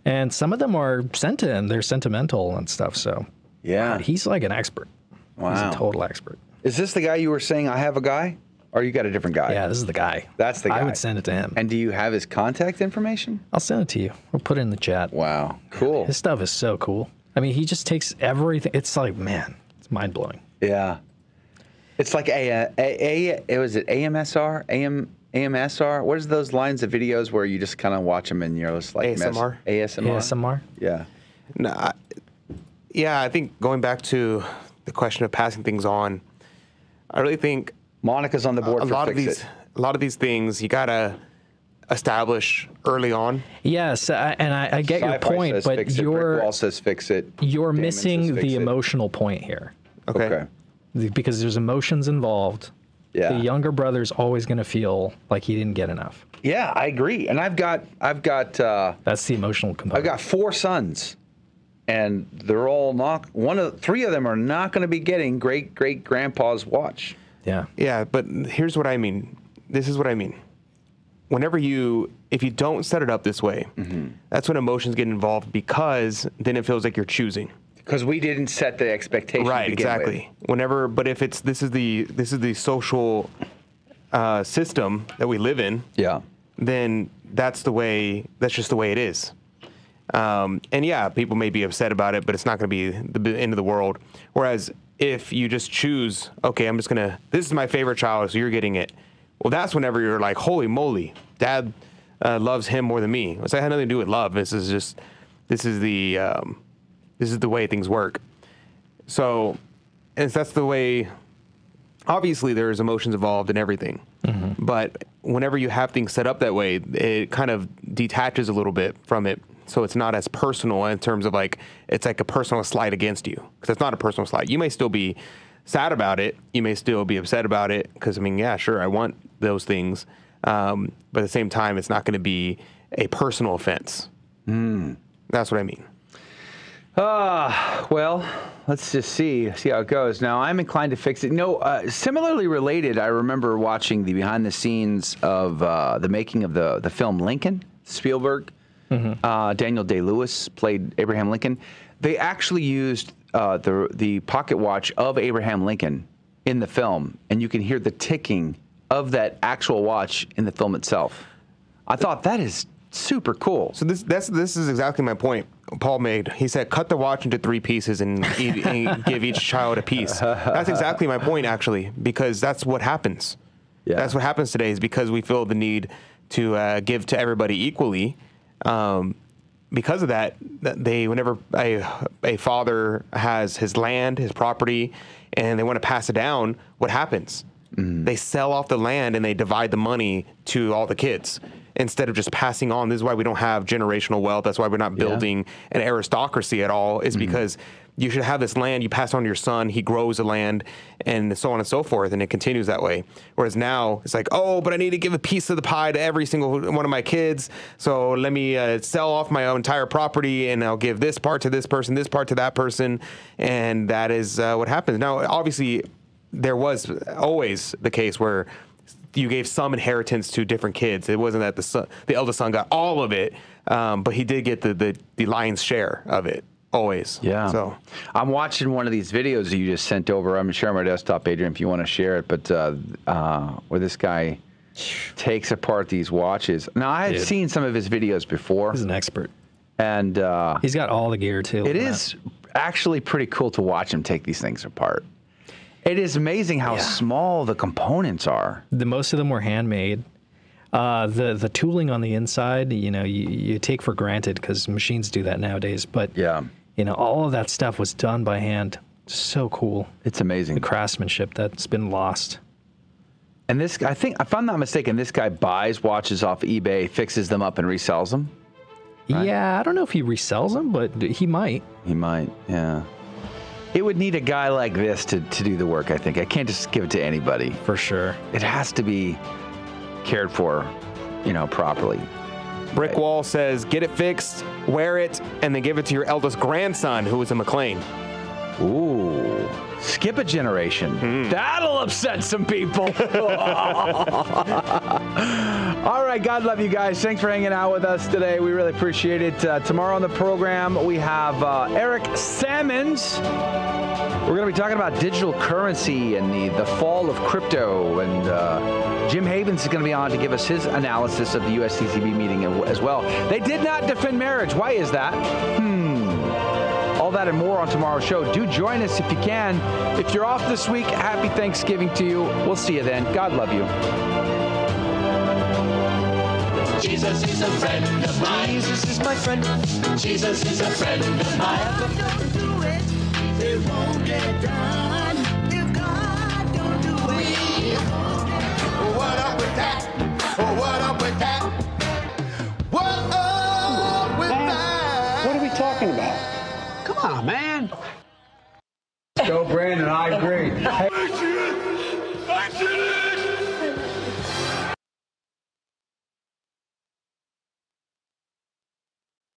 And some of them are sent to him. They're sentimental and stuff. So, yeah, God, he's like an expert. Wow. He's a total expert. Is this the guy you were saying I have a guy? Or you got a different guy? Yeah, this is the guy. That's the guy. I would send it to him. And do you have his contact information? I'll send it to you. We'll put it in the chat. Wow. Cool. His stuff is so cool. I mean, he just takes everything. It's like, man, it's mind-blowing. Yeah. It's like was it AMSR? AMSR? What is those lines of videos where you just kind of watch them and you're just like ASMR? ASMR? Yeah. No, I think going back to the question of passing things on, I really think Monica's on the board for fix it. A lot of these things you gotta establish early on. Yes, and I get your point, but Rick Wall says fix it. You're missing the emotional point here. Okay. Because there's emotions involved, Yeah. The younger brother's always going to feel like he didn't get enough. Yeah, I agree. And I've got that's the emotional component. I've got 4 sons, and they're all not. 3 of them are not going to be getting great grandpa's watch. Yeah. Yeah, but here's what I mean. This is what I mean. If you don't set it up this way, that's when emotions get involved, because then it feels like you're choosing. Because we didn't set the expectation. Right, to begin exactly. with. But if this is the social system that we live in, then that's just the way it is. And yeah, people may be upset about it, but it's not going to be the end of the world. Whereas if you just choose, okay, this is my favorite child, so you're getting it. Well, that's whenever you're like, holy moly, Dad loves him more than me. So it had nothing to do with love. This is the way things work. So, and that's the way. Obviously, there's emotions involved in everything, but whenever you have things set up that way, it kind of detaches a little bit from it. So it's not as personal in terms of like, it's like a personal slight against you, because it's not a personal slight. You may still be sad about it. You may still be upset about it, because yeah, sure, I want those things. But at the same time, it's not going to be a personal offense. That's what I mean. Well, let's just see how it goes. Now, I'm inclined to fix it. No, similarly related, I remember watching the behind the scenes of the making of the film Lincoln, Spielberg. Daniel Day-Lewis played Abraham Lincoln. They actually used the pocket watch of Abraham Lincoln in the film, and you can hear the ticking of that actual watch in the film itself. I thought that is super cool. So this is exactly my point Paul made. He said, cut the watch into 3 pieces and give each child a piece. That's exactly my point, actually, because that's what happens. Yeah. That's what happens today, is because we feel the need to give to everybody equally. Because of that, whenever a father has his land, his property, and they want to pass it down, what happens? They sell off the land and they divide the money to all the kids instead of just passing on. This is why we don't have generational wealth. That's why we're not building an aristocracy at all, is because you should have this land, you pass on to your son, he grows the land, and so on and so forth, and it continues that way. Whereas now, it's like, oh, but I need to give a piece of the pie to every single one of my kids, so let me sell off my entire property, and I'll give this part to this person, this part to that person, and that is what happens. Now, obviously, there was always the case where you gave some inheritance to different kids. It wasn't that the eldest son got all of it, but he did get the lion's share of it. Always. Yeah. So I'm watching one of these videos that you just sent over. I'm sharing my desktop, Adrian, if you want to share it. But where this guy takes apart these watches. Now, I had seen some of his videos before. He's an expert. And he's got all the gear, too. It is actually pretty cool to watch him take these things apart. It is amazing how small the components are. Most of them were handmade. The tooling on the inside, you take for granted because machines do that nowadays. But all of that stuff was done by hand. So cool. It's amazing. The craftsmanship that's been lost. And this, I think, if I'm not mistaken, this guy buys watches off eBay, fixes them up, and resells them. Right? Yeah, I don't know if he resells them, but he might. He might, yeah. It would need a guy like this to do the work, I think. I can't just give it to anybody. For sure. It has to be cared for, properly. Brick Wall says, get it fixed, wear it, and then give it to your eldest grandson, who is a McLean. Ooh. Skip a generation. That'll upset some people. All right, God love you guys. Thanks for hanging out with us today. We really appreciate it. Tomorrow on the program, we have Eric Sammons. We're going to be talking about digital currency and the fall of crypto. And Jim Havens is going to be on to give us his analysis of the USCCB meeting as well. They did not defend marriage. Why is that? All that and more on tomorrow's show. Do join us if you can. If you're off this week, happy Thanksgiving to you. We'll see you then. God love you. Jesus is a friend of mine. Jesus is my friend. Jesus is a friend of mine. Don't do it, it won't get done. If God don't do it, what up with that? Oh, what up with that? What up with that? What are we talking about? Come on, man.